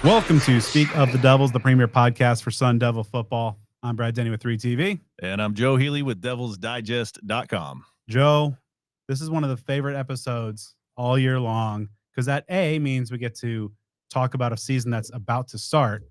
Welcome to Speak of the Devils, the premier podcast for Sun Devil football. I'm Brad Denny with 3TV. And I'm Joe Healy with devilsdigest.com. Joe, this is one of the favorite episodes all year long because that A means we get to talk about a season that's about to start,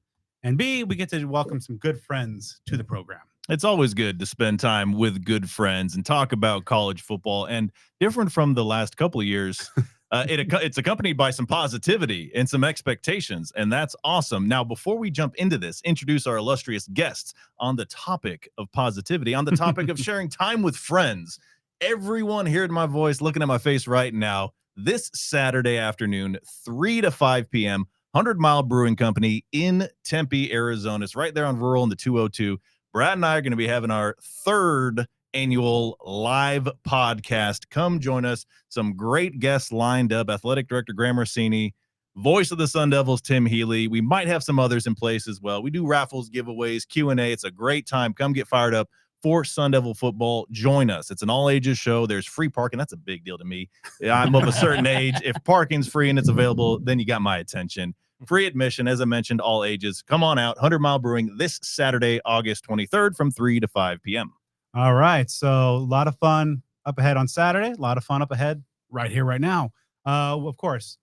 and B, we get to welcome some good friends to the program. It's always good to spend time with good friends and talk about college football. And different from the last couple of years, it's accompanied by some positivity and some expectations, and that's awesome. Now, before we jump into this, introduce our illustrious guests on the topic of positivity, on the topic of sharing time with friends. Everyone hearing my voice, looking at my face right now, this Saturday afternoon, 3 to 5 p.m., 100 Mile Brewing Company in Tempe, Arizona. It's right there on Rural in the 202. Brad and I are going to be having our third annual live podcast. Come join us. Some great guests lined up. Athletic Director Graham Rossini, voice of the Sun Devils, Tim Healy. We might have some others in place as well. We do raffles, giveaways, Q&A. It's a great time. Come get fired up for Sun Devil football. Join us. It's an all-ages show. There's free parking. That's a big deal to me. I'm of a certain age. If parking's free and it's available, then you got my attention. Free admission, as I mentioned, all ages. Come on out, 100 Mile Brewing this Saturday, August 23rd from 3 to 5 p.m. All right, so a lot of fun up ahead on Saturday, a lot of fun up ahead right here, right now. Of course,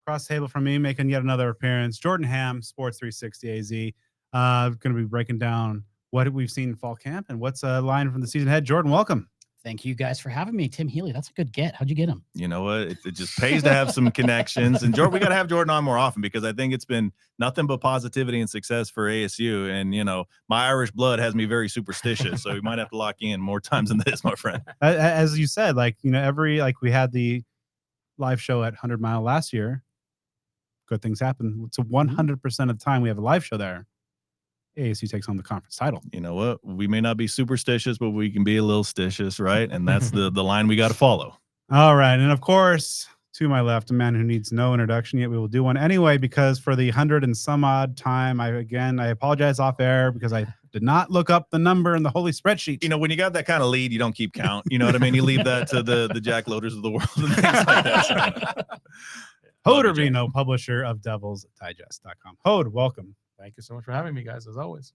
across the table from me, making yet another appearance, Jordan Hamm, Sports360AZ. Going to be breaking down what we've seen in fall camp and what's a line from the season ahead. Jordan, welcome. Thank you guys for having me. Tim Healy, that's a good get. How'd you get him? You know what? It just pays to have some connections. And Jordan, we got to have Jordan on more often because I think it's been nothing but positivity and success for ASU. And, you know, my Irish blood has me very superstitious. So we might have to lock in more times than this, my friend. As you said, like, you know, we had the live show at 100 Mile last year. Good things happen. So 100% of the time we have a live show there, ASU takes home the conference title. You know what? We may not be superstitious, but we can be a little stitious, right? And that's the line we got to follow. All right. And of course, to my left, a man who needs no introduction, yet we will do one anyway, because for the 100 and some odd time, I apologize off air because I did not look up the number in the holy spreadsheet. You know, when you got that kind of lead, you don't keep count. You know what I mean? You leave that to the Jack Loaders of the world and things like that. Hod Rabino, publisher of devilsdigest.com. Hod, welcome. Thank you so much for having me, guys, as always.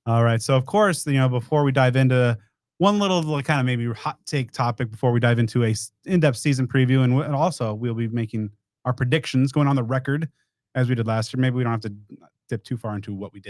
All right. So, of course, you know, before we dive into one little kind of maybe hot take topic before we dive into a in-depth season preview, and also we'll be making our predictions going on the record as we did last year. Maybe we don't have to dip too far into what we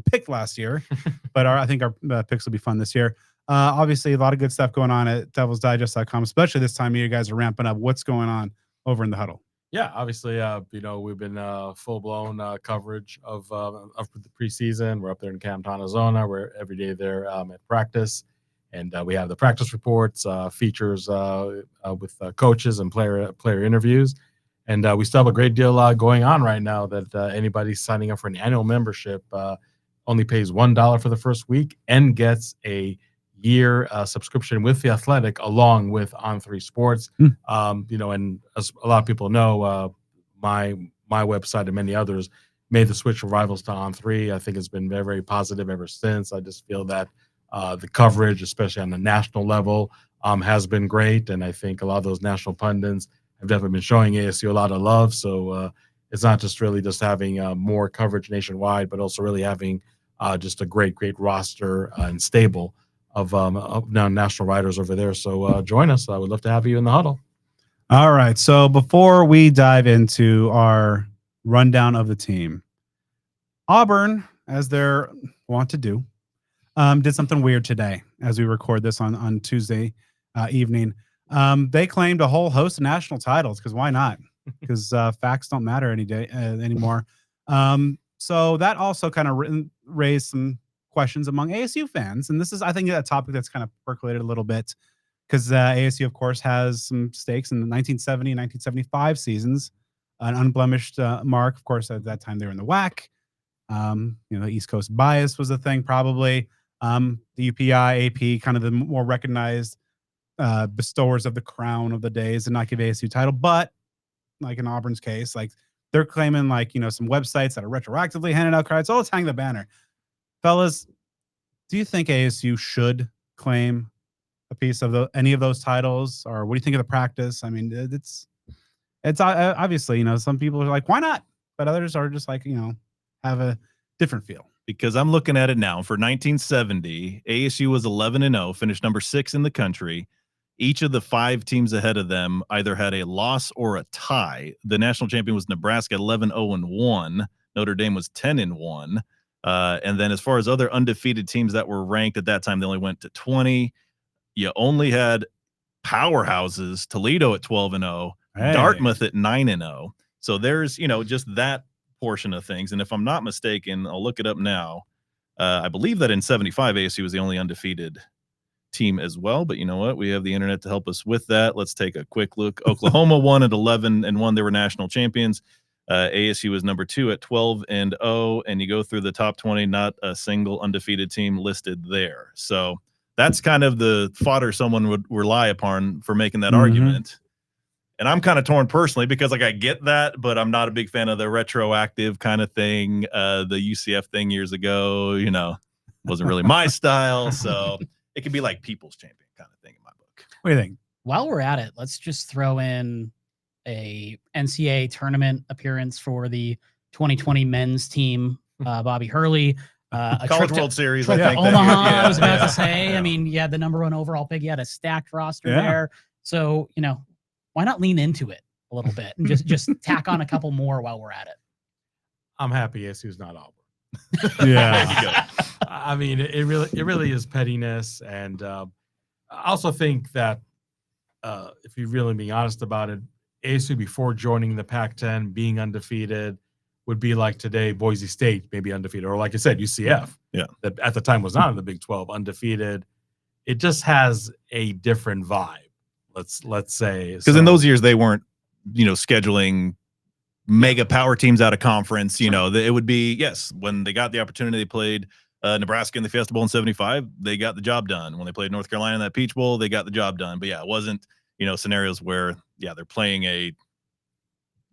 picked last year, but I think our picks will be fun this year. Obviously, a lot of good stuff going on at devilsdigest.com, especially this time of year. You guys are ramping up. What's going on over in the huddle? Yeah, obviously, you know, we've been full-blown coverage of the preseason. We're up there in Canton, Arizona. We're every day there at practice, and we have the practice reports, features with coaches and player interviews, and we still have a great deal going on right now. That anybody signing up for an annual membership only pays $1 for the first week and gets a year subscription with the Athletic along with On3 Sports. You know, and as a lot of people know, my website and many others made the switch from Rivals to On3. I think it's been very, very positive ever since. I just feel that the coverage, especially on the national level, has been great, and I think a lot of those national pundits have definitely been showing ASU a lot of love. So it's not just really just having more coverage nationwide, but also really having just a great roster and stable of now national writers over there. So join us. I would love to have you in the huddle. All right. So before we dive into our rundown of the team, Auburn, as they're wont to do, did something weird today as we record this on Tuesday evening. They claimed a whole host of national titles because why not? Because facts don't matter anymore. So that also kind of raised some questions among ASU fans. And this is, I think, a topic that's kind of percolated a little bit because ASU, of course, has some stakes in the 1970 and 1975 seasons, an unblemished mark. Of course, at that time, they were in the WAC. You know, East Coast bias was a thing, probably. The UPI, AP, kind of the more recognized bestowers of the crown of the days and not give ASU title. But like in Auburn's case, like they're claiming like, you know, some websites that are retroactively handing out cards. So let's hang the banner. Fellas, do you think ASU should claim a piece of any of those titles, or what do you think of the practice? I mean, it's obviously, you know, some people are like, why not? but others are just like, have a different feel. Because I'm looking at it now. For 1970, ASU was 11-0, finished number 6 in the country. Each of the 5 teams ahead of them either had a loss or a tie. The national champion was Nebraska, 11-0-1. Notre Dame was 10-1. And then as far as other undefeated teams that were ranked at that time, they only went to 20. You only had powerhouses, Toledo at 12-0, Dartmouth at 9-0. So there's, just that portion of things. And if I'm not mistaken, I'll look it up now. I believe that in 75, ASU was the only undefeated team as well. But you know what? We have the internet to help us with that. Let's take a quick look. Oklahoma won at 11-1. They were national champions. ASU was number 2 at 12-0. And you go through the top 20, not a single undefeated team listed there. So that's kind of the fodder someone would rely upon for making that argument. And I'm kind of torn personally because I get that, but I'm not a big fan of the retroactive kind of thing. The UCF thing years ago, wasn't really my style. So it could be like people's champion kind of thing in my book. What do you think? While we're at it, let's just throw in a NCAA tournament appearance for the 2020 men's team, Bobby Hurley. A College World Series, trip I think. to Omaha, I was about to say. I mean, you had the number 1 overall pick. You had a stacked roster there. So, why not lean into it a little bit and just tack on a couple more while we're at it? I'm happy ASU's not Auburn. Yeah. I mean, it really is pettiness. And I also think that if you're really being honest about it, ASU before joining the Pac-10, being undefeated, would be like today Boise State maybe undefeated, or like I said, UCF. Yeah. That at the time was not in the Big 12, undefeated. It just has a different vibe. Let's say, because in those years they weren't, scheduling mega power teams out of conference. It would be, yes, when they got the opportunity, they played Nebraska in the Fiesta Bowl in 75. They got the job done. When they played North Carolina in that Peach Bowl, they got the job done. But yeah, it wasn't, scenarios where they're playing a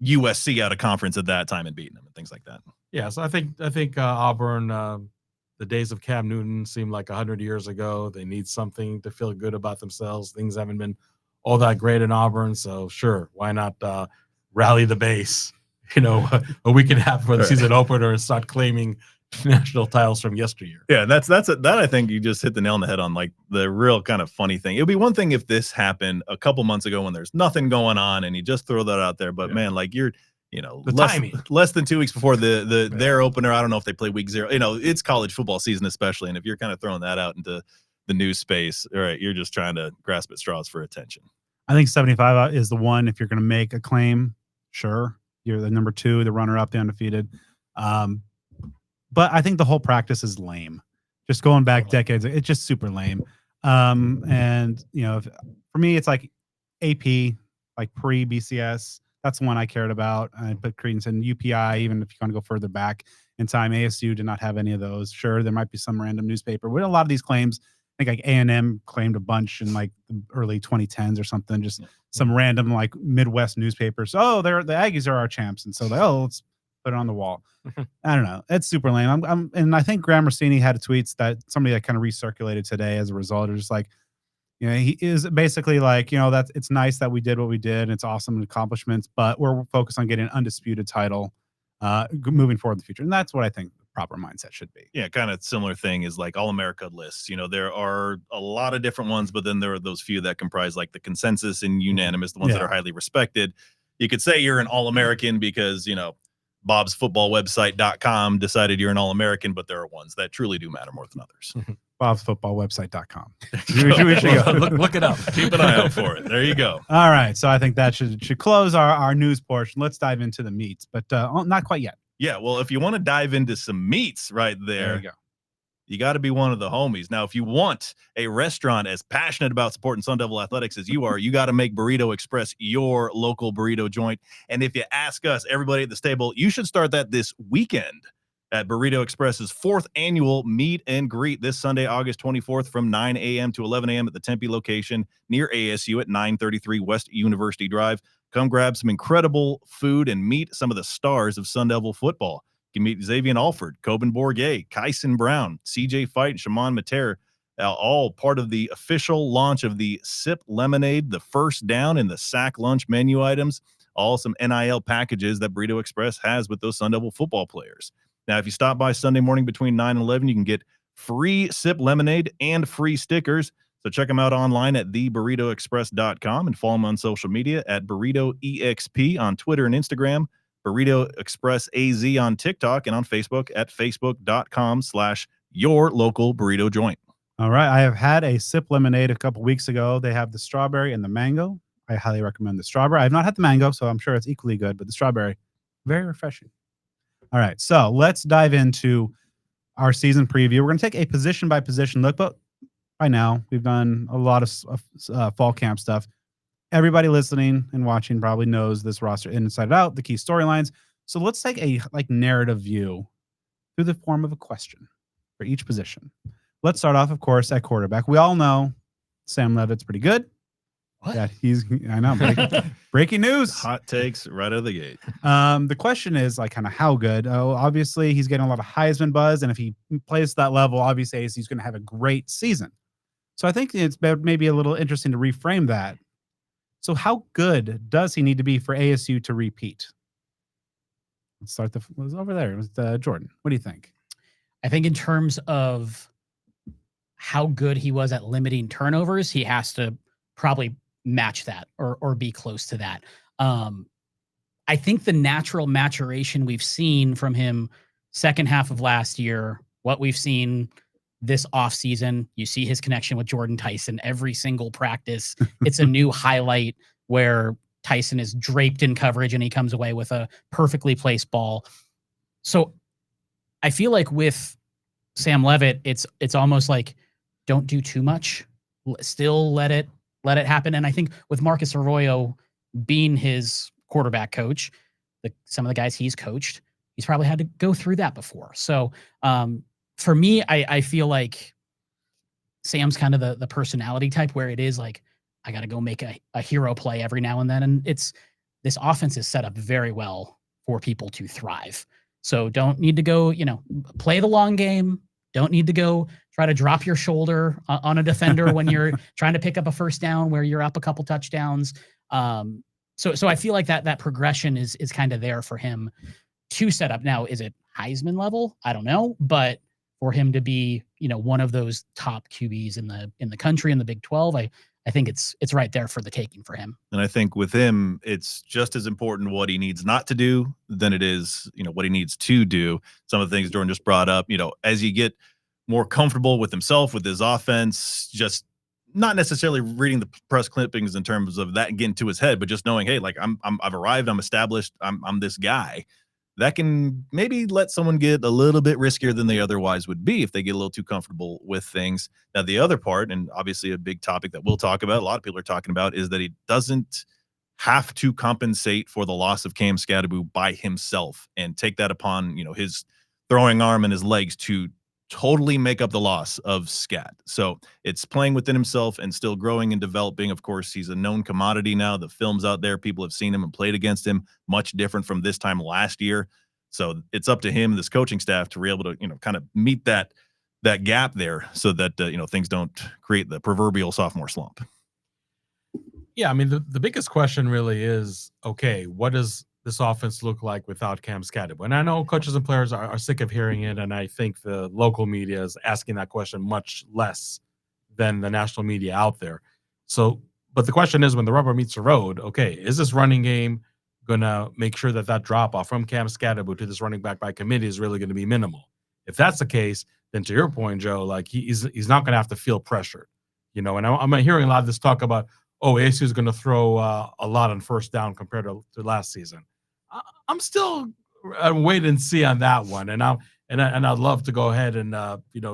USC out of conference at that time and beating them and things like that. Yeah, so I think Auburn, the days of Cam Newton seem like 100 years ago. They need something to feel good about themselves. Things haven't been all that great in Auburn, so sure, why not rally the base? A week and a half before the season opener and start claiming national titles from yesteryear. Yeah, that I think you just hit the nail on the head on like the real kind of funny thing. It would be one thing if this happened a couple months ago when there's nothing going on and you just throw that out there, but man, like you're less than 2 weeks before their opener. I don't know if they play week 0. It's college football season especially, and if you're kind of throwing that out into the news space, all right, you're just trying to grasp at straws for attention. I think 75 is the one. If you're going to make a claim, sure, you're the number 2, the runner-up, the undefeated. But I think the whole practice is lame. Just going back decades, it's just super lame. And for me, it's like AP, like pre-BCS. That's the one I cared about. I put credence in UPI, even if you want to go further back in time. ASU did not have any of those. Sure, there might be some random newspaper. With a lot of these claims, I think like A&M claimed a bunch in like the early 2010s or something. Just some random like Midwest newspapers. Oh, the Aggies are our champs, and so let's put it on the wall. I don't know. It's super lame. And I think Graham Rossini had tweets that somebody that kind of recirculated today as a result. Of just like, he is basically like, it's nice that we did what we did. And it's awesome accomplishments, but we're focused on getting an undisputed title moving forward in the future. And that's what I think the proper mindset should be. Yeah, kind of similar thing is like All-America lists. There are a lot of different ones, but then there are those few that comprise like the consensus and unanimous, the ones that are highly respected. You could say you're an All-American because, Bob'sFootballWebsite.com decided you're an All-American, but there are ones that truly do matter more than others. Bob'sFootballWebsite.com. we should go. Look it up. Keep an eye out for it. There you go. All right. So I think that should close our news portion. Let's dive into the meats, but not quite yet. Yeah. Well, if you want to dive into some meats right there you go. You got to be one of the homies. Now, if you want a restaurant as passionate about supporting Sun Devil Athletics as you are, you got to make Burrito Express your local burrito joint. And if you ask us, everybody at this table, you should start that this weekend at Burrito Express's 4th annual meet and greet this Sunday, August 24th from 9 a.m. to 11 a.m. at the Tempe location near ASU at 933 West University Drive. Come grab some incredible food and meet some of the stars of Sun Devil football. You can meet Xavier Alford, Coben Bourget, Kyson Brown, CJ Fight, and Shimon Mater, all part of the official launch of the Sip Lemonade, the first down in the Sack Lunch menu items. all some NIL packages that Burrito Express has with those Sun Devil football players. Now, if you stop by Sunday morning between 9 and 11, you can get free sip lemonade and free stickers. So check them out online at theburritoexpress.com and follow them on social media at BurritoEXP on Twitter and Instagram, Burrito Express AZ on TikTok, and on Facebook at facebook.com/your local burrito joint. All right. I have had a sip lemonade a couple weeks ago. They have the strawberry and the mango. I highly recommend the strawberry. I have not had the mango, so I'm sure it's equally good, but the strawberry, very refreshing. All right. So let's dive into our season preview. We're going to take a position by position look, but by now we've done a lot of fall camp stuff. Everybody listening and watching probably knows this roster inside out, the key storylines. So let's take a narrative view through the form of a question for each position. Let's start off, of course, at quarterback. We all know Sam Leavitt's pretty good. What? Yeah, I know. Breaking news. Hot takes right out of the gate. The question is kind of how good. Oh, obviously he's getting a lot of Heisman buzz, and if he plays that level, obviously he's going to have a great season. So I think it's maybe a little interesting to reframe that. So how good does he need to be for ASU to repeat? Let's start over there with Jordan. What do you think? I think in terms of how good he was at limiting turnovers, he has to probably match that or be close to that. I think the natural maturation we've seen from him second half of last year, what we've seen this offseason, you see his connection with Jordan Tyson every single practice. It's a new highlight where Tyson is draped in coverage and he comes away with a perfectly placed ball. So I feel like with Sam Leavitt, it's almost like don't do too much. Still let it happen. And I think with Marcus Arroyo being his quarterback coach, some of the guys he's coached, he's probably had to go through that before. So for me, I feel like Sam's kind of the personality type where it is like, I got to go make a hero play every now and then. And this offense is set up very well for people to thrive. So don't need to go, play the long game. Don't need to go try to drop your shoulder on a defender when you're trying to pick up a first down where you're up a couple touchdowns. So I feel like that progression is kind of there for him to set up. Now, is it Heisman level? I don't know, but for him to be, one of those top QBs in the country in the Big 12, I think it's right there for the taking for him. And I think with him, it's just as important what he needs not to do than it is, what he needs to do. Some of the things Jordan just brought up, as you get more comfortable with himself, with his offense, just not necessarily reading the press clippings in terms of that getting to his head, but just knowing, hey, I've arrived, I'm established, I'm this guy. That can maybe let someone get a little bit riskier than they otherwise would be if they get a little too comfortable with things. Now, the other part, and obviously a big topic that we'll talk about, a lot of people are talking about, is that he doesn't have to compensate for the loss of Cam Scadaboo by himself and take that upon, his throwing arm and his legs to totally make up the loss of Scat. So it's playing within himself and still growing and developing. Of course, he's a known commodity now. The film's out there. People have seen him and played against him, much different from this time last year. So it's up to him, this coaching staff, to be able to, kind of meet that gap there so that, things don't create the proverbial sophomore slump. Yeah, I mean, the biggest question really is, okay, what does this offense look like without Cam Scadaboo? And I know coaches and players are sick of hearing it, and I think the local media is asking that question much less than the national media out there. So, but the question is, when the rubber meets the road, okay, is this running game going to make sure that drop-off from Cam Scadaboo to this running back by committee is really going to be minimal? If that's the case, then to your point, Joe, like he's not going to have to feel pressured, and I'm hearing a lot of this talk about, ASU is going to throw a lot on first down compared to last season. I'm still wait and see on that one, and I'd love to go ahead and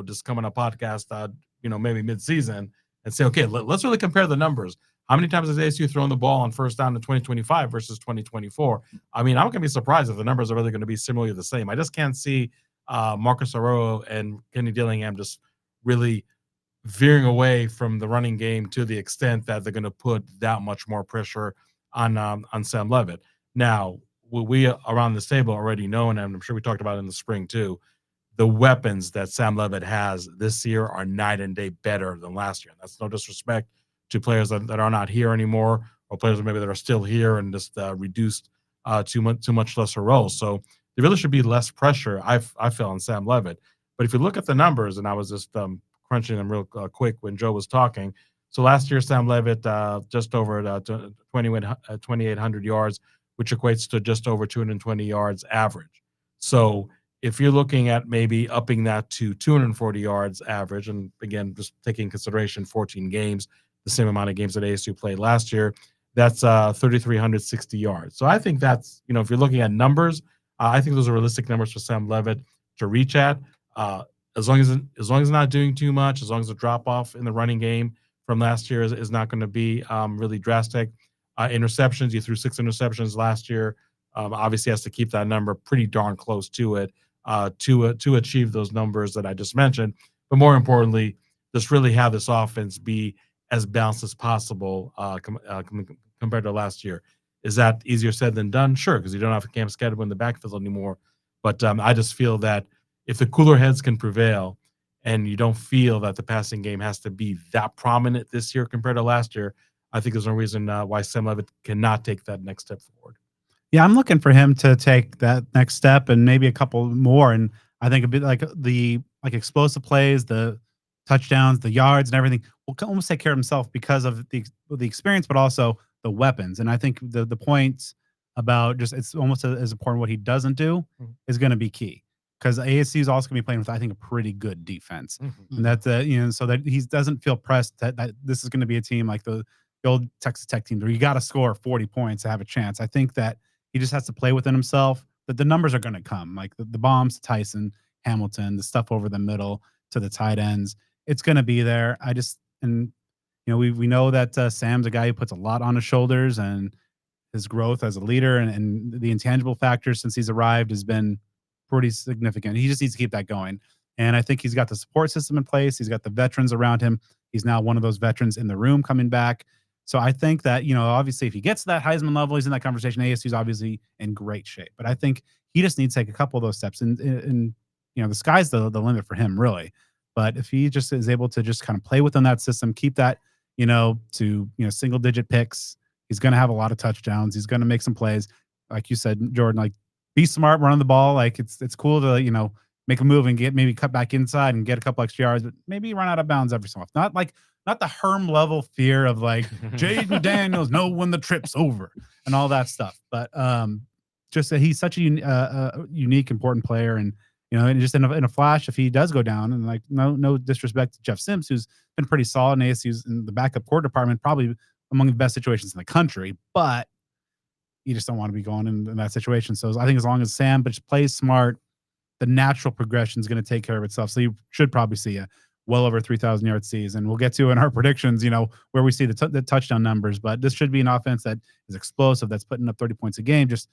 just come on a podcast, maybe mid-season and say, okay, let's really compare the numbers. How many times has ASU thrown the ball on first down in 2025 versus 2024? I mean, I'm going to be surprised if the numbers are really going to be similarly the same. I just can't see Marcus Arroyo and Kenny Dillingham just really veering away from the running game to the extent that they're going to put that much more pressure on Sam Leavitt. Now, we around this table already know, and I'm sure we talked about it in the spring too, the weapons that Sam Leavitt has this year are night and day better than last year. And that's no disrespect to players that are not here anymore or players maybe that are still here and just reduced to much lesser roles. So there really should be less pressure, I feel, on Sam Leavitt. But if you look at the numbers, and I was just crunching them real quick when Joe was talking. So last year, Sam Leavitt just over 2,800 yards, which equates to just over 220 yards average. So if you're looking at maybe upping that to 240 yards average, and again, just taking consideration 14 games, the same amount of games that ASU played last year, that's 3,360 yards. So I think that's, if you're looking at numbers, I think those are realistic numbers for Sam Leavitt to reach at. As long as it's not doing too much, as long as the drop off in the running game from last year is not going to be really drastic. Interceptions, you threw 6 interceptions last year. Obviously has to keep that number pretty darn close to it to achieve those numbers that I just mentioned. But more importantly, just really have this offense be as balanced as possible compared to last year. Is that easier said than done? Sure, because you don't have Cam Scatterbo in the backfield anymore. But I just feel that if the cooler heads can prevail and you don't feel that the passing game has to be that prominent this year compared to last year, I think there's no reason why Sam Leavitt cannot take that next step forward. Yeah, I'm looking for him to take that next step and maybe a couple more. And I think a bit like the explosive plays, the touchdowns, the yards, and everything will almost take care of himself because of the experience, but also the weapons. And I think the points about just it's almost as important what he doesn't do is going to be key, because ASU is also going to be playing with, I think, a pretty good defense, and that's so that he doesn't feel pressed that this is going to be a team like the old Texas Tech teams where you got to score 40 points to have a chance. I think that he just has to play within himself. That the numbers are going to come, like the bombs to Tyson, Hamilton, the stuff over the middle to the tight ends. It's going to be there. We know that Sam's a guy who puts a lot on his shoulders, and his growth as a leader and the intangible factors since he's arrived has been pretty significant. He just needs to keep that going. And I think he's got the support system in place. He's got the veterans around him. He's now one of those veterans in the room coming back. So I think that, obviously if he gets to that Heisman level, he's in that conversation. ASU is obviously in great shape, but I think he just needs to take a couple of those steps and the sky's the limit for him, really. But if he just is able to just kind of play within that system, keep that, to single digit picks, he's going to have a lot of touchdowns. He's going to make some plays. Like you said, Jordan, like be smart, run the ball. Like it's cool to, make a move and maybe cut back inside and get a couple extra yards, but maybe run out of bounds every so often. Not the Herm level fear of like Jaden Daniels know when the trip's over and all that stuff. But just that he's such a unique, important player. And, and just in a flash, if he does go down, and like no disrespect to Jeff Sims, who's been pretty solid in ASU's in the backup court department, probably among the best situations in the country, but you just don't want to be going in that situation. So I think as long as Sam just plays smart, the natural progression is going to take care of itself. So you should probably see a well over 3,000 yard season. We'll get to in our predictions, where we see the touchdown numbers, but this should be an offense that is explosive, that's putting up 30 points a game. Just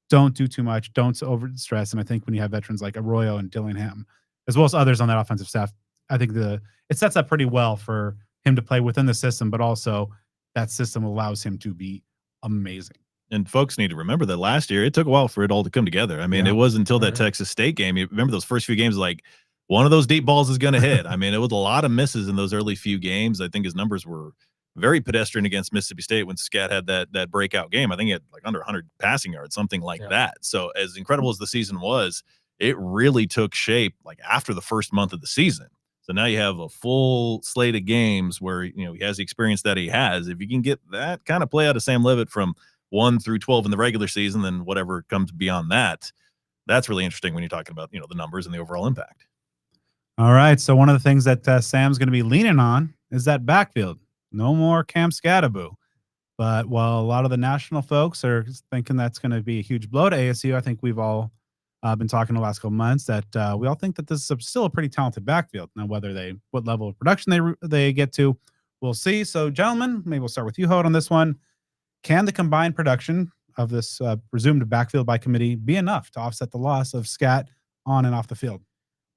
don't do too much. Don't over stress. And I think when you have veterans like Arroyo and Dillingham, as well as others on that offensive staff, I think it sets up pretty well for him to play within the system, but also that system allows him to be amazing. And folks need to remember that last year, it took a while for it all to come together. I mean, it wasn't until that Texas State game. You remember those first few games, like one of those deep balls is going to hit. I mean, it was a lot of misses in those early few games. I think his numbers were very pedestrian against Mississippi State when Scat had that breakout game. I think he had like under 100 passing yards, something like that. So as incredible as the season was, it really took shape like after the first month of the season. So now you have a full slate of games where, he has the experience that he has. If you can get that kind of play out of Sam Leavitt from 1 through 12 in the regular season, then whatever comes beyond that, that's really interesting when you're talking about, the numbers and the overall impact. All right. So one of the things that Sam's going to be leaning on is that backfield. No more Cam Scatterbo. But while a lot of the national folks are thinking that's going to be a huge blow to ASU, I think we've all been talking the last couple months that we all think that this is still a pretty talented backfield. Now, what level of production they get to, we'll see. So, gentlemen, maybe we'll start with you, Hod, on this one. Can the combined production of this presumed backfield by committee be enough to offset the loss of Scat on and off the field?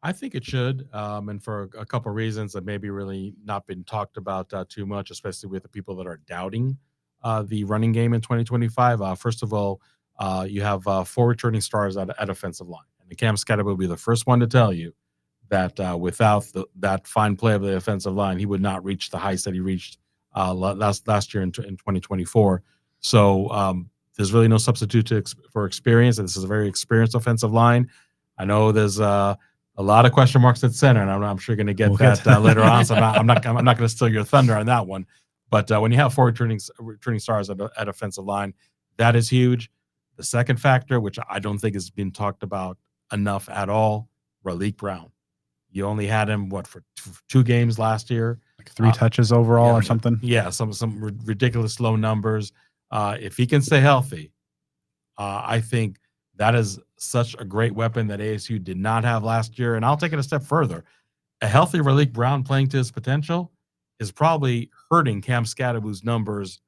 I think it should, and for a couple of reasons that maybe really not been talked about too much, especially with the people that are doubting the running game in 2025. First of all, you have 4 returning stars at offensive line, and Cam Scatterbo will be the first one to tell you that without that fine play of the offensive line, he would not reach the heights that he reached last year in 2024. So there's really no substitute for experience. And this is a very experienced offensive line. I know there's a lot of question marks at center, and I'm sure you're going to get that later on. So I'm not going to steal your thunder on that one. But when you have 4 returning stars at offensive line, that is huge. The second factor, which I don't think has been talked about enough at all, Raleek Brown. You only had him for 2 games last year, like 3 touches overall or something. Yeah, some ridiculous low numbers. If he can stay healthy, I think that is such a great weapon that ASU did not have last year. And I'll take it a step further. A healthy Raleek Brown playing to his potential is probably hurting Cam Scadaboo's numbers.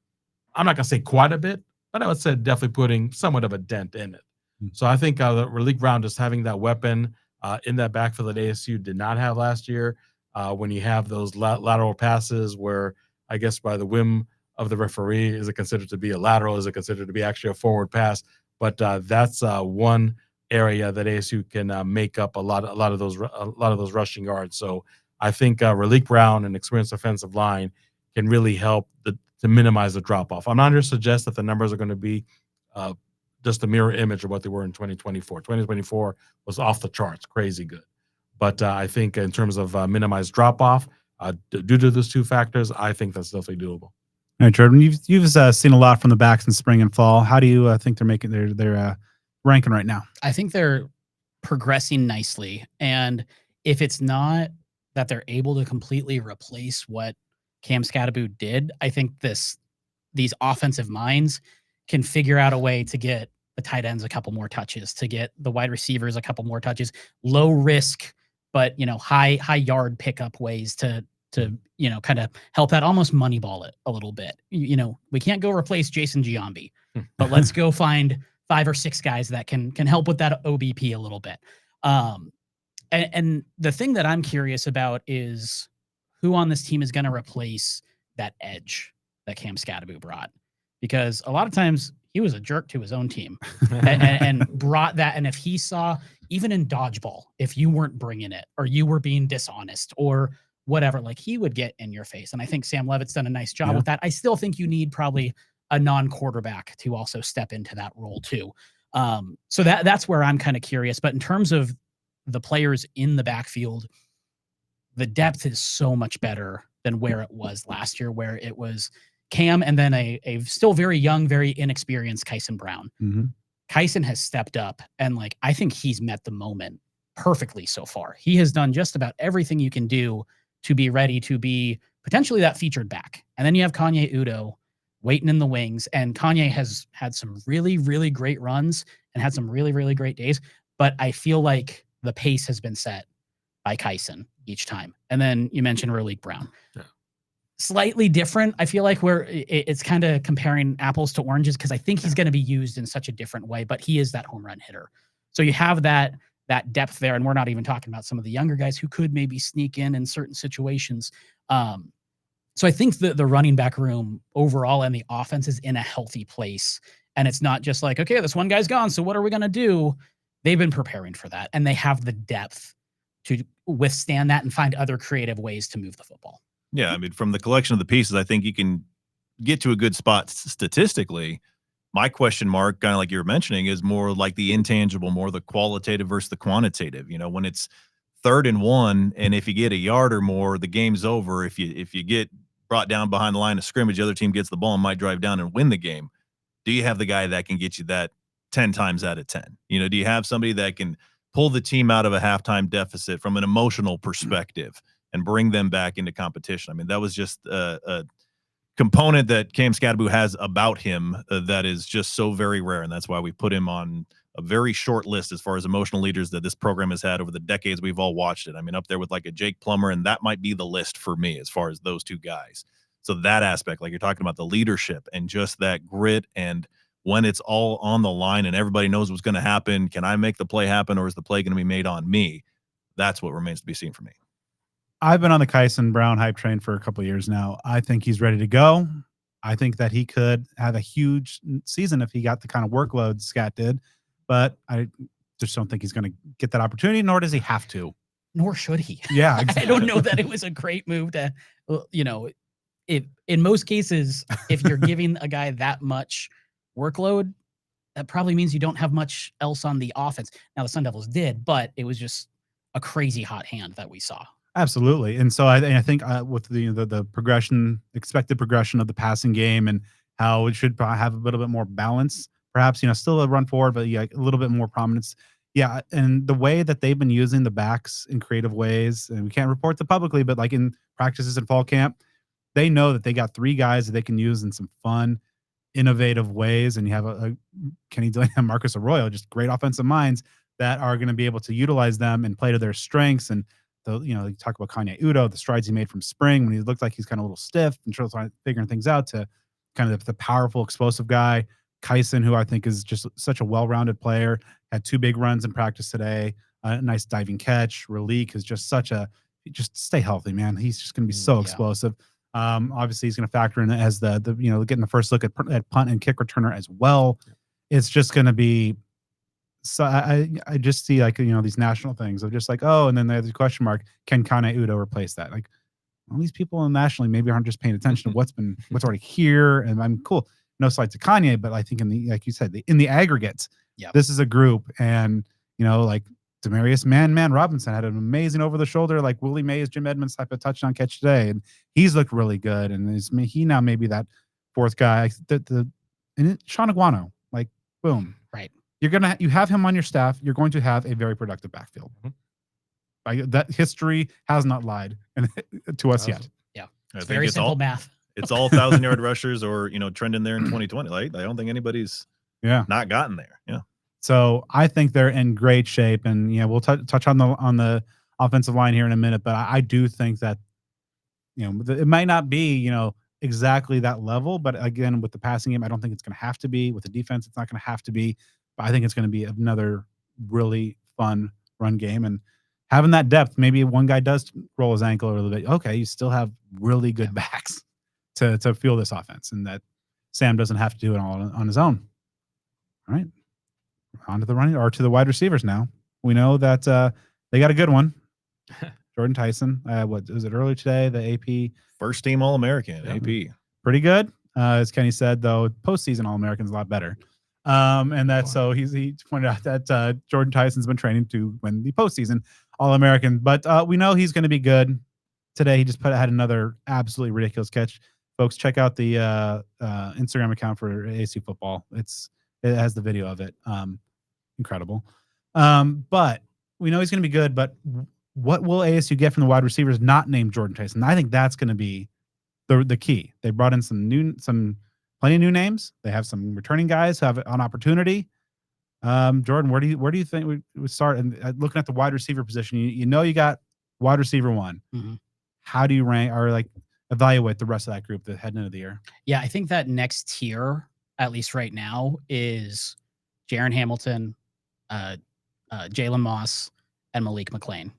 I'm not going to say quite a bit, but I would say definitely putting somewhat of a dent in it. So I think Raleek Brown just having that weapon in that backfield that ASU did not have last year, when you have those lateral passes where I guess by the whim of the referee, is it considered to be a lateral? Is it considered to be actually a forward pass? But that's one area that ASU can make up a lot of those rushing yards. So I think Raleek Brown, an experienced offensive line, can really help to minimize the drop off. I'm not here to suggest that the numbers are going to be just a mirror image of what they were in 2024. 2024 was off the charts, crazy good. But I think in terms of minimized drop off, due to those 2 factors, I think that's definitely doable. All right, Jordan, you've seen a lot from the backs in spring and fall. How do you think they're making their ranking right now? I think they're progressing nicely. And if it's not that they're able to completely replace what Cam Scadaboo did, I think these offensive minds can figure out a way to get the tight ends a couple more touches, to get the wide receivers a couple more touches, low risk, but high yard pickup ways to kind of help that, almost moneyball it a little bit. We can't go replace Jason Giambi, but let's go find 5 or 6 guys that can help with that OBP a little bit. And the thing that I'm curious about is who on this team is going to replace that edge that Cam Scadaboo brought, because a lot of times he was a jerk to his own team and brought that. And if he saw, even in dodgeball, if you weren't bringing it or you were being dishonest or whatever, like, he would get in your face. And I think Sam Leavitt's done a nice job with that. I still think you need probably a non-quarterback to also step into that role too. So that's where I'm kind of curious. But in terms of the players in the backfield, the depth is so much better than where it was last year, where it was Cam and then a still very young, very inexperienced Kyson Brown. Mm-hmm. Kyson has stepped up, and I think he's met the moment perfectly so far. He has done just about everything you can do to be ready to be potentially that featured back. And then you have Kanye Udo waiting in the wings, and Kanye has had some really, really great runs and had some really, really great days. But I feel like the pace has been set by Kyson each time. And then you mentioned Raleek Brown. Yeah. Slightly different. I feel like it's kind of comparing apples to oranges, because I think he's going to be used in such a different way, but he is that home run hitter. So you have that depth there, and we're not even talking about some of the younger guys who could maybe sneak in certain situations. So I think the running back room overall and the offense is in a healthy place, and it's not just like, okay, this one guy's gone, so what are we going to do? They've been preparing for that, and they have the depth to withstand that and find other creative ways to move the football. Yeah, I mean, from the collection of the pieces, I think you can get to a good spot statistically. My question mark, kind of like you were mentioning, is more like the intangible, more the qualitative versus the quantitative. When it's 3rd and 1, and if you get a yard or more, the game's over. If you get brought down behind the line of scrimmage, the other team gets the ball and might drive down and win the game. Do you have the guy that can get you that 10 times out of 10? Do you have somebody that can pull the team out of a halftime deficit from an emotional perspective and bring them back into competition? I mean, that was just a component that Cam Scadaboo has about him that is just so very rare, and that's why we put him on a very short list as far as emotional leaders that this program has had over the decades we've all watched it. I mean, up there with like a Jake Plummer, and that might be the list for me as far as those 2 guys. So that aspect, like you're talking about, the leadership and just that grit, and when it's all on the line and everybody knows what's going to happen, can I make the play happen, or is the play going to be made on me? That's what remains to be seen for me. I've been on the Kyson Brown hype train for a couple of years now. I think he's ready to go. I think that he could have a huge season if he got the kind of workload Scat did, but I just don't think he's going to get that opportunity, nor does he have to. Nor should he. Yeah, exactly. I don't know that it was a great move to, in most cases, if you're giving a guy that much workload, that probably means you don't have much else on the offense. Now the Sun Devils did, but it was just a crazy hot hand that we saw. Absolutely. And so I think with the progression, expected progression of the passing game and how it should probably have a little bit more balance, perhaps, still a run forward, but yeah, a little bit more prominence. Yeah. And the way that they've been using the backs in creative ways, and we can't report them publicly, but like in practices in fall camp, they know that they got 3 guys that they can use in some fun, innovative ways. And you have a Kenny Dillingham, Marcus Arroyo, just great offensive minds that are going to be able to utilize them and play to their strengths. And you talk about Kanye Udo, the strides he made from spring when he looked like he's kind of a little stiff and trying figuring things out, to kind of the powerful, explosive guy. Kyson, who I think is just such a well-rounded player, had 2 big runs in practice today. A nice diving catch. Ralik is just just stay healthy, man. He's just going to be so explosive. Obviously he's going to factor in as the getting the first look at punt and kick returner as well. It's just going to be, so I just see these national things of just like, oh, and then there's a question mark, can Kane Udo replace that? Like, all these people nationally maybe aren't just paying attention to what's already here. And I'm cool. No slight to Kanye, but I think like you said, in the aggregate, this is a group. And, like Demarius Man Robinson had an amazing over the shoulder, like Willie Mays, Jim Edmonds type of touchdown catch today. And he's looked really good. And he now maybe that 4th guy, and Sean Aguano, like, boom. Right. You have him on your staff. You're going to have a very productive backfield. That history has not lied to us yet. Yeah. It's very simple math. It's all 1,000-yard rushers or, trending there in 2020. Like, I don't think anybody's not gotten there. Yeah. So I think they're in great shape, and we'll touch on the offensive line here in a minute, but I do think that, it might not be, exactly that level, but again, with the passing game, I don't think it's going to have to be. With the defense, it's not going to have to be, but I think it's going to be another really fun run game. And having that depth, maybe one guy does roll his ankle a little bit. Okay. You still have really good backs to fuel this offense, and that Sam doesn't have to do it all on his own. All right. On to the running, or to the wide receivers now. We know that they got a good one. Jordan Tyson. What was it earlier today? The AP first team All-American. AP. Pretty good. As Kenny said, though, postseason All-American's a lot better. And that so he pointed out that Jordan Tyson's been training to win the postseason All-American. But we know he's going to be good. Today he just had another absolutely ridiculous catch. Folks, check out the Instagram account for ASU football. It has the video of it. Incredible. But we know he's going to be good. But what will ASU get from the wide receivers not named Jordan Tyson? I think that's going to be the key. They brought in plenty of new names. They have some returning guys who have an opportunity. Jordan, where do you think we would start? And looking at the wide receiver position, you got wide receiver 1. Mm-hmm. How do you rank or evaluate the rest of that group that heading into the year? Yeah, I think that next tier, at least right now, is Jaron Hamilton, Jalen Moss, and Malik McLean.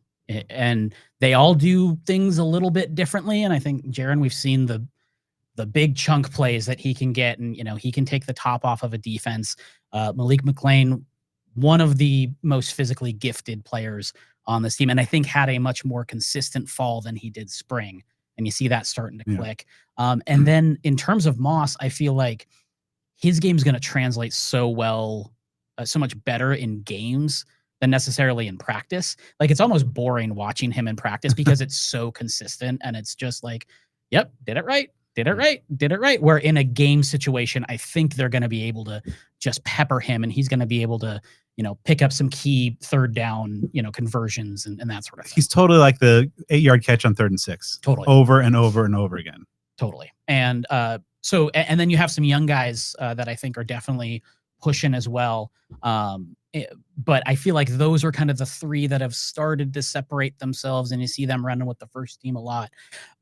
And they all do things a little bit differently. And I think Jaron, we've seen the big chunk plays that he can get, and he can take the top off of a defense. Malik McLean, one of the most physically gifted players on this team, and I think had a much more consistent fall than he did spring. And you see that starting to click. And then in terms of Moss, I feel like his game's going to translate so well, so much better in games than necessarily in practice. Like, it's almost boring watching him in practice because it's so consistent, and it's just like, yep, did it right. Where in a game situation, I think they're going to be able to just pepper him, and he's going to be able to, pick up some key third down, conversions and that sort of thing. He's totally like the 8-yard catch on 3rd and 6. Totally. Over and over and over again. Totally. And and then you have some young guys that I think are definitely pushing as well. But I feel like those are kind of the 3 that have started to separate themselves, and you see them running with the first team a lot.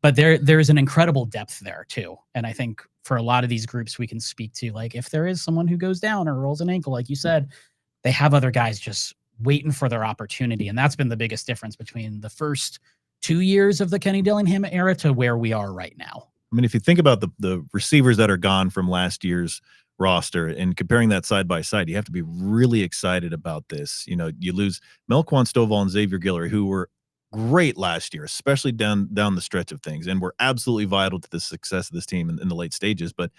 But there's an incredible depth there too. And I think for a lot of these groups we can speak to, like, if there is someone who goes down or rolls an ankle, like you said, they have other guys just waiting for their opportunity. And that's been the biggest difference between the first 2 years of the Kenny Dillingham era to where we are right now. I mean, if you think about the receivers that are gone from last year's roster and comparing that side by side, you have to be really excited about this. You lose Melquan Stovall and Xavier Guillory, who were great last year, especially down the stretch of things, and were absolutely vital to the success of this team in the late stages. But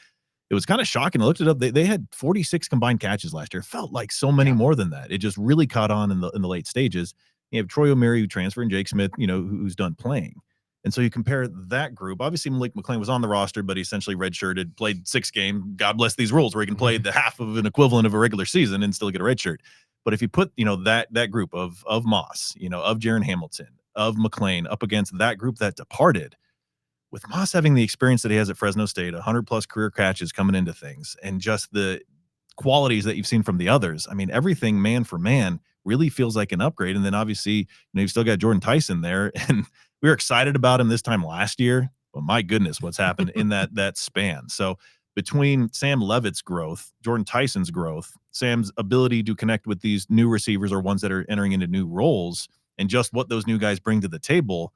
it was kind of shocking. I looked it up. They had 46 combined catches last year. It felt like so many more than that. It just really caught on in the late stages. You have Troy O'Meara who transferred, and Jake Smith, who's done playing. And so you compare that group. Obviously, Malik McLean was on the roster, but he essentially redshirted, played 6 games. God bless these rules where he can play the half of an equivalent of a regular season and still get a red shirt. But if you put, that group of Moss, of Jaron Hamilton, of McLean up against that group that departed, with Moss having the experience that he has at Fresno State, 100+ career catches coming into things, and just the qualities that you've seen from the others, I mean, everything man for man really feels like an upgrade. And then obviously, you've still got Jordan Tyson there, and we were excited about him this time last year, but my goodness, what's happened in that span. So between Sam Leavitt's growth, Jordan Tyson's growth, Sam's ability to connect with these new receivers or ones that are entering into new roles, and just what those new guys bring to the table,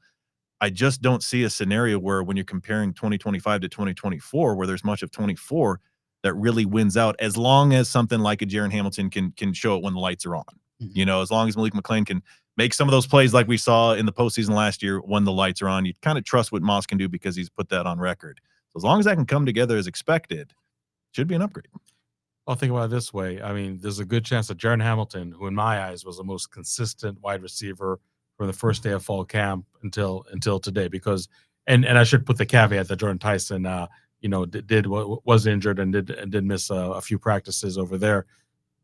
I just don't see a scenario where when you're comparing 2025 to 2024, where there's much of 24 that really wins out, as long as something like a Jaron Hamilton can show it when the lights are on. As long as Malik McLean can make some of those plays like we saw in the postseason last year when the lights are on, you kind of trust what Moss can do because he's put that on record. So as long as that can come together as expected, should be an upgrade. I'll think about it this way. I mean, there's a good chance that Jordan Hamilton, who in my eyes was the most consistent wide receiver from the first day of fall camp until today, because and I should put the caveat that Jordan Tyson was injured and did miss a few practices over there.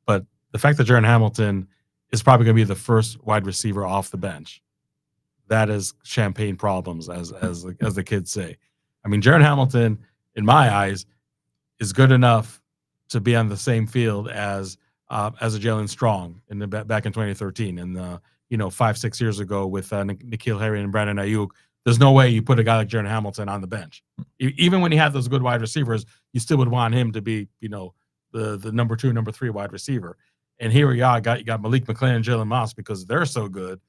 But the fact that Jordan Hamilton is probably going to be the first wide receiver off the bench, that is champagne problems, as the kids say. I mean, Jordan Hamilton, in my eyes, is good enough to be on the same field as a Jalen Strong back in 2013, and 5-6 years ago with N'Keal Harry and Brandon Ayuk. There's no way you put a guy like Jordan Hamilton on the bench. Even when he had those good wide receivers, you still would want him to be, the number 2, number 3 wide receiver. And here we are, you got Malik McLean and Jalen Moss, because they're so good.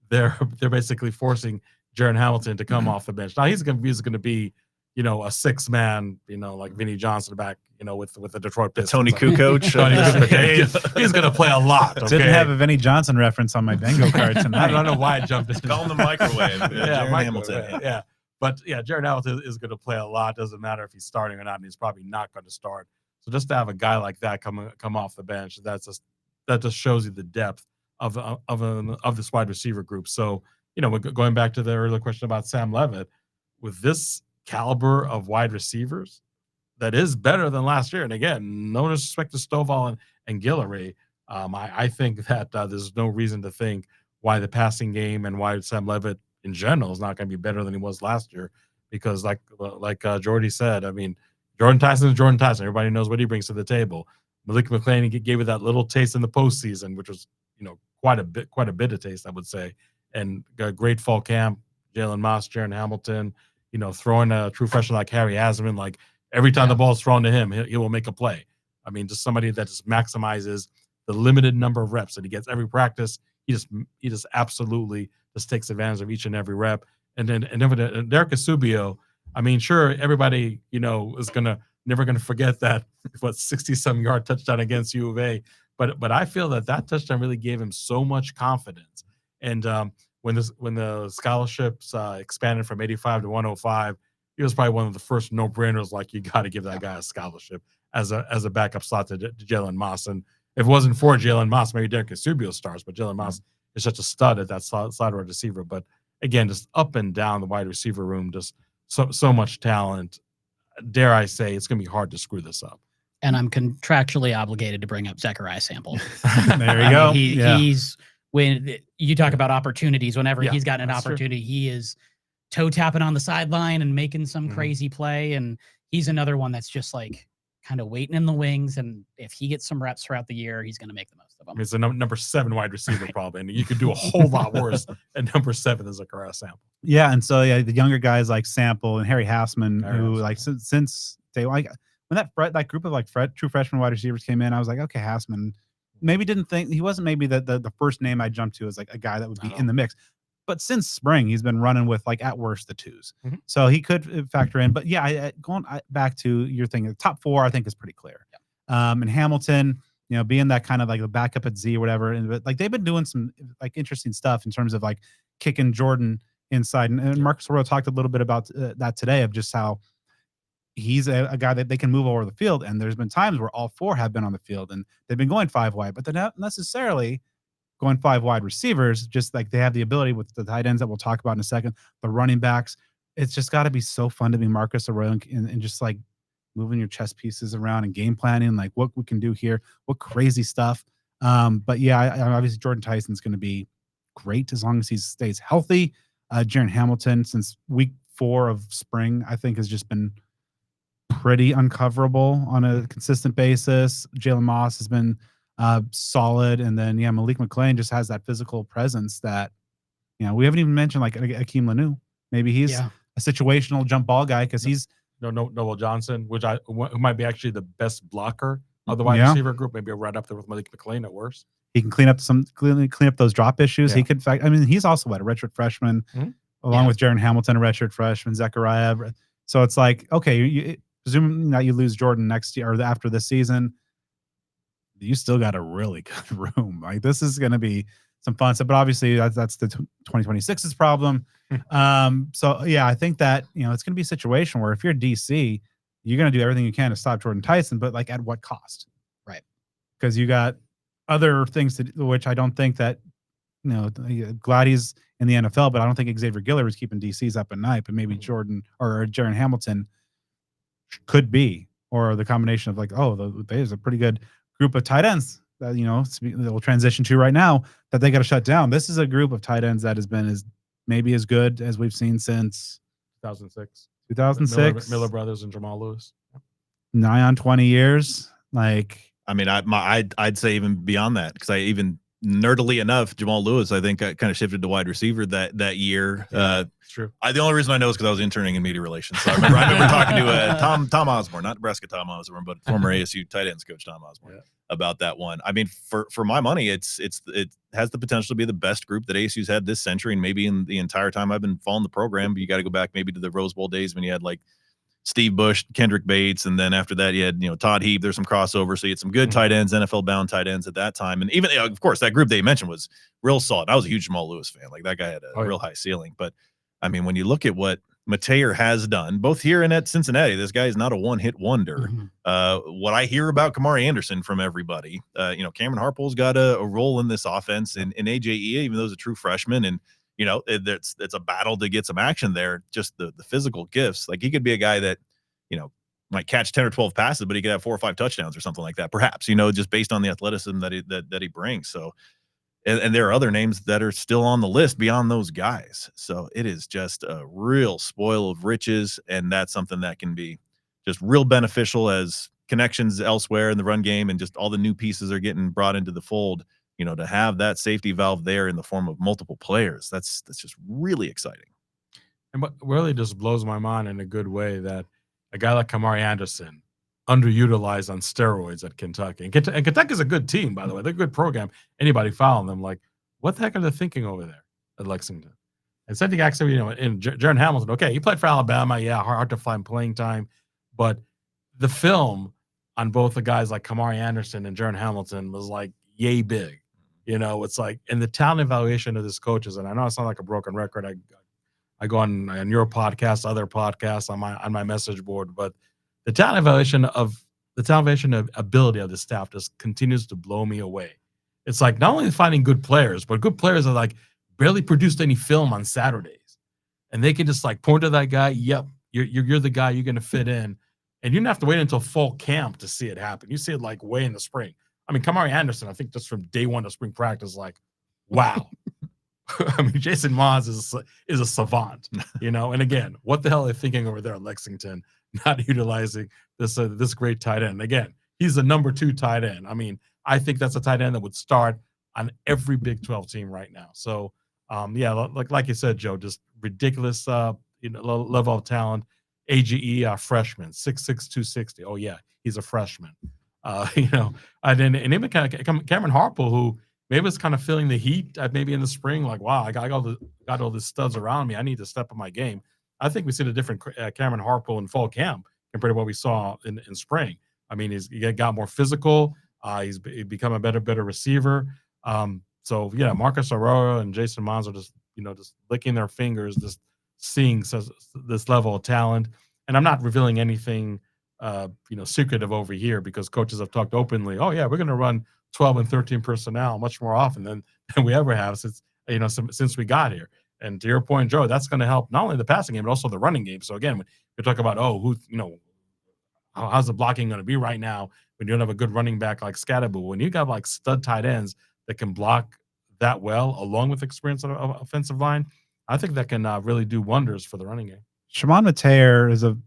They're basically forcing Jordan Hamilton to come off the bench. Now he's going to be, a 6-man, like Vinny Johnson back, with the Detroit Pistons. Tony Kukoc. He's going to play a lot. Okay? Didn't have a Vinny Johnson reference on my bingo card tonight. I don't know why I jumped in. Call him the microwave. Hamilton. Yeah. But yeah, Jaron Hamilton is going to play a lot. Doesn't matter if he's starting or not, and he's probably not going to start. So just to have a guy like that come off the bench, that just shows you the depth of this wide receiver group. So, going back to the earlier question about Sam Leavitt, with this caliber of wide receivers, that is better than last year. And again, no disrespect to Stovall and Guillory. I think that there's no reason to think why the passing game and why Sam Leavitt in general is not going to be better than he was last year, because like Jordy said, I mean, Jordan Tyson is Jordan Tyson. Everybody knows what he brings to the table. Malik McLean gave it that little taste in the postseason, which was, quite a bit of taste, I would say. And got a great fall camp. Jalen Moss, Jaron Hamilton, throwing a true freshman like Harry Asman, like every time the ball's thrown to him, he will make a play. I mean, just somebody that just maximizes the limited number of reps that he gets every practice. He just absolutely just takes advantage of each and every rep. And then Derek Asubio, I mean, sure, everybody, is never gonna forget that 60-some yard touchdown against U of A. But I feel that touchdown really gave him so much confidence. And when the scholarships expanded from 85 to 105, he was probably one of the first no-brainers. Like, you got to give that guy a scholarship as a backup slot to Jalen Moss. And if it wasn't for Jalen Moss, maybe Derek Asubio starts. But Jalen Moss is such a stud at that slot wide receiver. But again, just up and down the wide receiver room, just so much talent. Dare I say, it's going to be hard to screw this up. And I'm contractually obligated to bring up Zechariah Sample. There you go. He's, when you talk about opportunities, whenever he's gotten an opportunity, he is toe tapping on the sideline and making some crazy play. And he's another one that's just like kind of waiting in the wings. And if he gets some reps throughout the year, he's going to make the most of them. He's a number 7 wide receiver, probably. And you could do a whole lot worse at number 7 than Zechariah Sample. Yeah. And so, the younger guys like Sample and Harry Hassman, who like since day one, when that group of true freshman wide receivers came in, I was like, okay, Hassman, maybe didn't think he wasn't maybe the first name I jumped to as like a guy that would be in the mix. But since spring, he's been running with at worst the 2s. So he could factor in. But yeah, going back to your thing, the top 4, I think is pretty clear. Yeah. And Hamilton, being that kind of like the backup at Z or whatever. And they've been doing some interesting stuff in terms of kicking Jordan inside. And Marcus Arroyo talked a little bit about that today, of just how he's a guy that they can move over the field. And there's been times where all four have been on the field and they've been going 5 wide, but they're not necessarily going 5 wide receivers. Just like they have the ability with the tight ends that we'll talk about in a second, the running backs. It's just got to be so fun to be Marcus Arroyo and just like moving your chess pieces around and game planning, like what we can do here, what crazy stuff. But yeah, obviously Jordan Tyson's going to be great as long as he stays healthy. Jordan Hamilton, since week 4 of spring, I think has just been pretty uncoverable on a consistent basis. Jalen Moss has been solid. And then, Malik McClain just has that physical presence that, we haven't even mentioned like Akeem Lanu. Maybe he's a situational jump ball guy because he's Noel Johnson, who might be actually the best blocker of the wide receiver group, maybe right up there with Malik McClain at worst. He can clean up those drop issues. He could, he's also a redshirt freshman, along with Jordan Hamilton, a redshirt freshman, Zechariah. So it's like, okay, presuming that you lose Jordan next year or after this season, you still got a really good room. Like this is going to be some fun stuff, but obviously that's the 2026's problem. So yeah, I think that, it's going to be a situation where if you're DC, you're going to do everything you can to stop Jordan Tyson, but like at what cost? Right. Because you got other things which I don't think that, glad he's in the NFL, but I don't think Xavier Giller is keeping DCs up at night, but maybe Jordan or Jordan Hamilton could be, or the combination of like, there's a pretty good group of tight ends that, they'll transition to right now that they got to shut down. This is a group of tight ends that has been maybe as good as we've seen since 2006. Miller brothers and Jamal Lewis. Nigh on 20 years. Like, I mean, I'd say even beyond that, because I even nerdily enough, Jamal Lewis, I think, kind of shifted to wide receiver that year. It's true. The only reason I know is because I was interning in media relations. So I remember talking to Tom Osborne, not Nebraska Tom Osborne, but former ASU tight ends coach Tom Osborne about that one. I mean, for my money, it has the potential to be the best group that ASU's had this century, and maybe in the entire time I've been following the program. But you got to go back maybe to the Rose Bowl days when you had like Steve Bush, Kendrick Bates, and then after that you had Todd Heap. There's some crossover, so you had some good tight ends, NFL bound tight ends at that time, and even of course that group that you mentioned was real solid. I was a huge Jamal Lewis fan. Like that guy had a real high ceiling. But I mean, when you look at what Mateer has done both here and at Cincinnati, this guy is not a one-hit wonder. What I hear about Kamari Anderson from everybody, Cameron Harple's got a role in this offense, and AJE, even though he's a true freshman, and it's a battle to get some action there. Just the physical gifts. Like he could be a guy that, might catch 10 or 12 passes, but he could have 4 or 5 touchdowns or something like that, perhaps, just based on the athleticism that he brings. So, and there are other names that are still on the list beyond those guys. So it is just a real spoil of riches. And that's something that can be just real beneficial as connections elsewhere in the run game, and just all the new pieces are getting brought into the fold. To have that safety valve there in the form of multiple players, that's just really exciting. And what really just blows my mind in a good way that a guy like Kamari Anderson, underutilized on steroids at Kentucky. And Kentucky's a good team, by the way. They're a good program. Anybody following them, like, what the heck are they thinking over there at Lexington? And same thing actually, in Jordan Hamilton. Okay, he played for Alabama. Yeah, hard to find playing time. But the film on both the guys like Kamari Anderson and Jordan Hamilton was like yay big. It's like, and the talent evaluation of this coaches, and I know I sound like a broken record. I go on your podcast, other podcasts, on my message board, but the talent evaluation of ability of the staff just continues to blow me away. It's like not only finding good players, but good players are like barely produced any film on Saturdays, and they can just like point to that guy. Yep, you're the guy. You're going to fit in, and you don't have to wait until fall camp to see it happen. You see it like way in the spring. I mean, Kamari Anderson, I think just from day one of spring practice, like, wow. I mean, Jason Moss is a savant, And again, what the hell are they thinking over there at Lexington, not utilizing this great tight end? Again, he's the number 2 tight end. I mean, I think that's a tight end that would start on every Big 12 team right now. So, like you said, Joe, just ridiculous, level of talent. AGE freshman, 6'6", 260. Oh yeah, he's a freshman. And even kind of Cameron Harple, who maybe was kind of feeling the heat maybe in the spring, like, wow, I got all the studs around me. I need to step up my game. I think we see a different Cameron Harple in fall camp compared to what we saw in spring. I mean, he got more physical. He's become a better receiver. So yeah, Marcus Arroyo and Jason Mons are just, just licking their fingers, just seeing this level of talent. And I'm not revealing anything, secretive over here, because coaches have talked openly. Oh yeah, we're going to run 12 and 13 personnel much more often than we ever have since we got here. And to your point, Joe, that's going to help not only the passing game but also the running game. So again, when we talk about how's the blocking going to be right now when you don't have a good running back like Scatterbull, when you got like stud tight ends that can block that well, along with experience on an offensive line, I think that can really do wonders for the running game. Shimon Mateer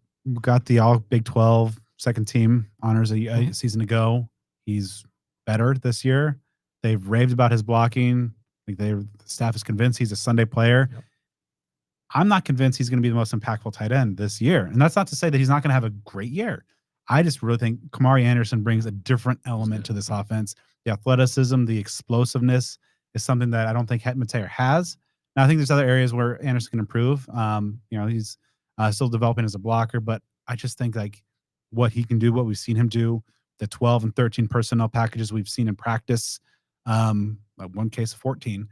got the All Big 12 second team honors a season ago. He's better this year. They've raved about his blocking. The staff is convinced he's a Sunday player. Yep. I'm not convinced he's going to be the most impactful tight end this year. And that's not to say that he's not going to have a great year. I just really think Kamari Anderson brings a different element to this offense. The athleticism, the explosiveness is something that I don't think Mateer has. Now, I think there's other areas where Anderson can improve. He's still developing as a blocker, but I just think like what he can do, what we've seen him do, the 12 and 13 personnel packages we've seen in practice, one case of 14.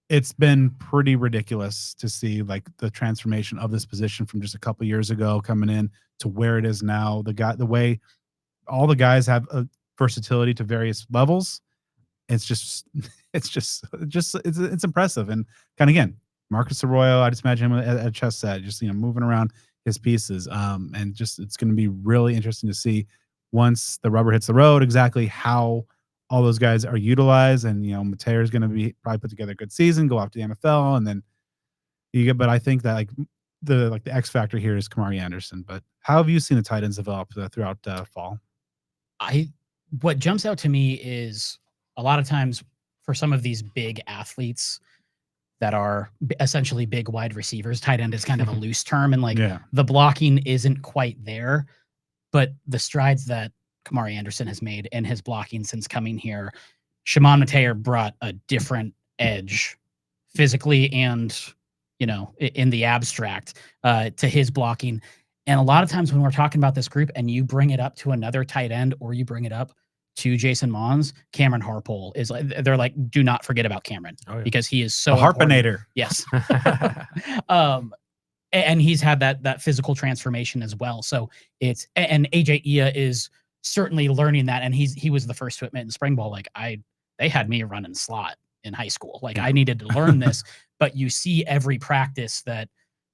It's been pretty ridiculous to see like the transformation of this position from just a couple years ago coming in to where it is now. The way all the guys have a versatility to various levels. It's impressive. And kind of, again, Marcus Arroyo, I just imagine him at chess set, just, moving around his pieces. And just, it's going to be really interesting to see once the rubber hits the road, exactly how all those guys are utilized. And, Mateer is going to probably put together a good season, go off to the NFL. And then but I think that the X factor here is Kamari Anderson. But how have you seen the tight ends develop throughout fall? What jumps out to me is a lot of times for some of these big athletes that are essentially big wide receivers, tight end is kind of a loose term, and the blocking isn't quite there, but the strides that Kamari Anderson has made in his blocking since coming here, Shimon Mateer brought a different edge physically and, in the abstract to his blocking. And a lot of times when we're talking about this group and you bring it up to another tight end or you bring it up to Jason Mons, Cameron Harpole is they're like, do not forget about Cameron because he is so a harpinator. Yes. And he's had that physical transformation as well. So and AJ Ia is certainly learning that. And he was the first to admit in spring ball, they had me running slot in high school. I needed to learn this, but you see every practice that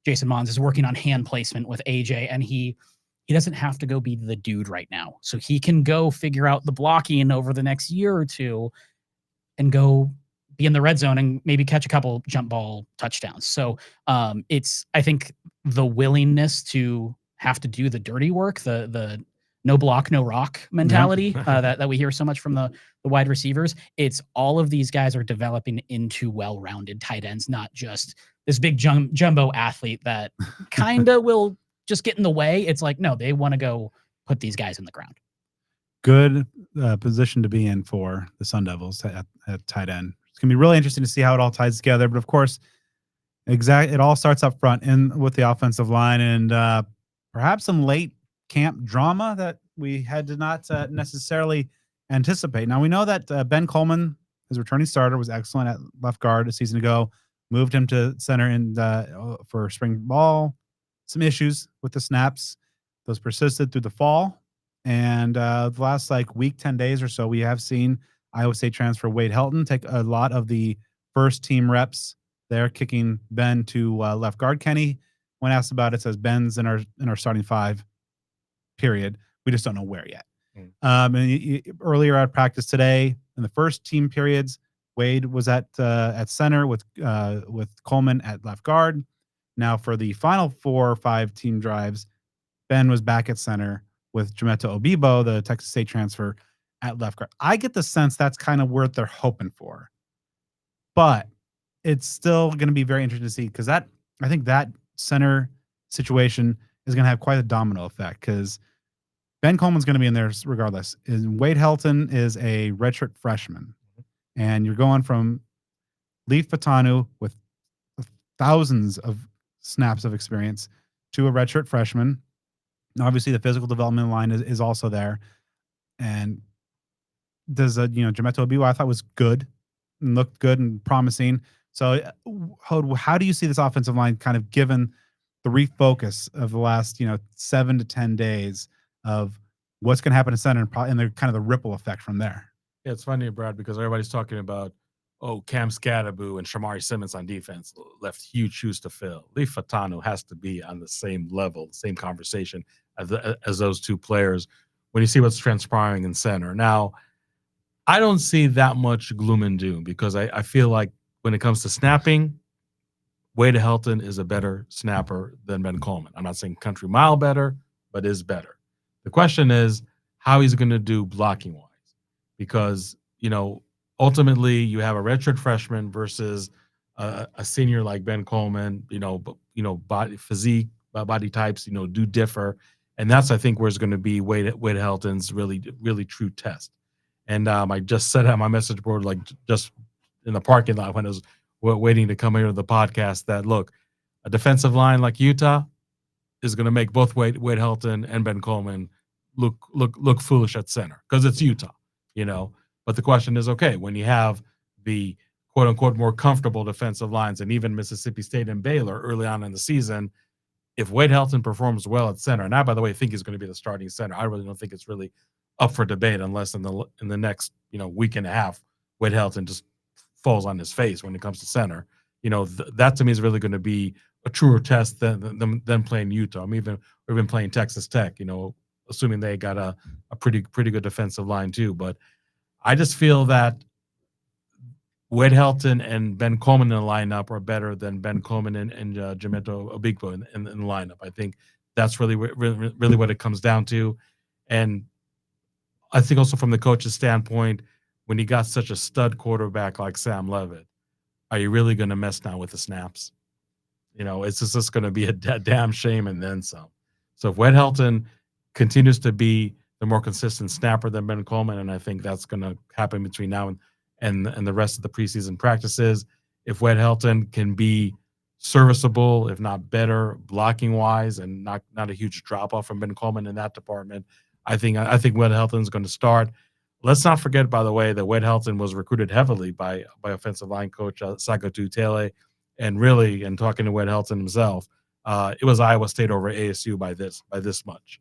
Jason Mons is working on hand placement with AJ, and he doesn't have to go be the dude right now. So he can go figure out the blocking over the next year or two and go be in the red zone and maybe catch a couple jump ball touchdowns. So I think the willingness to have to do the dirty work, the no block, no rock mentality that we hear so much from the wide receivers. It's all of these guys are developing into well-rounded tight ends, not just this big jumbo athlete that kind of will just get in the way. It's like, no, they want to go put these guys in the ground. Good position to be in for the Sun Devils at tight end. It's going to be really interesting to see how it all ties together. But of course, it all starts up front with the offensive line and perhaps some late camp drama that we had to not necessarily anticipate. Now we know that Ben Coleman, his returning starter, was excellent at left guard a season ago. Moved him to center for spring ball. Some issues with the snaps. Those persisted through the fall. And the last week, 10 days or so, we have seen Iowa State transfer Wade Helton take a lot of the first team reps there, kicking Ben to left guard. Kenny, when asked about it, says Ben's in our starting five, period. We just don't know where yet. And earlier at practice today, in the first team periods, Wade was at center with Coleman at left guard. Now for the final 4 or 5 team drives, Ben was back at center with Jametta Obibo, the Texas State transfer, at left guard. I get the sense that's kind of where they're hoping for, but it's still going to be very interesting to see because I think that center situation is going to have quite a domino effect because Ben Coleman's going to be in there regardless. Wade Helton is a redshirt freshman. And you're going from Leaf Patanu with thousands of snaps of experience to a redshirt freshman. And obviously, the physical development line is also there. And does Jametta Obibo I thought was good and looked good and promising. So, Hod, how do you see this offensive line kind of given the refocus of the last 7 to 10 days of what's going to happen to center and the kind of the ripple effect from there? Yeah, it's funny, Brad, because everybody's talking about, Cam Scadaboo and Shamari Simmons on defense left huge shoes to fill. Lee Fatano has to be on the same level, the same conversation as those two players when you see what's transpiring in center. Now, I don't see that much gloom and doom because I feel like when it comes to snapping, Wade Helton is a better snapper than Ben Coleman. I'm not saying country mile better, but is better. The question is how he's going to do blocking wise because, ultimately you have a redshirt freshman versus a senior like Ben Coleman, body physique, body types, do differ. And that's, I think, where it's going to be Wade Helton's really, really true test. And I just said on my message board, like just in the parking lot when I was waiting to come here to the podcast, that look, a defensive line like Utah is going to make both Wade Helton and Ben Coleman look foolish at center because it's Utah, But the question is, okay, when you have the quote unquote more comfortable defensive lines and even Mississippi State and Baylor early on in the season, if Wade Helton performs well at center, and I, by the way, think he's going to be the starting center, I really don't think it's really up for debate unless in the next week and a half, Wade Helton just falls on his face when it comes to center. That to me is really going to be a truer test than playing Utah. Even playing Texas Tech. Assuming they got a pretty good defensive line too. But I just feel that Wade Helton and Ben Coleman in the lineup are better than Ben Coleman and Jamento Obigbo in the lineup. I think that's really what it comes down to. And I think also from the coach's standpoint, when you got such a stud quarterback like Sam Leavitt, are you really going to mess now with the snaps? It's just going to be a damn shame and then some. So if Wade Helton continues to be the more consistent snapper than Ben Coleman, and I think that's going to happen between now and the rest of the preseason practices, if Wade Helton can be serviceable, if not better, blocking wise, and not a huge drop off from Ben Coleman in that department, I think Wade Helton is going to start. Let's not forget, by the way, that Wade Helton was recruited heavily by offensive line coach Sagatu Tele, and really, and talking to Wade Helton himself, it was Iowa State over ASU by this much.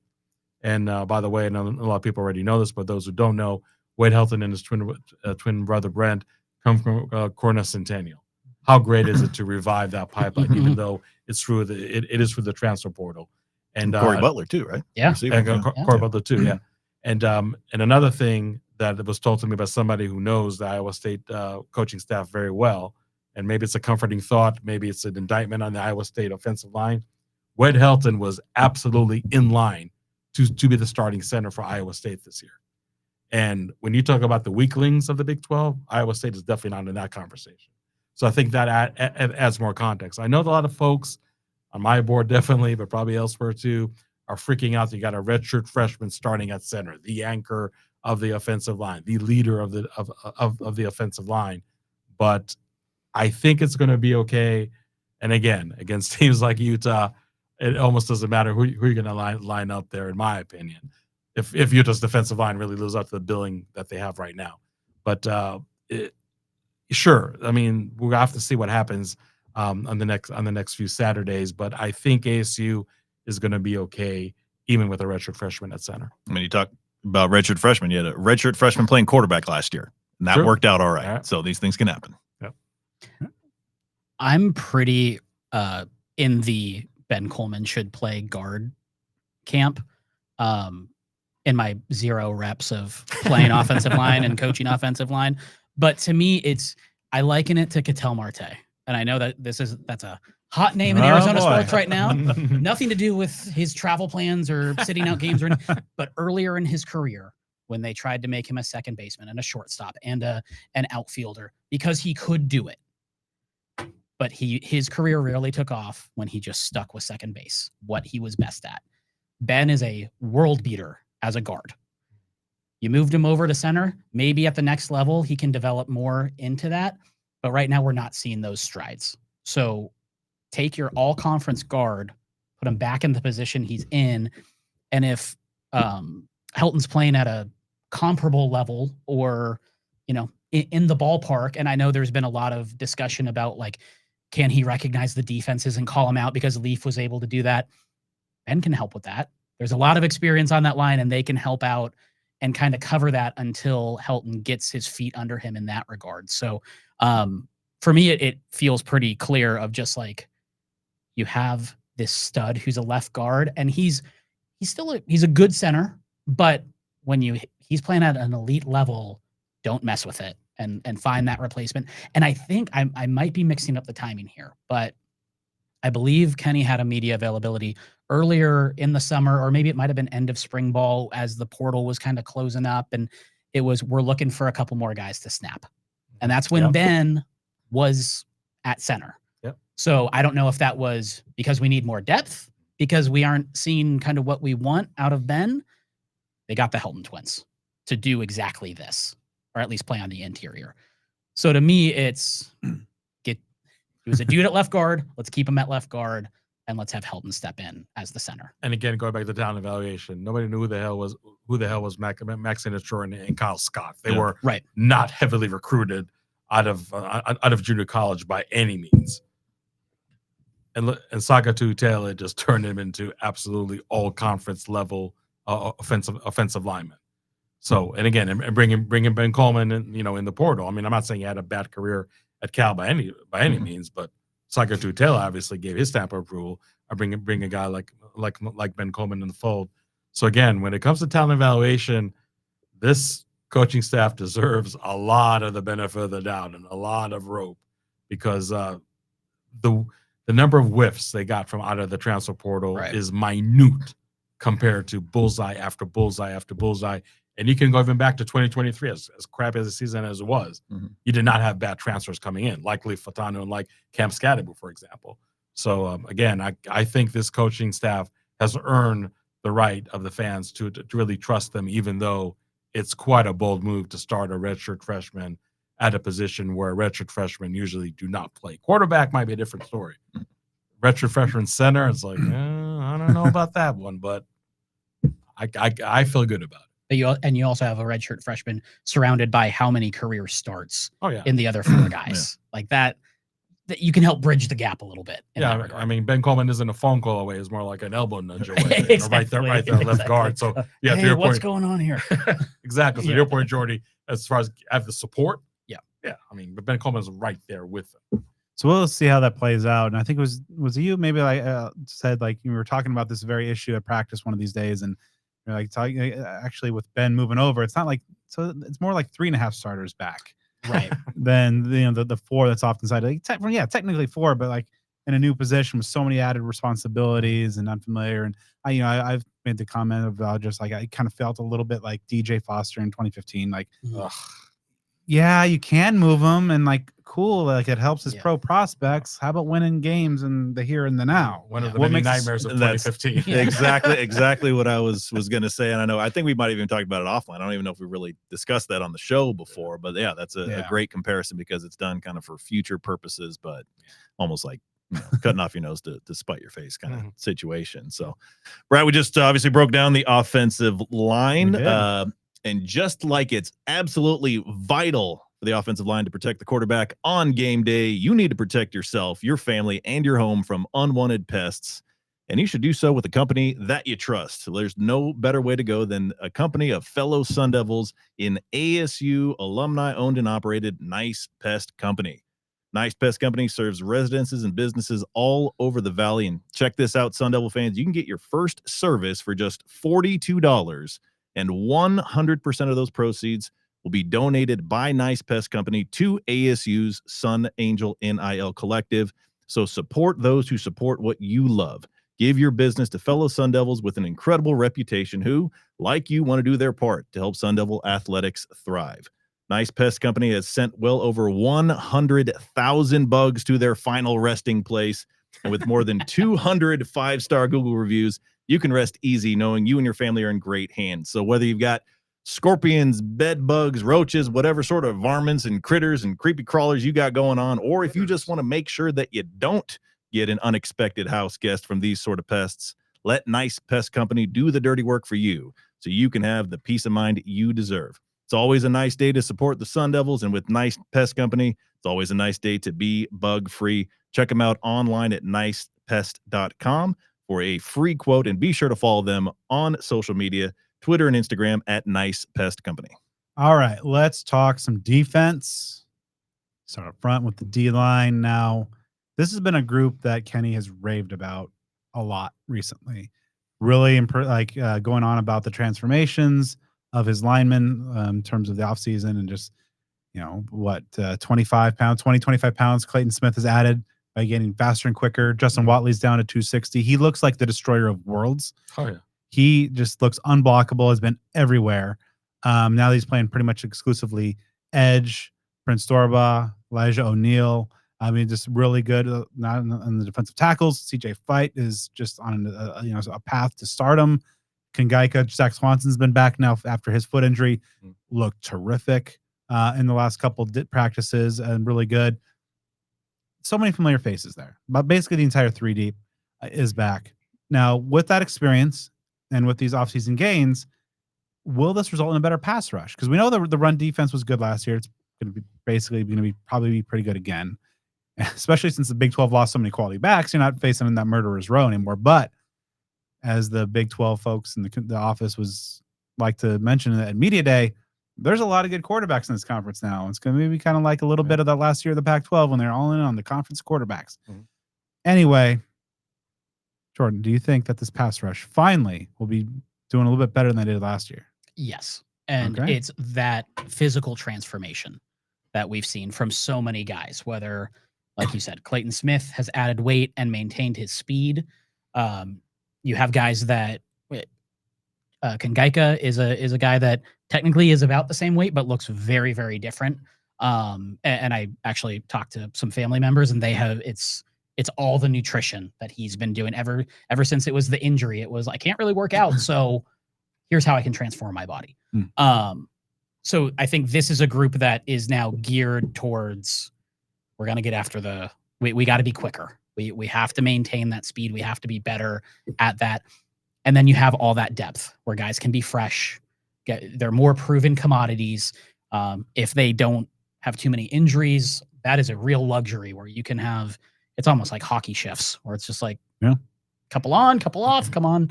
And by the way, and a lot of people already know this, but those who don't know, Wade Helton and his twin brother Brent come from Cornell Centennial. How great is it to revive that pipeline, even though it's through it is through the transfer portal? And Corey Butler too, right? Yeah, Corey Butler too, yeah. And another thing that was told to me by somebody who knows the Iowa State coaching staff very well, and maybe it's a comforting thought, maybe it's an indictment on the Iowa State offensive line. Wade Helton was absolutely in line to be the starting center for Iowa State this year. And when you talk about the weaklings of the Big 12, Iowa State is definitely not in that conversation. So I think that adds more context. I know a lot of folks on my board definitely, but probably elsewhere too, are freaking out that you got a redshirt freshman starting at center, the anchor of the offensive line, the leader of the offensive line. But I think it's going to be okay. And again, against teams like Utah, it almost doesn't matter who you're going to line up there, in my opinion, if Utah's defensive line really lives up to the billing that they have right now. But sure, I mean, we'll have to see what happens on the next few Saturdays. But I think ASU is going to be okay, even with a redshirt freshman at center. I mean, you talk about redshirt freshman. You had a redshirt freshman playing quarterback last year, and that worked out all right. Yeah. So these things can happen. Yep. I'm pretty in the Ben Coleman should play guard camp. In my 0 reps of playing offensive line and coaching offensive line. But to me, I liken it to Ketel Marte. And I know that that's a hot name in Arizona sports right now. Nothing to do with his travel plans or sitting out games or anything. But earlier in his career, when they tried to make him a second baseman and a shortstop and an outfielder, because he could do it. But his career really took off when he just stuck with second base, what he was best at. Ben is a world beater as a guard. You moved him over to center. Maybe at the next level, he can develop more into that. But right now, we're not seeing those strides. So take your all-conference guard, put him back in the position he's in. And if Helton's playing at a comparable level or, in the ballpark. And I know there's been a lot of discussion about like, can he recognize the defenses and call them out because Leaf was able to do that? Ben can help with that. There's a lot of experience on that line, and they can help out and kind of cover that until Helton gets his feet under him in that regard. So for me, it feels pretty clear of just like, you have this stud who's a left guard, and he's a good center, but when he's playing at an elite level, don't mess with it and find that replacement. And I think I might be mixing up the timing here, but I believe Kenny had a media availability earlier in the summer, or maybe it might have been end of spring ball as the portal was kind of closing up, and we're looking for a couple more guys to snap. And that's when Ben was at center. Yep. So I don't know if that was because we need more depth, because we aren't seeing kind of what we want out of Ben. They got the Helton twins to do exactly this, or at least play on the interior. So to me, he was a dude at left guard. Let's keep him at left guard, and let's have Helton step in as the center. And again, going back to the talent evaluation, nobody knew who the hell was Max Sinatra and Kyle Scott. They were not heavily recruited out of junior college by any means. And Sakatu Taylor just turned him into absolutely all conference level offensive lineman. So, and again, and bringing Ben Coleman in the portal. I mean, I'm not saying he had a bad career at Cal by any means, but Sakatu Taylor obviously gave his stamp of approval. I bring a guy like Ben Coleman in the fold. So again, when it comes to talent evaluation, this coaching staff deserves a lot of the benefit of the doubt and a lot of rope, because the number of whiffs they got from out of the transfer portal is minute compared to bullseye after bullseye after bullseye. And you can go even back to 2023, as crappy as the season as it was. Mm-hmm. You did not have bad transfers coming in, like Lee Fatano and like Cam Scadabu, for example. So again, I think this coaching staff has earned the right of the fans to really trust them, even though it's quite a bold move to start a redshirt freshman at a position where redshirt freshmen usually do not play. Quarterback might be a different story. Redshirt freshman center, it's like, I don't know about that one, but I feel good about it. But you also have a redshirt freshman surrounded by how many career starts in the other four guys. Like that you can help bridge the gap a little bit. I mean, Ben Coleman isn't a phone call away; it's more like an elbow nudge away. Exactly. Right there, left guard. So yeah, hey, what's going on here? Exactly. So to your point, Jordy, as far as have the support, yeah. I mean, but Ben Coleman is right there with them. So we'll see how that plays out. And I think it was you maybe like said like you were talking about this very issue at practice one of these days, and you're like talking actually with Ben moving over. It's not like it's more like 3.5 starters back. Right. Then the 4 that's often cited. Like, technically 4, but like in a new position with so many added responsibilities and unfamiliar. And I've made the comment about just like I kind of felt a little bit like DJ Foster in 2015. Like, yeah, you can move him and like cool, like it helps his pro prospects. How about winning games in the here and the now? One of the many nightmares of 2015. Exactly what I was going to say. And I think we might even talk about it offline. I don't even know if we really discussed that on the show before, but yeah, that's a great comparison because it's done kind of for future purposes, but almost like cutting off your nose to spite your face kind of situation. So, Brad, we just obviously broke down the offensive line. And just like it's absolutely vital for the offensive line to protect the quarterback on game day, you need to protect yourself, your family, and your home from unwanted pests. And you should do so with a company that you trust. So there's no better way to go than a company of fellow Sun Devils in ASU alumni-owned and operated Nice Pest Company. Nice Pest Company serves residences and businesses all over the valley. And check this out, Sun Devil fans. You can get your first service for just $42. And 100% of those proceeds will be donated by Nice Pest Company to ASU's Sun Angel NIL Collective. So support those who support what you love. Give your business to fellow Sun Devils with an incredible reputation who, like you, want to do their part to help Sun Devil athletics thrive. Nice Pest Company has sent well over 100,000 bugs to their final resting place. And with more than 200 5-star Google reviews, you can rest easy knowing you and your family are in great hands. So whether you've got scorpions, bed bugs, roaches, whatever sort of varmints and critters and creepy crawlers you got going on, or if you just want to make sure that you don't get an unexpected house guest from these sort of pests, let Nice Pest Company do the dirty work for you so you can have the peace of mind you deserve. It's always a nice day to support the Sun Devils, and with Nice Pest Company, it's always a nice day to be bug-free. Check them out online at nicepest.com for a free quote, and be sure to follow them on social media, Twitter and Instagram at Nice Pest Company. All right, let's talk some defense. Start up front with the D-line. Now, this has been a group that Kenny has raved about a lot recently. Really going on about the transformations of his linemen in terms of the offseason, and just, 25 pounds Clayton Smith has added by getting faster and quicker. Justin Watley's down to 260. He looks like the destroyer of worlds. Oh, yeah. He just looks unblockable, has been everywhere. Now that he's playing pretty much exclusively edge, Prince Dorba, Elijah O'Neal. I mean, just really good. Not on the defensive tackles. CJ Fight is just on a path to stardom. Kangaika, Zach Swanson's been back now after his foot injury. Looked terrific in the last couple practices, and really good. So many familiar faces there. But basically the entire 3 deep is back. Now, with that experience and with these offseason gains, will this result in a better pass rush? Because we know the run defense was good last year. It's going to be probably be pretty good again, especially since the Big 12 lost so many quality backs. You're not facing in that murderer's row anymore. But as the Big 12 folks in the office was like to mention at Media Day, there's a lot of good quarterbacks in this conference now. It's going to be kind of like a little bit of that last year of the Pac-12 when they're all in on the conference quarterbacks. Anyway, Jordan, do you think that this pass rush finally will be doing a little bit better than they did last year? Yes. And it's that physical transformation that we've seen from so many guys, whether, like you said, Clayton Smith has added weight and maintained his speed. You have guys that Kangaika is a guy that technically is about the same weight, but looks very, very different. And I actually talked to some family members, and they have, it's all the nutrition that he's been doing ever since it was the injury. It was, I can't really work out, so here's how I can transform my body. So I think this is a group that is now geared towards, we're going to get after we got to be quicker. We have to maintain that speed. We have to be better at that. And then you have all that depth where guys can be fresh. They're more proven commodities. If they don't have too many injuries, that is a real luxury where you can have, it's almost like hockey shifts where it's just like, couple on, couple off, come on.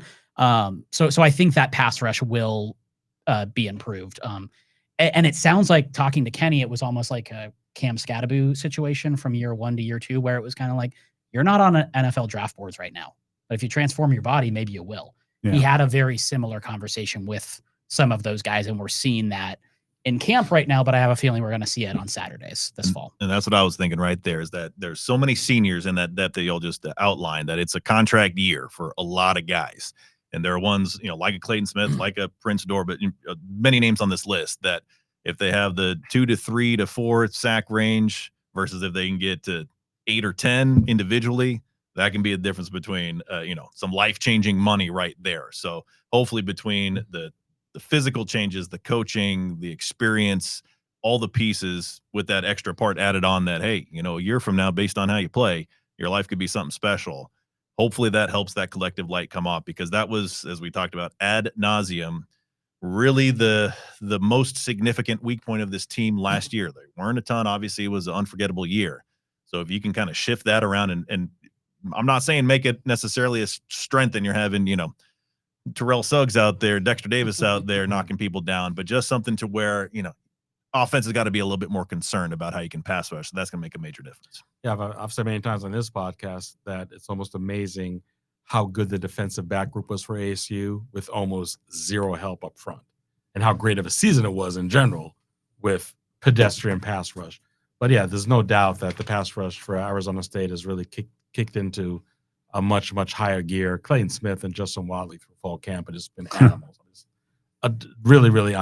So I think that pass rush will be improved. And it sounds like, talking to Kenny, it was almost like a Cam Scattaboo situation from year 1 to year 2, where it was kind of like, you're not on NFL draft boards right now, but if you transform your body, maybe you will. Yeah. He had a very similar conversation with some of those guys, and we're seeing that in camp right now, but I have a feeling we're going to see it on Saturdays this fall. And that's what I was thinking right there, is that there's so many seniors in that depth that you'll just outline, that it's a contract year for a lot of guys. And there are ones, like a Clayton Smith, like a Prince Dorba, but many names on this list that if they have the 2 to 3 to 4 sack range versus if they can get to 8 or 10 individually, that can be a difference between, some life-changing money right there. So hopefully between the physical changes, the coaching, the experience, all the pieces with that extra part added on, that, hey, a year from now, based on how you play, your life could be something special. Hopefully that helps that collective light come off, because that was, as we talked about ad nauseum, really the most significant weak point of this team last year. They weren't a ton. Obviously, it was an unforgettable year. So if you can kind of shift that around, and I'm not saying make it necessarily a strength, and you're having, Terrell Suggs out there, Dexter Davis out there knocking people down, but just something to where, offense has got to be a little bit more concerned about how you can pass rush. So that's going to make a major difference. Yeah, I've said many times on this podcast that it's almost amazing how good the defensive back group was for ASU with almost zero help up front, and how great of a season it was in general with pedestrian pass rush. But yeah, there's no doubt that the pass rush for Arizona State has really kicked into a much, much higher gear. Clayton Smith and Justin Watley through fall camp have just been animals. Really, really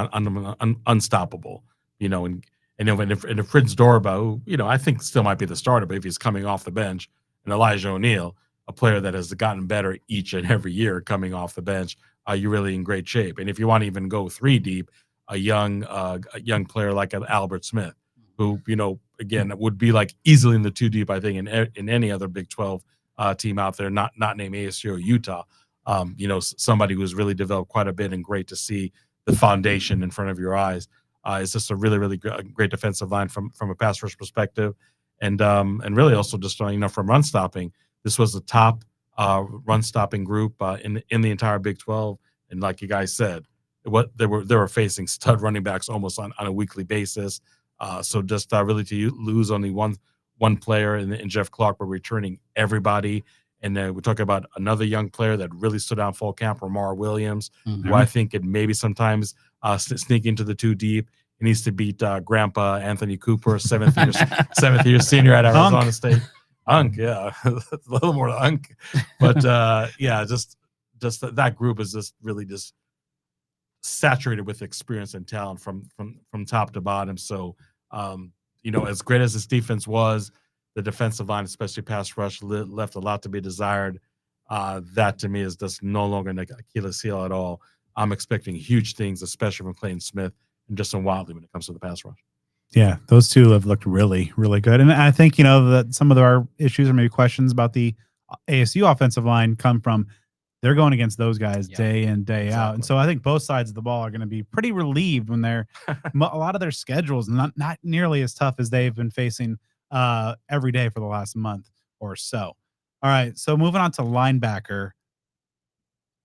unstoppable. And if Prince Dorba, who, I think still might be the starter, but if he's coming off the bench, and Elijah O'Neal, a player that has gotten better each and every year coming off the bench, you're really in great shape. And if you want to even go 3 deep, a young player like an Albert Smith, who, again, would be like easily in the 2 deep, I think, in any other Big 12 team out there, not named ASU or Utah. Somebody who's really developed quite a bit, and great to see the foundation in front of your eyes. It's just a really great defensive line from a pass rush perspective, and really also just from run stopping. This was the top run stopping group in the entire Big 12, and like you guys said, what they were facing stud running backs almost on a weekly basis. So just really to lose only one player in Jeff Clark, but returning everybody. And then we're talking about another young player that really stood out fall camp, Ramar Williams, who I think could maybe sometimes sneak into the 2 deep. He needs to beat Grandpa Anthony Cooper, seventh year senior at Arizona State. Unk, yeah, a little more unk, but yeah, just that group is just really just saturated with experience and talent from top to bottom. So, as great as this defense was, the defensive line, especially pass rush, left a lot to be desired. That to me is just no longer an Achilles heel at all. I'm expecting huge things, especially from Clayton Smith and Justin Wadley when it comes to the pass rush. Yeah, those two have looked really, really good. And I think, that some of our issues or maybe questions about the ASU offensive line come from they're going against those guys day in, day out. And so I think both sides of the ball are going to be pretty relieved when they're a lot of their schedules not nearly as tough as they've been facing every day for the last month or so. All right, so moving on to linebacker.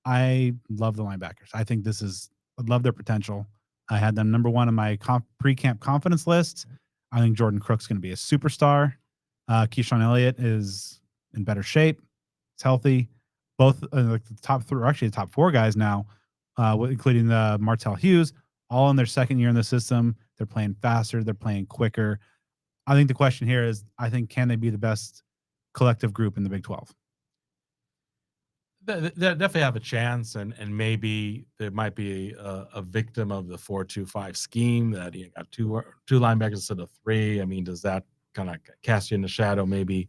I love the linebackers. I think I love their potential. I had them number 1 on my pre-camp confidence list. I think Jordan Crook's going to be a superstar. Keyshawn Elliott is in better shape. He's healthy. Both like the top 3, or actually the top 4 guys now, including the Martell Hughes, all in their second year in the system. They're playing faster. They're playing quicker. I think the question here is, can they be the best collective group in the Big 12? They definitely have a chance, and maybe there might be a victim of the 4-2-5 scheme that you got two linebackers instead of 3. I mean, does that kind of cast you in the shadow? Maybe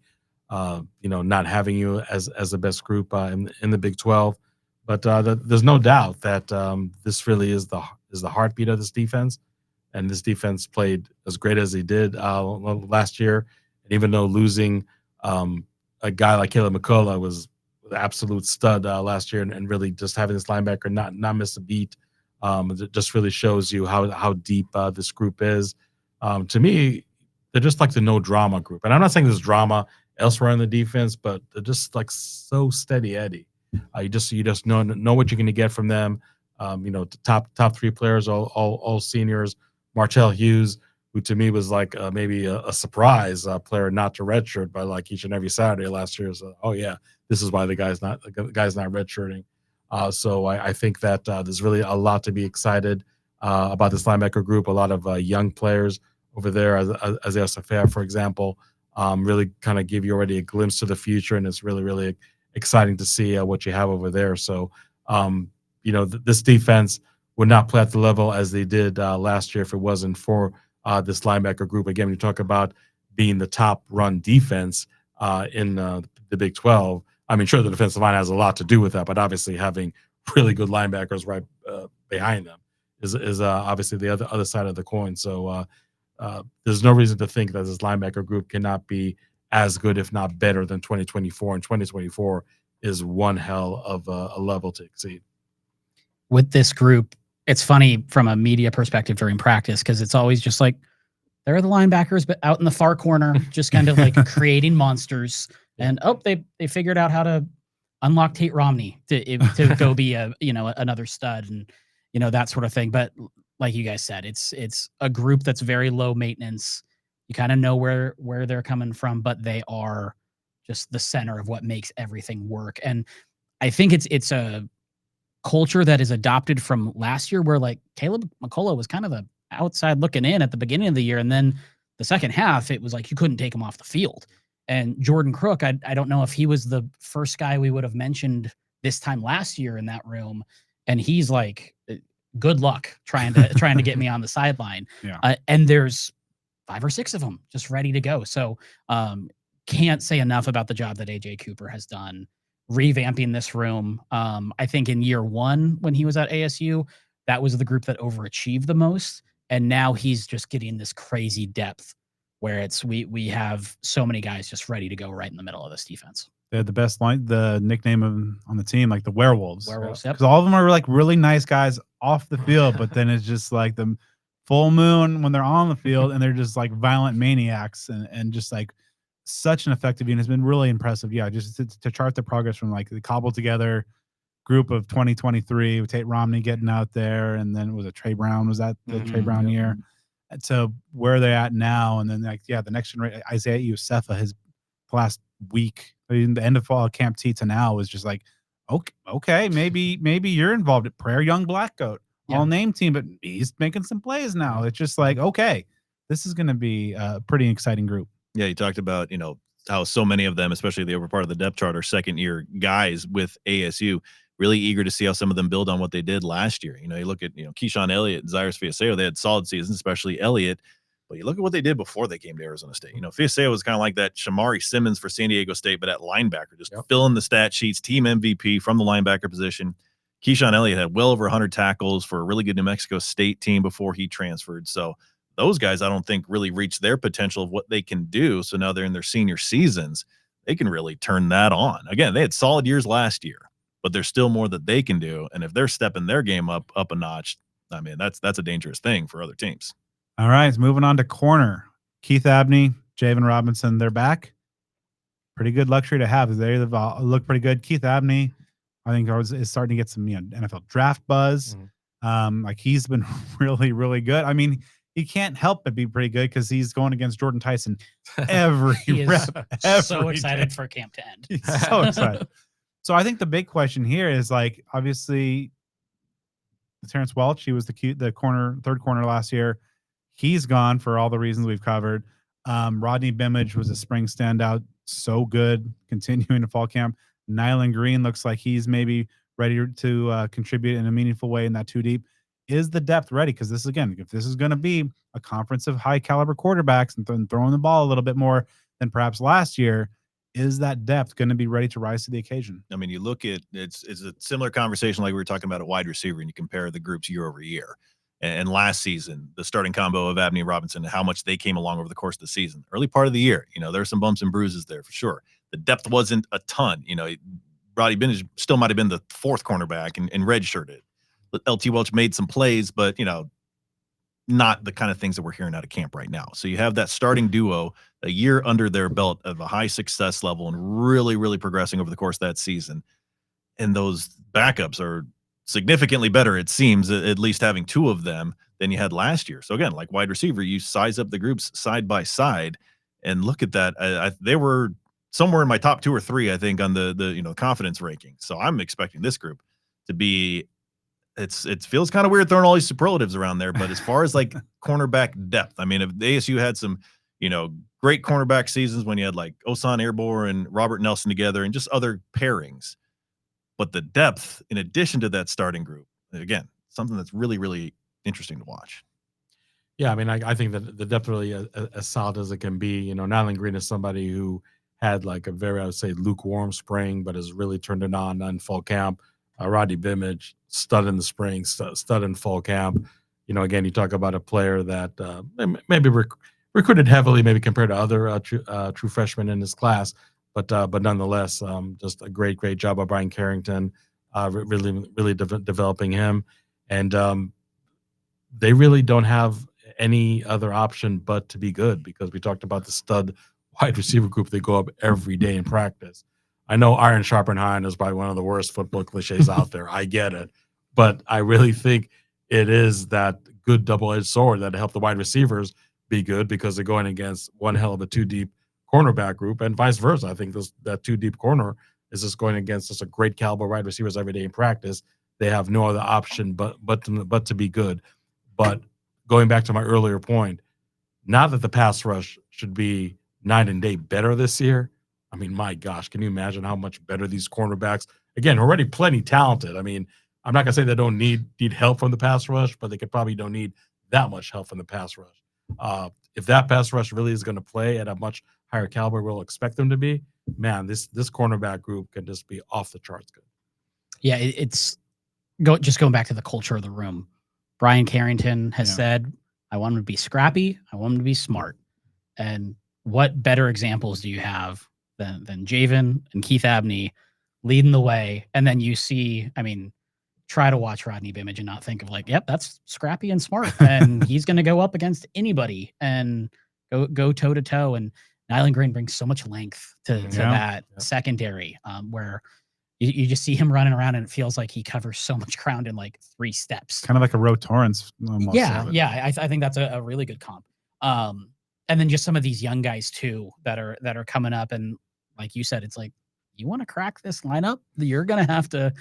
not having you as the best group in the Big 12, but there's no doubt that this really is the heartbeat of this defense, and this defense played as great as they did last year. And even though losing a guy like Caleb McCullough was the absolute stud last year, and really just having this linebacker not miss a beat, it just really shows you how deep this group is. To me, they're just like the no drama group, and I'm not saying there's drama elsewhere in the defense, but they're just like so steady Eddie. You just know what you're going to get from them. The top 3 players, all seniors. Martell Hughes, who to me was like maybe a surprise player not to redshirt by like each and every Saturday last year. So, oh yeah, this is why the guy's not redshirting. So I think that there's really a lot to be excited about this linebacker group. A lot of young players over there, as Safia, for example, really kind of give you already a glimpse to the future, and it's really exciting to see what you have over there. So, this defense would not play at the level as they did last year if it wasn't for this linebacker group. Again, when you talk about being the top run defense in the Big 12, I mean, sure, the defensive line has a lot to do with that, but obviously having really good linebackers right behind them is obviously the other side of the coin. So there's no reason to think that this linebacker group cannot be as good, if not better, than 2024. And 2024 is one hell of a level to exceed. With this group, it's funny from a media perspective during practice, because it's always just like, there are the linebackers, but out in the far corner, just kind of like creating monsters. And they figured out how to unlock Tate Romney to go be another stud, and that sort of thing. But like you guys said, it's a group that's very low maintenance. You kind of know where they're coming from, but they are just the center of what makes everything work. And I think it's a culture that is adopted from last year, where like Caleb McCullough was kind of the outside looking in at the beginning of the year, and then the second half it was like you couldn't take him off the field. And Jordan Crook, I don't know if he was the first guy we would have mentioned this time last year in that room, and he's like, good luck trying to get me on the sideline. Yeah. And there's 5 or 6 of them just ready to go. So can't say enough about the job that AJ Cooper has done revamping this room. I think in year 1 when he was at ASU, that was the group that overachieved the most. And now he's just getting this crazy depth where we have so many guys just ready to go right in the middle of this defense. They had the best line, the nickname on the team, like the Werewolves. Werewolves, Because all of them are like really nice guys off the field, but then it's just like the full moon when they're on the field, and they're just like violent maniacs, and just like such an effective unit. It's been really impressive. Yeah, just to chart the progress from like the cobbled together group of 2023 with Tate Romney getting out there, and then was it Trey Brown? Was that the Trey Brown year? To where they're at now, and then like the next generation, Isaiah Yusefa, his last week, I mean, the end of fall camp T to now was just like, okay, maybe you're involved at Prayer Young Black Goat, all name team, but he's making some plays now. It's just like, okay, this is going to be a pretty exciting group. Yeah, you talked about how so many of them, especially the upper part of the depth chart, are second year guys with ASU. Really eager to see how some of them build on what they did last year. You look at Keyshawn Elliott and Zyrus Fiaseo, they had solid seasons, especially Elliott. But you look at what they did before they came to Arizona State. Fiaseo was kind of like that Shamari Simmons for San Diego State, but at linebacker, just filling the stat sheets, team MVP from the linebacker position. Keyshawn Elliott had well over 100 tackles for a really good New Mexico State team before he transferred. So those guys, I don't think, really reached their potential of what they can do. So now they're in their senior seasons. They can really turn that on. Again, they had solid years last year, but there's still more that they can do. And if they're stepping their game up a notch, I mean, that's a dangerous thing for other teams. All right, moving on to corner. Keith Abney, Javen Robinson, they're back. Pretty good luxury to have. They look pretty good. Keith Abney, I think, is starting to get some NFL draft buzz. Like he's been really, really good. I mean, he can't help but be pretty good because he's going against Jordan Tyson every rep. So excited for camp to end. He's so excited. So I think the big question here is like, obviously, Terrence Welch, he was the third corner last year. He's gone for all the reasons we've covered. Rodney Bimage was a spring standout. So good, continuing to fall camp. Nyland Green looks like he's maybe ready to contribute in a meaningful way in that two deep. Is the depth ready? Because this, again, if this is going to be a conference of high caliber quarterbacks and throwing the ball a little bit more than perhaps last year, is that depth going to be ready to rise to the occasion? I mean, you look at it's a similar conversation like we were talking about at wide receiver, and you compare the groups year over year. And last season, the starting combo of Abney and Robinson, how much they came along over the course of the season. Early part of the year, there were some bumps and bruises there for sure. The depth wasn't a ton. Roddy Bennett still might have been the fourth cornerback and redshirted. LT Welch made some plays, but, not the kind of things that we're hearing out of camp right now. So you have that starting duo a year under their belt of a high success level and really, really progressing over the course of that season. And those backups are significantly better, it seems, at least having two of them than you had last year. So again, like wide receiver, you size up the groups side by side and look at that. They were somewhere in my top 2 or 3, I think, on the confidence ranking. So I'm expecting this group to be. It feels kind of weird throwing all these superlatives around there, but as far as like cornerback depth, I mean, if the ASU had some, great cornerback seasons when you had like Osan Airbor and Robert Nelson together and just other pairings, but the depth in addition to that starting group, again, something that's really, really interesting to watch. Yeah, I mean, I think that the depth really as solid as it can be. Nyland Green is somebody who had like a very, I would say, lukewarm spring, but has really turned it on in fall camp. Rodney Bimage, stud in the spring, stud in fall camp. Again, you talk about a player that maybe recruited heavily, maybe compared to other true freshmen in his class, but nonetheless, just a great job by Brian Carrington, really developing him, and they really don't have any other option but to be good, because we talked about the stud wide receiver group. They go up every day in practice. I know iron sharpened iron is probably one of the worst football cliches out there. I get it. But I really think it is that good double-edged sword that help the wide receivers be good, because they're going against one hell of a two-deep cornerback group, and vice versa. I think that two-deep corner is just going against just a great caliber wide receivers every day in practice. They have no other option but to be good. But going back to my earlier point, not that the pass rush should be night and day better this year. I mean, my gosh, can you imagine how much better these cornerbacks, again, already plenty talented. I mean, I'm not going to say they don't need help from the pass rush, but they probably don't need that much help from the pass rush. If that pass rush really is going to play at a much higher caliber we'll expect them to be, man, this cornerback group can just be off the charts good. Yeah, it's just going back to the culture of the room. Brian Carrington has said, I want him to be scrappy. I want him to be smart. And what better examples do you have than Javen and Keith Abney leading the way? And then you see, I mean, try to watch Rodney Bimage and not think of like, yep, that's scrappy and smart, and he's going to go up against anybody and go toe to toe. And Nyland Green brings so much length to that secondary, where you just see him running around and it feels like he covers so much ground in like 3 steps. Kind of like a Roe Torrance. Almost. Yeah. I think that's a really good comp. And then just some of these young guys too that are coming up, and like you said, it's like, you want to crack this lineup, you're gonna have to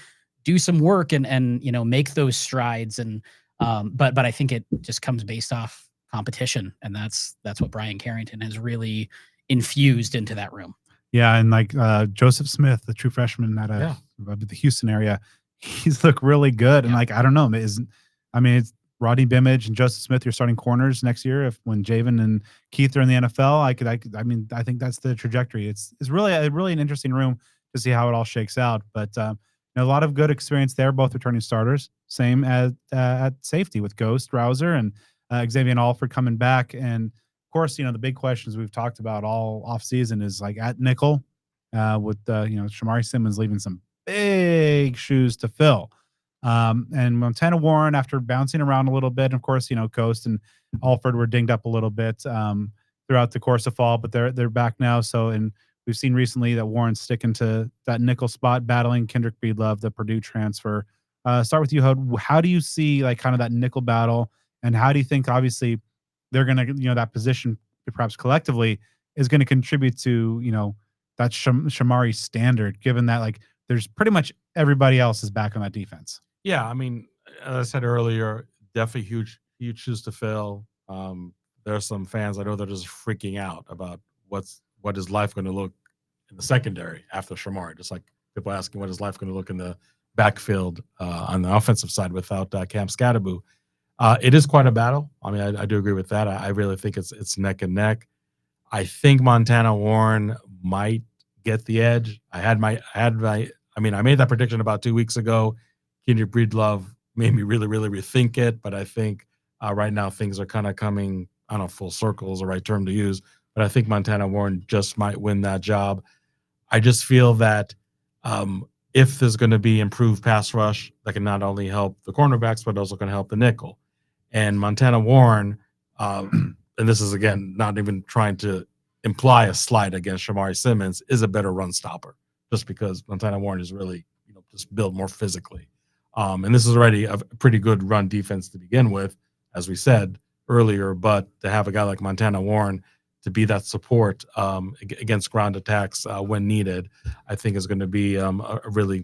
do some work and make those strides. And but I think it just comes based off competition, and that's what Brian Carrington has really infused into that room. Yeah, and like Joseph Smith, the true freshman at the Houston area, he's looked really good. And like, I don't know, it's Rodney Bimage and Joseph Smith, you're starting corners next year. When Javen and Keith are in the NFL, I think that's the trajectory. It's really an interesting room to see how it all shakes out. But a lot of good experience there, both returning starters. Same as at safety with Ghost Rouser and Xavier Alford coming back. And of course, the big questions we've talked about all off season is like at nickel with Shamari Simmons leaving some big shoes to fill. And Montana Warren, after bouncing around a little bit, and of course, Ghost and Alford were dinged up a little bit throughout the course of fall, but they're back now. So, and we've seen recently that Warren's sticking to that nickel spot, battling Kendrick Breedlove, the Purdue transfer. Start with you, Hod. How do you see like kind of that nickel battle, and how do you think obviously they're going to, that position perhaps collectively is going to contribute to, that Shamari standard, given that like there's pretty much everybody else is back on that defense? Yeah, I mean, as I said earlier, definitely huge shoes to fill. There are some fans I know that are just freaking out about what is life going to look in the secondary after Shamari. Just like people asking what is life going to look in the backfield on the offensive side without Cam Scatteraboo. It is quite a battle. I mean, I do agree with that. I really think it's neck and neck. I think Montana Warren might get the edge. I made that prediction about 2 weeks ago. Kendrick Breedlove made me really, really rethink it. But I think right now things are kind of coming, I don't know if full circle is the right term to use, but I think Montana Warren just might win that job. I just feel that if there's going to be improved pass rush, that can not only help the cornerbacks, but also can help the nickel. And Montana Warren, and this is, again, not even trying to imply a slight against Shamari Simmons, is a better run stopper, just because Montana Warren is really, just built more physically. And this is already a pretty good run defense to begin with, as we said earlier, but to have a guy like Montana Warren to be that support against ground attacks when needed, I think is going to be a really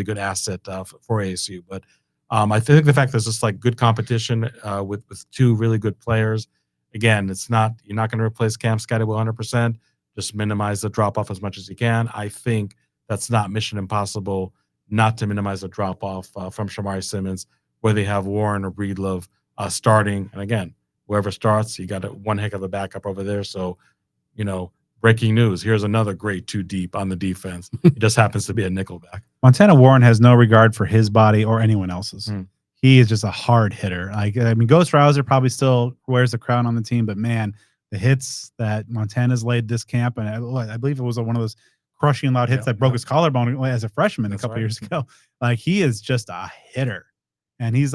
good asset for ASU. But I think the fact there's just like good competition with 2 really good players. Again, you're not going to replace Cam Scatteraboo 100%. Just minimize the drop off as much as you can. I think that's not mission impossible not to minimize the drop off from Shamari Simmons, where they have Warren or Breedlove starting. And again, whoever starts, you got one heck of a backup over there. So, breaking news, here's another great 2 deep on the defense. It just happens to be a nickelback. Montana Warren has no regard for his body or anyone else's. He is just a hard hitter. Ghost Rouser probably still wears the crown on the team, but man, the hits that Montana's laid this camp, and I believe it was one of those crushing loud hits that broke his collarbone as a freshman a couple years ago. Like, he is just a hitter, and he's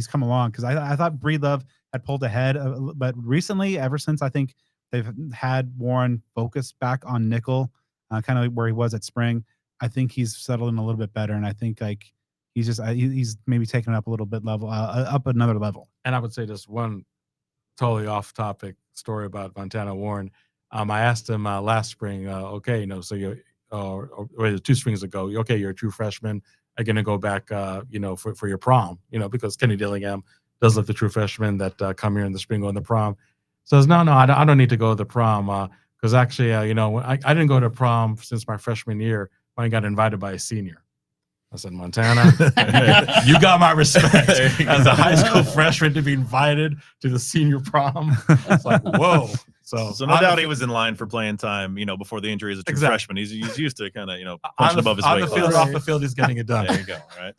come along, because I thought Breedlove had pulled ahead, but recently, ever since I think they've had Warren focus back on nickel, kind of where he was at spring, I think he's settled in a little bit better, and I think like he's maybe taken it up a little bit up another level. And I would say just one totally off topic story about Montana Warren. I asked him last spring, so you, or 2 springs ago, you're a true freshman. Are you going to go back, for your prom? Because Kenny Dillingham does let the true freshmen that come here in the spring go in the prom. Says, no, I don't need to go to the prom because actually, I didn't go to prom since my freshman year when I got invited by a senior. I said, Montana, you got my respect as a high school freshman to be invited to the senior prom. It's like, whoa. So no doubt he was in line for playing time, before the injury as a true freshman. He's used to kind of, punching above his weight class. Off the field, he's getting it done. There you go, right?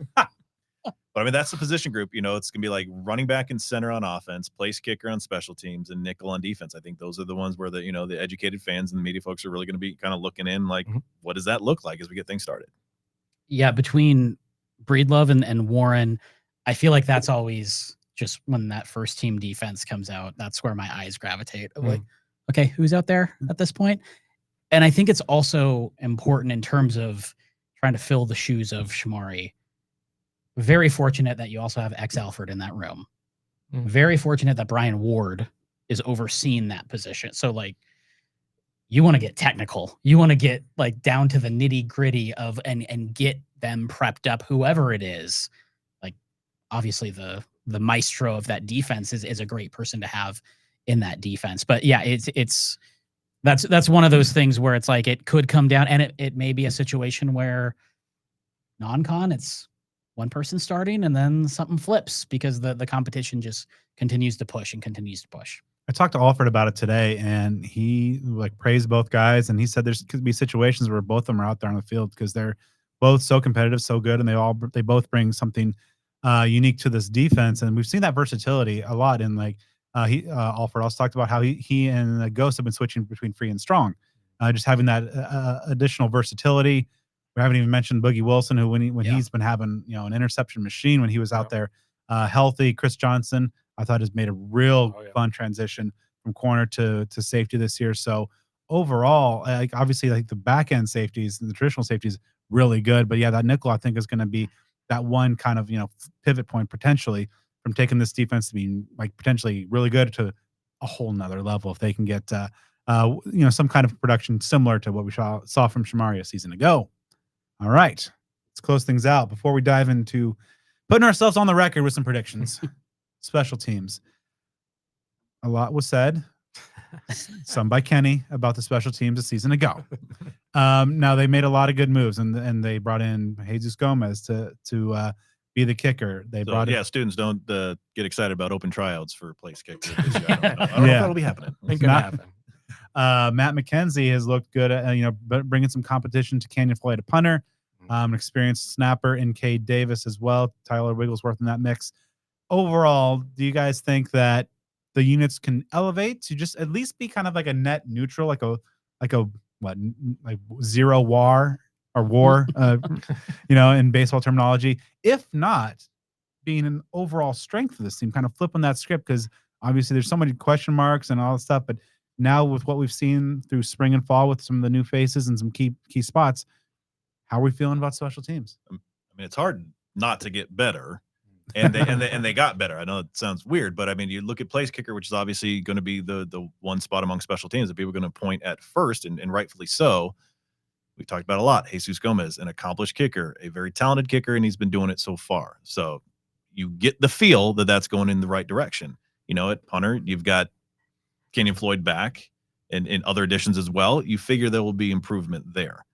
But that's the position group. It's going to be like running back and center on offense, place kicker on special teams, and nickel on defense. I think those are the ones where the educated fans and the media folks are really going to be kind of looking in, like, what does that look like as we get things started? Yeah, between Breedlove and Warren, I feel like that's always just when that first team defense comes out, that's where my eyes gravitate. Like, okay, who's out there at this point? And I think it's also important in terms of trying to fill the shoes of Shamari. Very fortunate that you also have Alfred in that room. Very fortunate that Brian Ward is overseeing that position. So like, you want to get technical. You want to get like down to the nitty gritty of and get them prepped up, whoever it is. Like obviously the maestro of that defense is a great person to have in that defense. But yeah, that's one of those things where it's like it could come down, and it may be a situation where non-con, it's one person starting and then something flips because the competition just continues to push and continues to push. I talked to Alfred about it today, and he like praised both guys, and he said there's could be situations where both of them are out there on the field because they're both so competitive, so good, and they both bring something unique to this defense, and we've seen that versatility a lot. In like Alfred also talked about how he and Ghost have been switching between free and strong, just having that additional versatility. We haven't even mentioned Boogie Wilson, who when he's been having an interception machine when he was out there healthy. Chris Johnson, I thought, has made a real fun transition from corner to safety this year. So overall, like obviously, like the back end safeties and the traditional safeties really good, but yeah, that nickel I think is going to be that one kind of pivot point potentially from taking this defense to be like potentially really good to a whole nother level if they can get some kind of production similar to what we saw from Shamari a season ago. All right, let's close things out before we dive into putting ourselves on the record with some predictions. Special teams. A lot was said, some by Kenny, about the special teams a season ago. Now they made a lot of good moves, and they brought in Jesus Gomez to be the kicker. They brought in, students don't get excited about open tryouts for place kicker. I don't know if that'll be happening. It could happen. Matt McKenzie has looked good at bringing some competition to Canyon Floyd, a punter, an experienced snapper in Cade Davis as well. Tyler Wigglesworth in that mix. Overall, do you guys think that the units can elevate to just at least be kind of like a net neutral, like zero war or war, in baseball terminology? If not, being an overall strength of this team, kind of flipping that script, because obviously there's so many question marks and all that stuff. But now with what we've seen through spring and fall with some of the new faces and some key spots, how are we feeling about special teams? I mean, it's hard not to get better. And they got better. I know it sounds weird, but I mean, you look at place kicker, which is obviously going to be the one spot among special teams that people are going to point at first, and rightfully so. We talked about a lot. Jesus Gomez, an accomplished kicker, a very talented kicker, and he's been doing it so far. So you get the feel that that's going in the right direction. At punter, you've got Kenyon Floyd back, and in other additions as well. You figure there will be improvement there.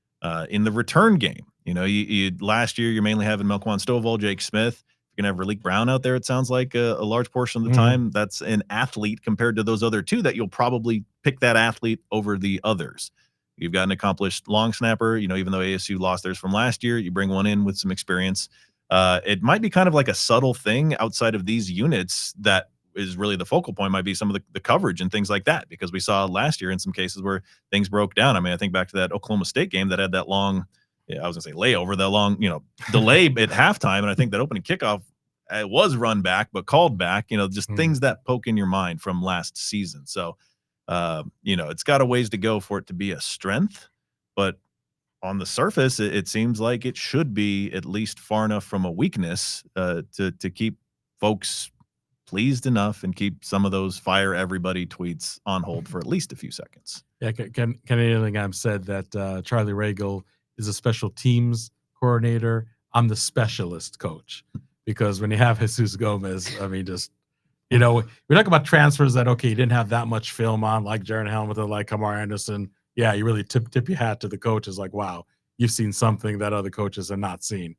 In the return game, you last year you're mainly having Melquan Stovall, Jake Smith. You're going to have Raleek Brown out there, it sounds like, a large portion of the time. That's an athlete compared to those other two that you'll probably pick that athlete over the others. You've got an accomplished long snapper. Even though ASU lost theirs from last year, you bring one in with some experience. It might be kind of like a subtle thing outside of these units that is really the focal point, might be some of the coverage and things like that, because we saw last year in some cases where things broke down. I mean, I think back to that Oklahoma State game that had that long – I was gonna say layover, that long, delay at halftime. And I think that opening kickoff, it was run back, but called back, just things that poke in your mind from last season. So, it's got a ways to go for it to be a strength, but on the surface, it seems like it should be at least far enough from a weakness to keep folks pleased enough and keep some of those fire everybody tweets on hold for at least a few seconds. Yeah. Kenny Dillingham said that Charlie Ragle is a special teams coordinator. I'm the specialist coach, because when you have Jesus Gomez, I mean, just, we talk about transfers that, okay, you didn't have that much film on, like Jordan Hamm or like Kamar Anderson. Yeah, you really tip your hat to the coaches, like, wow, you've seen something that other coaches have not seen.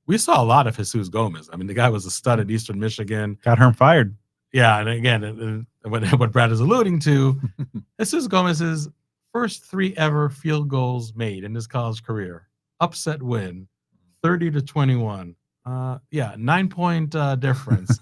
We saw a lot of Jesus Gomez. I mean, the guy was a stud at Eastern Michigan. Got Herm fired. Yeah, and again, what Brad is alluding to, Jesus Gomez's first 3 ever field goals made in his college career. Upset win, 30-21. 9-point difference.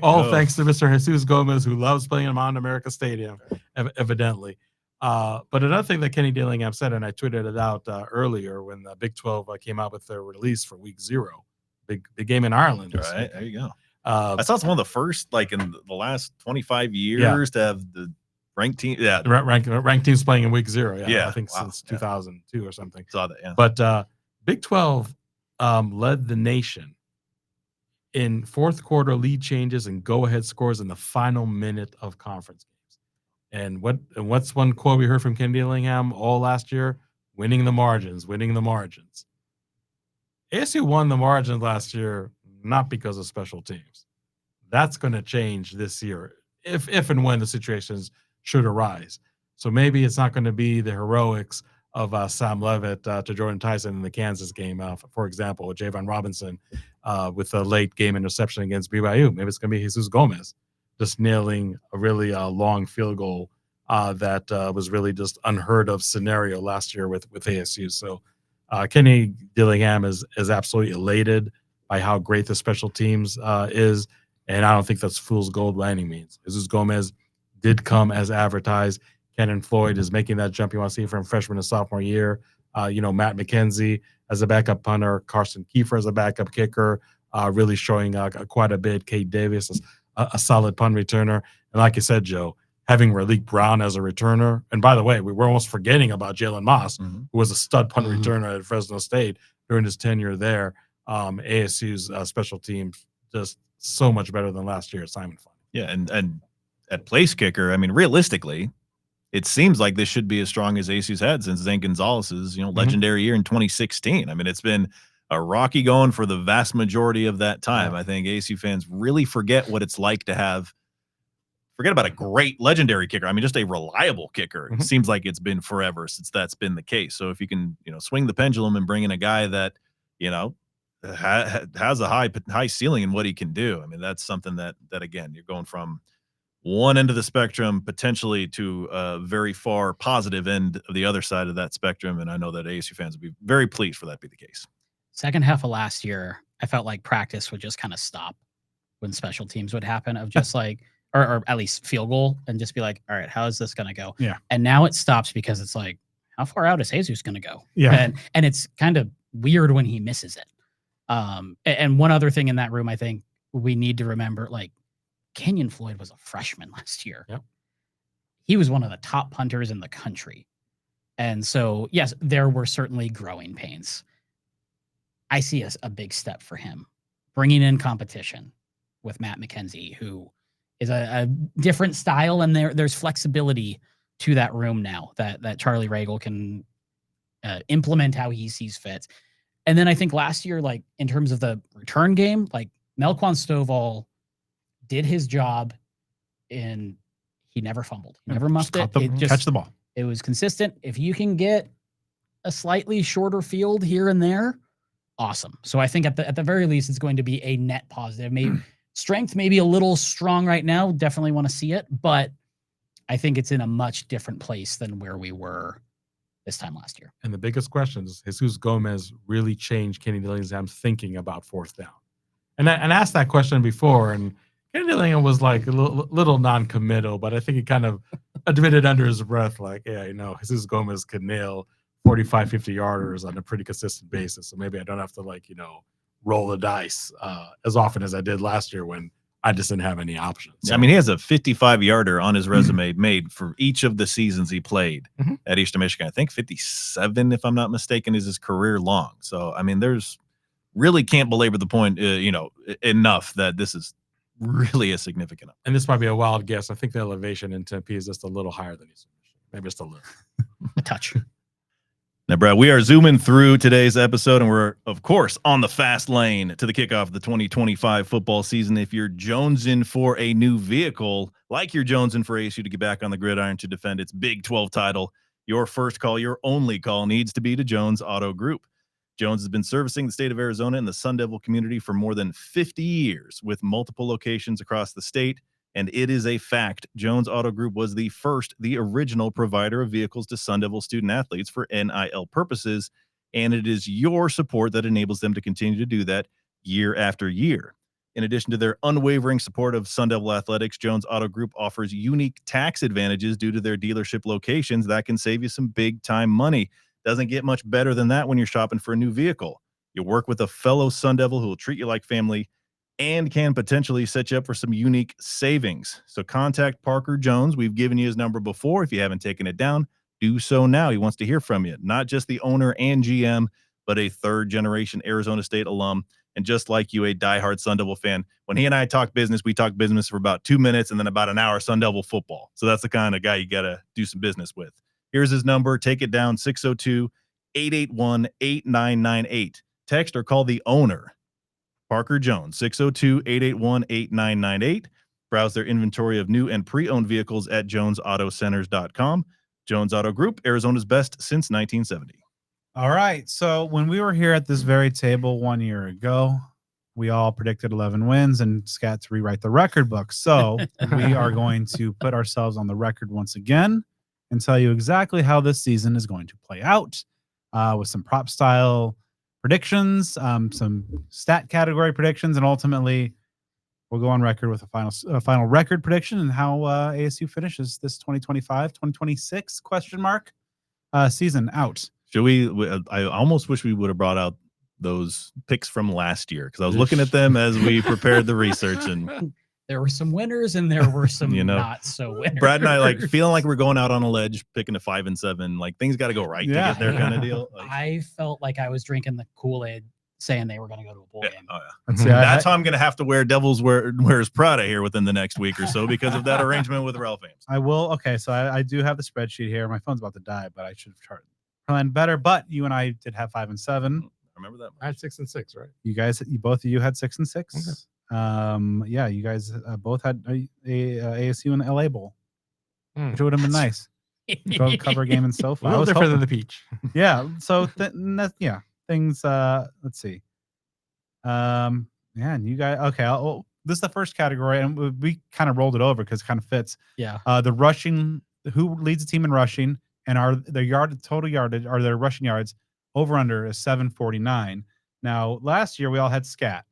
All thanks to Mr. Jesus Gomez, who loves playing in Mountain America Stadium, evidently. But another thing that Kenny Dillingham said, and I tweeted it out earlier when the Big 12 came out with their release for week 0, big game in Ireland. All right, there you go. Uh, I saw it's one of the first, like in the last 25 years, to have the ranked team. Yeah, ranked teams playing in week 0. Yeah, I think since 2002 or something. Saw that. Yeah, but Big 12 led the nation in fourth quarter lead changes and go-ahead scores in the final minute of conference games. And what's one quote we heard from Ken Dillingham all last year? Winning the margins. ASU won the margins last year, not because of special teams. That's going to change this year, if and when the situations should arise. So maybe it's not going to be the heroics of Sam Leavitt to Jordan Tyson in the Kansas game, for example, with Javon Robinson with a late game interception against BYU. Maybe it's going to be Jesus Gomez just nailing a really long field goal that was really just unheard of scenario last year with ASU. So Kenny Dillingham is absolutely elated by how great the special teams is, and I don't think that's fool's gold by any means. Jesus Gomez did come as advertised. Kenan Floyd is making that jump you want to see from freshman to sophomore year. Matt McKenzie as a backup punter, Carson Kiefer as a backup kicker, really showing quite a bit. Cade Davis is a solid punt returner. And like you said, Joe, having Raleek Brown as a returner. And by the way, we were almost forgetting about Jalen Moss, who was a stud punt returner at Fresno State during his tenure there. ASU's special teams just so much better than last year at Simon Fun. Yeah, and at place kicker, I mean, realistically, it seems like this should be as strong as ASU's had since Zane Gonzalez's, legendary year in 2016. I mean, it's been a rocky going for the vast majority of that time. I think ASU fans really forget what it's like to forget about a great legendary kicker. I mean, just a reliable kicker. It seems like it's been forever since that's been the case. So if you can, swing the pendulum and bring in a guy that, has a high ceiling in what he can do. I mean, that's something that again, you're going from one end of the spectrum potentially to a very far positive end of the other side of that spectrum. And I know that ASU fans would be very pleased for that to be the case. Second half of last year, I felt like practice would just kind of stop when special teams would happen, of just like, or at least field goal, and just be like, all right, how is this going to go? Yeah. And now it stops because it's like, how far out is Jesus going to go? Yeah. And it's kind of weird when he misses it. And one other thing in that room, I think we need to remember, like, Kenyon Floyd was a freshman last year. Yep. He was one of the top punters in the country. And so, yes, there were certainly growing pains. I see a big step for him, bringing in competition with Matt McKenzie, who is a different style, and there's flexibility to that room now that Charlie Ragle can implement how he sees fit. And then I think last year, like in terms of the return game, like Melquan Stovall did his job, and he never fumbled, never muffed it. Catch the ball. It was consistent. If you can get a slightly shorter field here and there, awesome. So I think at the very least, it's going to be a net positive. Maybe strength, maybe a little strong right now. Definitely want to see it, but I think it's in a much different place than where we were this time last year. And the biggest question is, Jesus Gomez really changed Kenny Dillingham's thinking about fourth down? And I asked that question before, and Kenny Dillingham was like a little non-committal, but I think he kind of admitted under his breath, like, yeah, Jesus Gomez could nail 45, 50-yarders on a pretty consistent basis. So maybe I don't have to, roll the dice as often as I did last year when I just didn't have any options. So. I mean, he has a 55-yarder on his resume made for each of the seasons he played at Eastern Michigan. I think 57, if I'm not mistaken, is his career long. So, I mean, there's really can't belabor the point, enough that this is really a significant. And this might be a wild guess. I think the elevation in Tempe is just a little higher than Eastern Michigan. Maybe just a little. A touch. Now, Brad, we are zooming through today's episode, and we're, of course, on the fast lane to the kickoff of the 2025 football season. If you're jonesing for a new vehicle, like you're jonesing for ASU to get back on the gridiron to defend its Big 12 title, your first call, your only call, needs to be to Jones Auto Group. Jones has been servicing the state of Arizona and the Sun Devil community for more than 50 years with multiple locations across the state. And it is a fact, Jones Auto Group was the original provider of vehicles to Sun Devil student athletes for NIL purposes, and it is your support that enables them to continue to do that year after year. In addition to their unwavering support of Sun Devil Athletics, Jones Auto Group offers unique tax advantages due to their dealership locations that can save you some big-time money. Doesn't get much better than that when you're shopping for a new vehicle. You'll work with a fellow Sun Devil who will treat you like family and can potentially set you up for some unique savings. So contact Parker Jones. We've given you his number before. If you haven't taken it down, do so now. He wants to hear from you. Not just the owner and GM, but a third-generation Arizona State alum. And just like you, a diehard Sun Devil fan. When he and I talk business, we talk business for about 2 minutes and then about an hour Sun Devil football. So that's the kind of guy you got to do some business with. Here's his number. Take it down, 602-881-8998. Text or call the owner, Parker Jones, 602-881-8998. Browse their inventory of new and pre-owned vehicles at jonesautocenters.com. Jones Auto Group, Arizona's best since 1970. All right. So when we were here at this very table 1 year ago, we all predicted 11 wins and Scat to rewrite the record book. So we are going to put ourselves on the record once again and tell you exactly how this season is going to play out with some prop style predictions, some stat category predictions, and ultimately we'll go on record with a final record prediction and how ASU finishes this 2025-2026 season out. Should we? I almost wish we would have brought out those picks from last year because I was looking at them as we prepared the research, and there were some winners and there were some not so winners. Brad and I like feeling like we're going out on a ledge, picking a 5 and 7. Like things got to go right to get there, kind of deal. Like, I felt like I was drinking the Kool-Aid, saying they were going to go to a bowl game. Oh yeah, that's how I'm going to have to wear Devils wears Prada here within the next week or so because of that arrangement with Ralph Ames. I will. Okay, so I do have the spreadsheet here. My phone's about to die, but I should have planned better. But you and I did have 5 and 7. Remember that? I had 6 and 6, right? Both of you had 6 and 6. Okay. Yeah, you guys both had a ASU and LA Bowl, Mm. which would have been nice. Go cover a game in SoFi. A little different than the Peach. Yeah. So things. Let's see. Yeah, and you guys. Okay. This is the first category, and we kind of rolled it over because it kind of fits. Yeah. The rushing. Who leads the team in rushing, and are their total yardage, are their rushing yards over under is 749. Now, last year we all had Scat.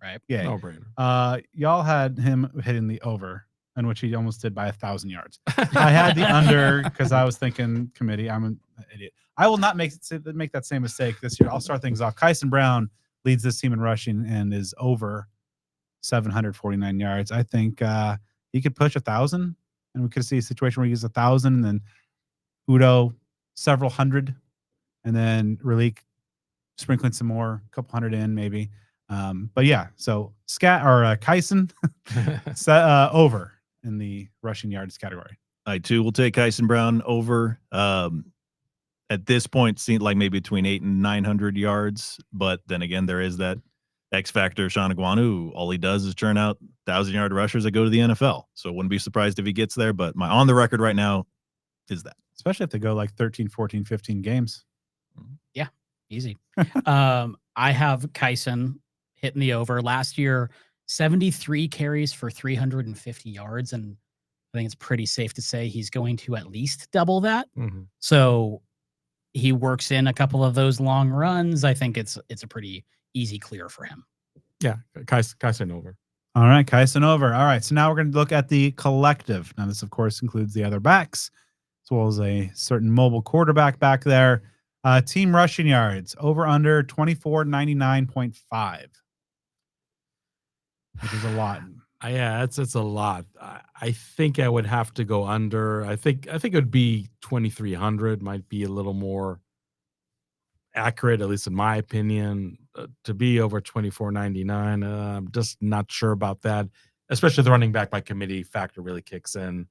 Right. Yeah. No brainer. Y'all had him hitting the over, in which he almost did by 1,000 yards. I had the under because I was thinking committee. I'm an idiot. I will not make that same mistake this year. I'll start things off. Kyson Brown leads this team in rushing and is over 749 yards. I think he could push 1,000, and we could see a situation where he gets 1,000, and then Udo several hundred, and then Ralik sprinkling some more, a couple hundred in maybe. But yeah, so Kyson over in the rushing yards category. I too will take Kyson Brown over. At this point, seemed like maybe between 800 and 900 yards. But then again, there is that X factor, Sean Aguanu. All he does is churn out 1,000-yard rushers that go to the NFL. So wouldn't be surprised if he gets there. But my on the record right now is that. Especially if they go like 13, 14, 15 games. Yeah, easy. I have Kyson hitting the over. Last year, 73 carries for 350 yards. And I think it's pretty safe to say he's going to at least double that. Mm-hmm. So he works in a couple of those long runs. I think it's a pretty easy clear for him. Yeah, Kyson over. All right, Kyson over. All right, so now we're going to look at the collective. Now, this, of course, includes the other backs, as well as a certain mobile quarterback back there. Team rushing yards, over under 2499.5. Which is a lot. Yeah, it's a lot. I think I would have to go under. I think it would be 2,300. Might be a little more accurate, at least in my opinion. To be over 2,499, I'm just not sure about that. Especially the running back by committee factor really kicks in.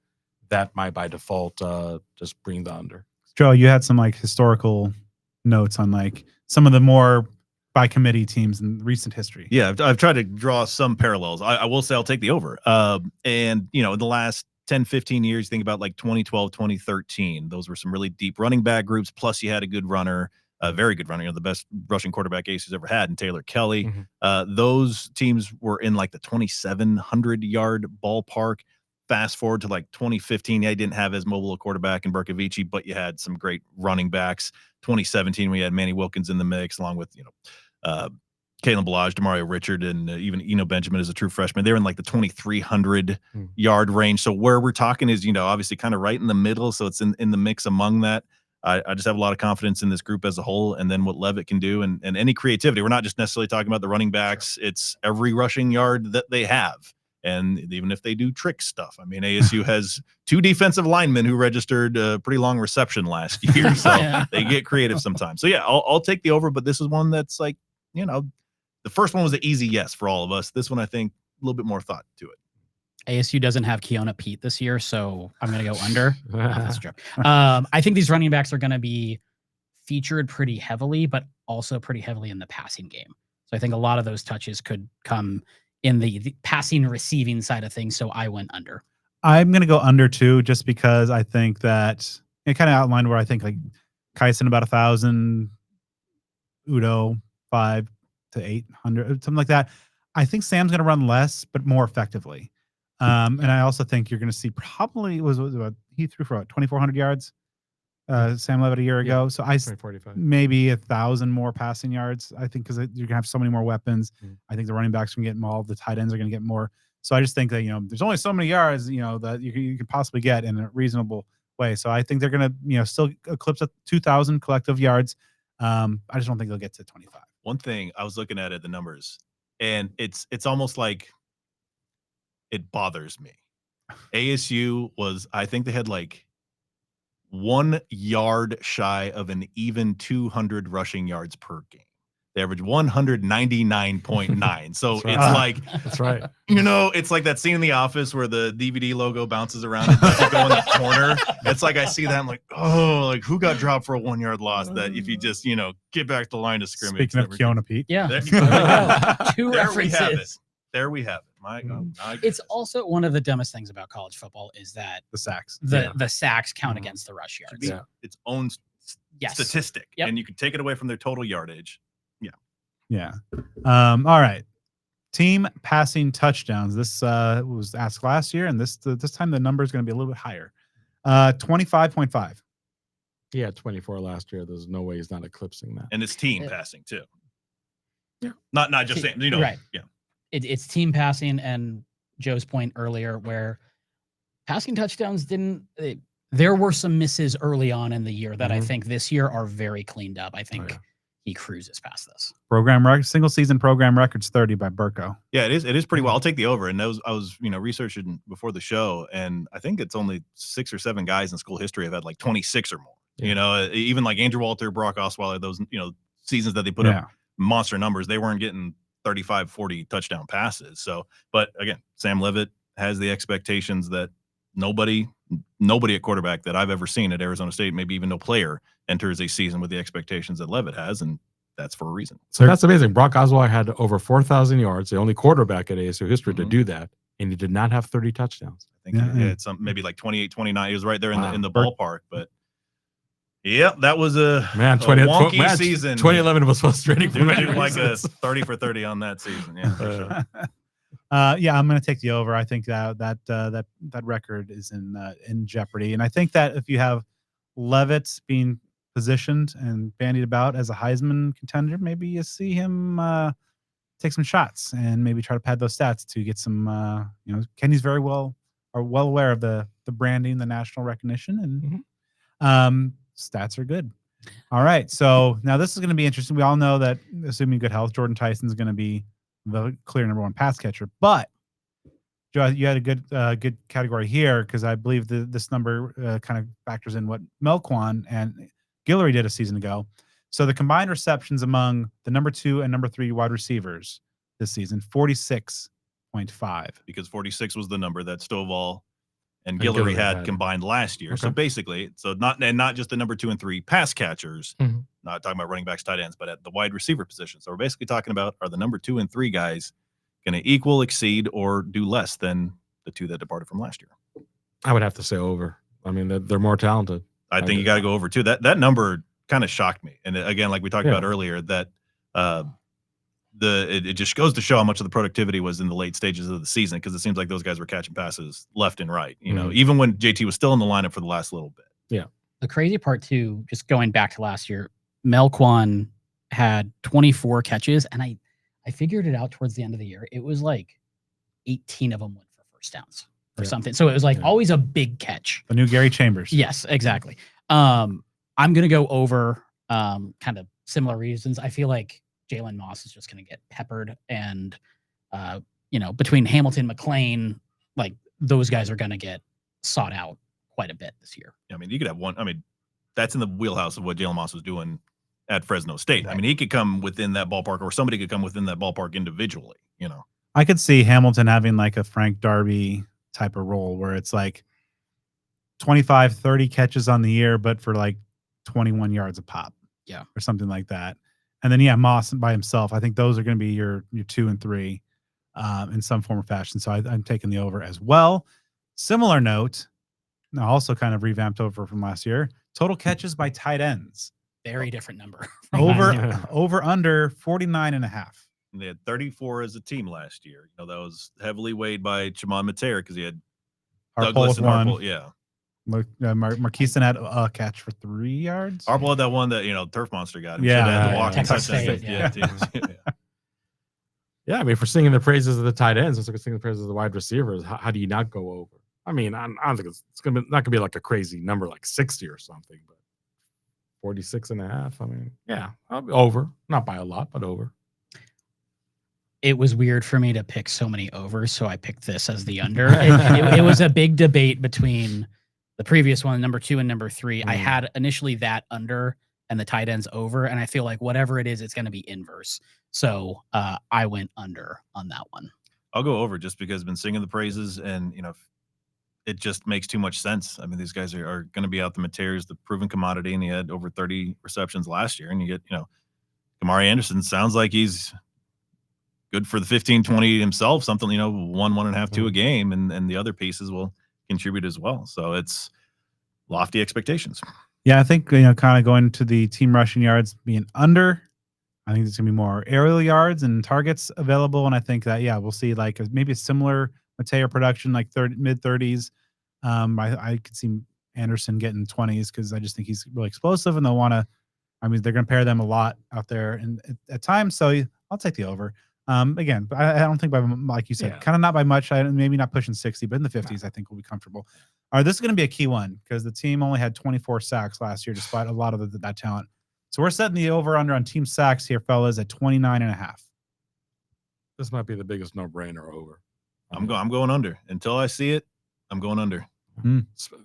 That might by default just bring the under. Joe, you had some like historical notes on like some of the more by committee teams in recent history. Yeah, I've tried to draw some parallels. I will say I'll take the over. And, you know, in the last 10, 15 years, think about like 2012, 2013. Those were some really deep running back groups. Plus, you had a good runner, a very good runner, you know, the best rushing quarterback ASU's ever had, and Taylor Kelly. Mm-hmm. Those teams were in like the 2,700-yard ballpark. Fast forward to like 2015, yeah, you didn't have as mobile a quarterback in Berkovici, but you had some great running backs. 2017, we had Manny Wilkins in the mix, along with, you know, Kalen Balaj, Demario Richard, and even Eno Benjamin is a true freshman. They're in like the 2,300 yard range. So where we're talking is, obviously kind of right in the middle. So it's in the mix among that. I just have a lot of confidence in this group as a whole, and then what Leavitt can do, and any creativity. We're not just necessarily talking about the running backs. It's every rushing yard that they have. And even if they do trick stuff, I mean, ASU has 2 defensive linemen who registered a pretty long reception last year. So they get creative sometimes. So yeah, I'll take the over, but this is one that's like, the first one was an easy yes for all of us. This one, I think, a little bit more thought to it. ASU doesn't have Keona Pete this year, so I'm going to go under. That's a joke. I think these running backs are going to be featured pretty heavily, but also pretty heavily in the passing game. So I think a lot of those touches could come in the passing receiving side of things. So I went under. I'm going to go under too, just because I think that it kind of outlined where I think like Kyson about 1,000, Udo 500 to 800, something like that. I think Sam's going to run less, but more effectively. And I also think you're going to see probably he threw for 2,400 yards. Sam Leavitt a year ago. So 45. maybe 1,000 more passing yards. I think because you're gonna have so many more weapons. I think the running backs are gonna get involved. The tight ends are gonna get more. So I just think that there's only so many yards that you can possibly get in a reasonable way. So I think they're gonna still eclipse at 2,000 collective yards. I just don't think they'll get to 25. One thing I was looking at the numbers, and it's almost like it bothers me. ASU was, I think they had like 1 yard shy of an even 200 rushing yards per game. They average 199.9. So it's like, that's right. It's like that scene in The Office where the DVD logo bounces around and doesn't go in the corner. It's like I see that, I'm like, oh, like who got dropped for a 1 yard loss? That if you just get back to the line of scrimmage. Speaking of Keona Pete, yeah, there, two there references. There we have it. My God. It's also one of the dumbest things about college football is that the sacks, the sacks count against the rush yards. Its own statistic, and you can take it away from their total yardage. Yeah. All right. Team passing touchdowns. This was asked last year, and this time the number is going to be a little bit higher. 25.5. He had 24 last year. There's no way he's not eclipsing that. And it's team passing too. Yeah. Not just saying, right. Yeah. It's team passing, and Joe's point earlier where passing touchdowns there were some misses early on in the year that I think this year are very cleaned up. I think he cruises past this. Program record, single season program records 30 by Burko. Yeah, it is pretty well. I'll take the over. And I was researching before the show, and I think it's only 6 or 7 guys in school history have had like 26 or more. Yeah. Even like Andrew Walter, Brock Osweiler, those seasons that they put up monster numbers, they weren't getting 35, 40 touchdown passes. So, but again, Sam Leavitt has the expectations that nobody at quarterback that I've ever seen at Arizona State, maybe even no player, enters a season with the expectations that Leavitt has, and that's for a reason. So that's amazing. Brock Osweiler had over 4,000 yards, the only quarterback at ASU history to do that, and he did not have 30 touchdowns. I think it's maybe like 28, 29. He was right there in the ballpark, but yeah, that was a wonky season. 2011 was frustrating. Dude, like a 30 for 30 on that season. Yeah, for sure. I'm going to take the over. I think that record is in jeopardy, and I think that if you have Leavitt being positioned and bandied about as a Heisman contender, maybe you see him take some shots and maybe try to pad those stats to get some. Kenny's very well aware of the branding, the national recognition, and stats are good. All right, so now this is going to be interesting. We all know that, assuming good health, Jordan Tyson is going to be the clear number 1 pass catcher. But Joe, you had a good category here because I believe this number kind of factors in what Melquan and Guillory did a season ago. So the combined receptions among the number 2 and number 3 wide receivers this season, 46.5. Because 46 was the number that Stovall and Guillory had combined last year. Okay. So basically, not just the number 2 and 3 pass catchers, not talking about running backs, tight ends, but at the wide receiver position. So we're basically talking about, are the number 2 and 3 guys going to equal, exceed, or do less than the 2 that departed from last year? I would have to say over. I mean, they're more talented. I think you got to go over too. That number kind of shocked me. And again, like we talked about earlier, that it just goes to show how much of the productivity was in the late stages of the season, because it seems like those guys were catching passes left and right, even when JT was still in the lineup for the last little bit. Yeah. The crazy part too, just going back to last year, Melquan had 24 catches, and I I figured it out towards the end of the year. It was like 18 of them went for first downs or something. So it was like always a big catch. The new Gary Chambers. Yes, exactly. I'm gonna go over kind of similar reasons. I feel like Jalen Moss is just gonna get peppered, and between Hamilton, McLean, like those guys are gonna get sought out quite a bit this year. I mean, you could have one. I mean, that's in the wheelhouse of what Jalen Moss was doing at Fresno State. Right. I mean, he could come within that ballpark, or somebody could come within that ballpark individually. I could see Hamilton having like a Frank Darby type of role where it's like 25, 30 catches on the year, but for like 21 yards a pop. Yeah. Or something like that. And then, Moss by himself. I think those are going to be your 2 and 3 in some form or fashion. So I'm taking the over as well. Similar note, also kind of revamped over from last year. Total catches by tight ends. Very different number. Over under 49.5. And they had 34 as a team last year. That was heavily weighed by Chimon Mateer because he had Douglas and one. Harpole. Yeah. Marqueson had a catch for 3 yards. Harpole had that one that, Turf Monster got. He Yeah. should have had the walking Texas touchdown. State, yeah. Yeah, I mean, if we're singing the praises of the tight ends, let's sing the praises of the wide receivers. How do you not go over? I mean, I don't think it's not gonna be like a crazy number like 60 or something, but 46.5. I mean, yeah, I'll be over. Not by a lot, but over. It was weird for me to pick so many overs, so I picked this as the under. It was a big debate between the previous one, number 2 and number 3. I had initially that under and the tight ends over, and I feel like whatever it is, it's going to be inverse. So I went under on that one. I'll go over just because I've been singing the praises, and it just makes too much sense. I mean, these guys are going to be out the materials, the proven commodity, and he had over 30 receptions last year, and you get Kamari Anderson sounds like he's good for the 15, 20 himself, something, 1.5, 2 a game, and the other pieces will contribute as well. So it's lofty expectations. Yeah, I think, kind of going to the team rushing yards being under. I think there's going to be more aerial yards and targets available. And I think that, we'll see like maybe a similar Mateo production, like mid-30s. I could see Anderson getting 20s because I just think he's really explosive, and they'll want to, they're going to pair them a lot out there and at times. So I'll take the over. Again, I don't think by, like you said, kind of not by much. Maybe not pushing 60, but in the 50s, I think we'll be comfortable. All right, this is going to be a key one because the team only had 24 sacks last year, despite a lot of that talent. So we're setting the over/under on team sacks here, fellas, at 29.5. This might be the biggest no-brainer over. I'm going under until I see it. I'm going under.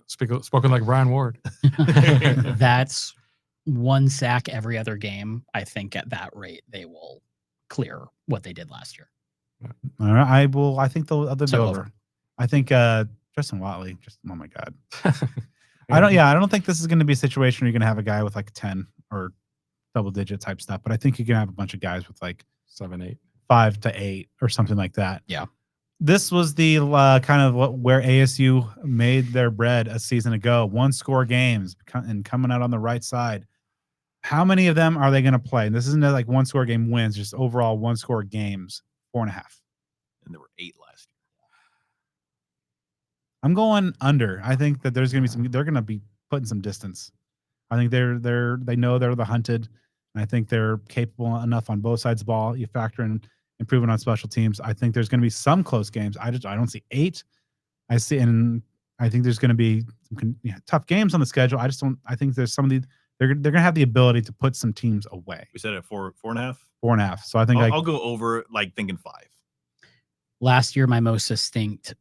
Spoken like Brian Ward. That's 1 sack every other game. I think at that rate, they will clear what they did last year. All right, I think they'll be So over. I think Justin Watley. Oh my God. I don't think this is going to be a situation where you're going to have a guy with like 10 or double-digit type stuff, but I think you're going to have a bunch of guys with like 7, 8, 5 to 8 or something like that. Yeah. This was the kind of where ASU made their bread a season ago. 1-score games and coming out on the right side. How many of them are they going to play? And this isn't like 1-score game wins, just overall 1-score games, 4.5. And there were 8 last year. I'm going under. I think that there's going to be they're going to be putting some distance. I think they know they're the hunted, and I think they're capable enough on both sides of the ball. You factor in improving on special teams. I think there's going to be some close games. I don't see 8. I think there's going to be some tough games on the schedule. I think there's some of the they're going to have the ability to put some teams away. We said it 4.5. 4.5. So I think I'll go over, like thinking 5. Last year, my most succinct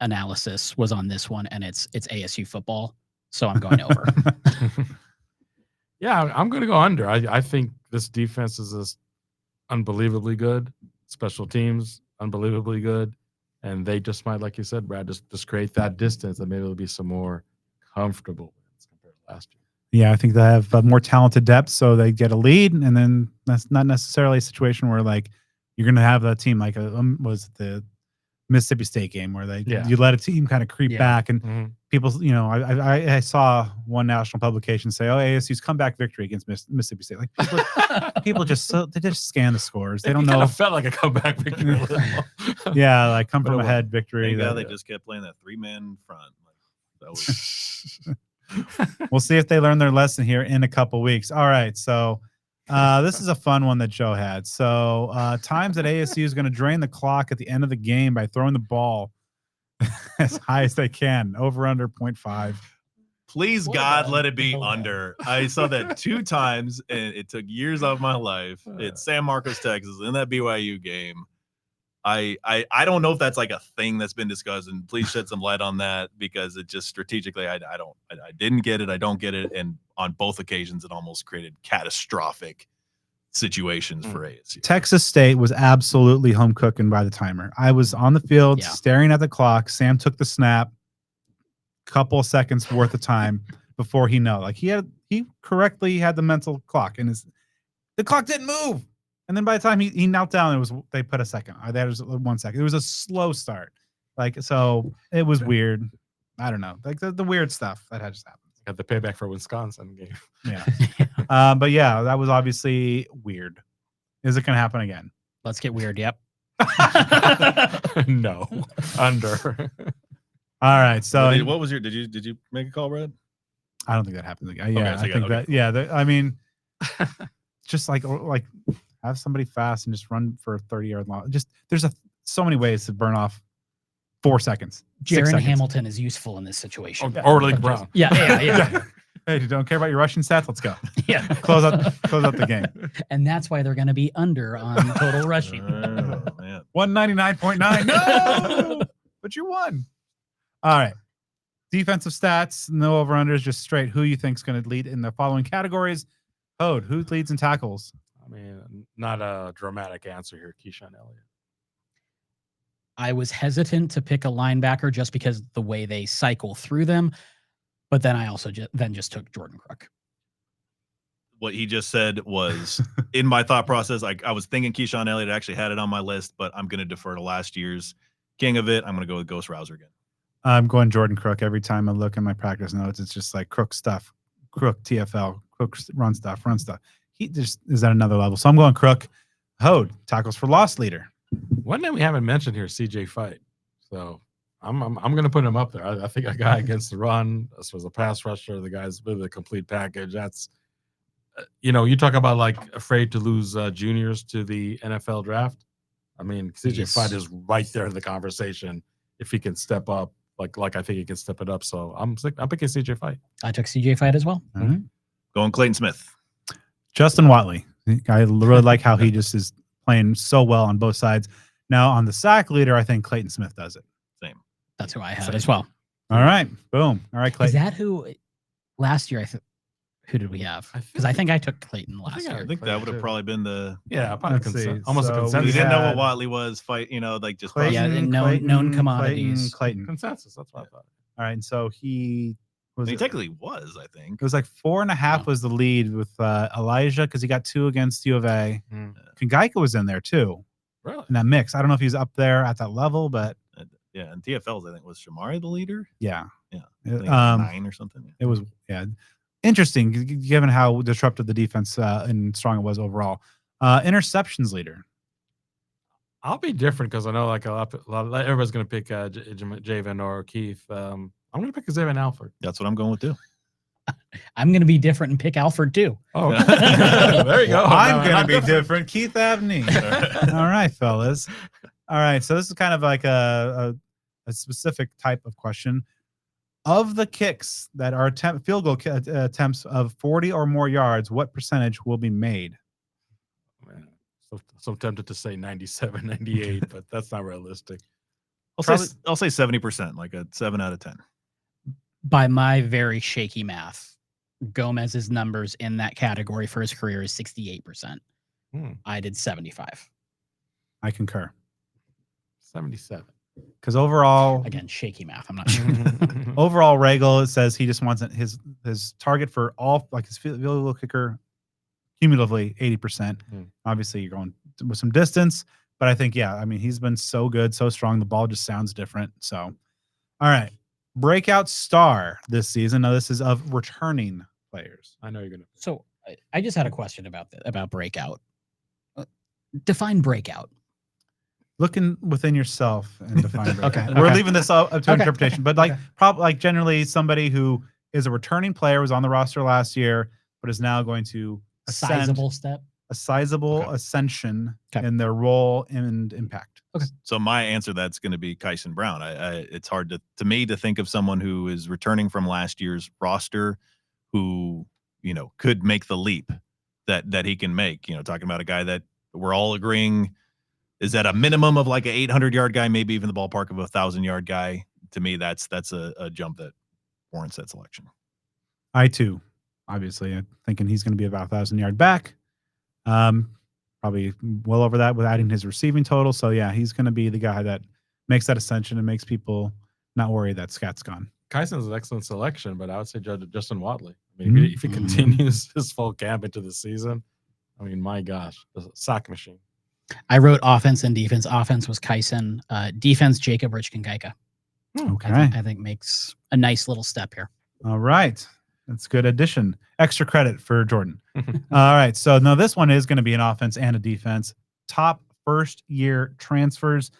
analysis was on this one, and it's ASU football. So I'm going over. Yeah, I'm going to go under. I think this defense is just unbelievably good. Special teams, unbelievably good. And they just might, like you said, Brad, just create that distance, and maybe it'll be some more comfortable wins compared to last year. Yeah, I think they have more talented depth, so they get a lead, and then that's not necessarily a situation where like you're going to have a team like was the Mississippi State game where you let a team kind of creep back, and people, I saw one national publication say, "Oh, ASU's comeback victory against Mississippi State." Like people just scan the scores. They don't know. It felt like a comeback victory. Yeah, like come from ahead victory. They just kept playing that 3-man front. That was. We'll see if they learn their lesson here in a couple weeks. All right, so This is a fun one that Joe had. So times that ASU is going to drain the clock at the end of the game by throwing the ball as high as they can, over under 0.5. Please, Well God, done. let it be Well done. under. I saw that 2 times, and it took years of my life. It's San Marcos, Texas, in that BYU game. I don't know if that's like a thing that's been discussed, and please shed some light on that, because it just strategically, I didn't get it. I don't get it. And on both occasions, it almost created catastrophic situations for ASU. Texas State was absolutely home cooking by the timer. I was on the field staring at the clock. Sam took the snap, couple of seconds worth of time before he correctly had the mental clock, and the clock didn't move. And then by the time he knelt down, they put a second. There was 1 second. It was a slow start. So it was weird. I don't know. Like the weird stuff that had just happened. Got the payback for Wisconsin game. Yeah. But yeah, that was obviously weird. Is it going to happen again? Let's get weird. Yep. No. Under. All right. So what was did you make a call, Brad? I don't think that happens again. Yeah, Okay, so I think that. Yeah. I mean, just like have somebody fast and just run for a 30-yard long. Just there's so many ways to burn off 4 seconds. Jaron Hamilton is useful in this situation. Or Lake Brown. Yeah. Hey, you don't care about your rushing stats? Let's go. Yeah. Close out the game. And that's why they're going to be under on total rushing. Oh, man. 199.9. No, but you won. All right. Defensive stats, no over-unders, just straight. Who you think is going to lead in the following categories? Hod, who leads in tackles? I mean, not a dramatic answer here. Keyshawn Elliott. I was hesitant to pick a linebacker just because the way they cycle through them, but then I also just took Jordan Crook. What he just said was in my thought process. I was thinking Keyshawn Elliott. I actually had it on my list, but I'm going to defer to last year's king of it. I'm going to go with Ghost Rouser again. I'm going Jordan Crook. Every time I look in my practice notes, it's just like Crook stuff, Crook TFL, Crook run stuff. He just is at another level. So I'm going Crook. Hod, tackles for loss leader. One name we haven't mentioned here, CJ Fight. So I'm going to put him up there. I think a guy against the run, as was a pass rusher, the guy's with a complete package. That's, you talk about like afraid to lose juniors to the NFL draft. I mean, CJ Fight is right there in the conversation if he can step up. Like I think he can step it up. So I'm picking CJ Fight. I took CJ Fight as well. Mm-hmm. Going Clayton Smith. Justin Watley. I really like how he just is playing so well on both sides. Now on the sack leader, I think Clayton Smith does it. Same. That's who I had as well. All right. Boom. All right, Clayton. Is that who last year? Who did we have? Because I think I took Clayton last year. I think that would have probably been the almost a consensus. We didn't know what Watley was. Just Clayton, known commodities. Clayton. Consensus. That's what I thought. All right. And so he technically was, I think. It was like 4.5 was the lead with Elijah because he got 2 against U of A. Kangaika was in there too. Really? In that mix. I don't know if he's up there at that level, but yeah, and TFLs, I think, was Shamari the leader? Yeah. I think 9 or something. It was, interesting given how disruptive the defense and strong it was overall. Interceptions leader. I'll be different because I know like a lot everybody's going to pick Javen or Keith. I'm going to pick Xavier Alford. That's what I'm going with too. I'm going to be different and pick Alford too. Oh, there you go. I'm going to be different. Keith Abney. All right, fellas. All right. So this is kind of like a specific type of question. Of the kicks that are field goal attempts of 40 or more yards, what percentage will be made? So tempted to say 97, 98, but that's not realistic. I'll say 70%, like a 7 out of 10. By my very shaky math, Gomez's numbers in that category for his career is 68%. I did 75. I concur. 77. Because overall, again, shaky math. I'm not sure. Overall, Regal, it says he just wants his target for all, like his field goal kicker, cumulatively 80%. Obviously, you're going with some distance, but I think, he's been so good, so strong. The ball just sounds different. So, all right. Breakout star this season. Now, this is of returning players. I know you're going to. So, I just had a question about Breakout. Define Breakout. Looking within yourself and define. Okay. We're leaving this up to interpretation, but probably generally somebody who is a returning player, was on the roster last year, but is now going to Sizable step. a sizable Okay. ascension Okay. in their role and impact. Okay. So my answer that's going to be Kyson Brown. It's hard to me to think of someone who is returning from last year's roster who, could make the leap that he can make. Talking about a guy that we're all agreeing is at a minimum of like an 800-yard guy, maybe even the ballpark of a 1,000-yard guy. To me, that's a jump that warrants that selection. I too, obviously, I'm thinking he's going to be about 1,000-yard back. Probably well over that with adding his receiving total. So yeah, he's going to be the guy that makes that ascension and makes people not worry that Scat's gone. Kyson's an excellent selection, but I would say Justin Watley. I mean, if he continues his full camp into the season, I mean, my gosh, the sack machine. I wrote offense and defense. Offense was Kyson. Defense, Jacob Richkin-Geika. Okay. I think makes a nice little step here. All right. That's a good addition. Extra credit for Jordan. All right. So now this one is going to be an offense and a defense. Top first-year transfers.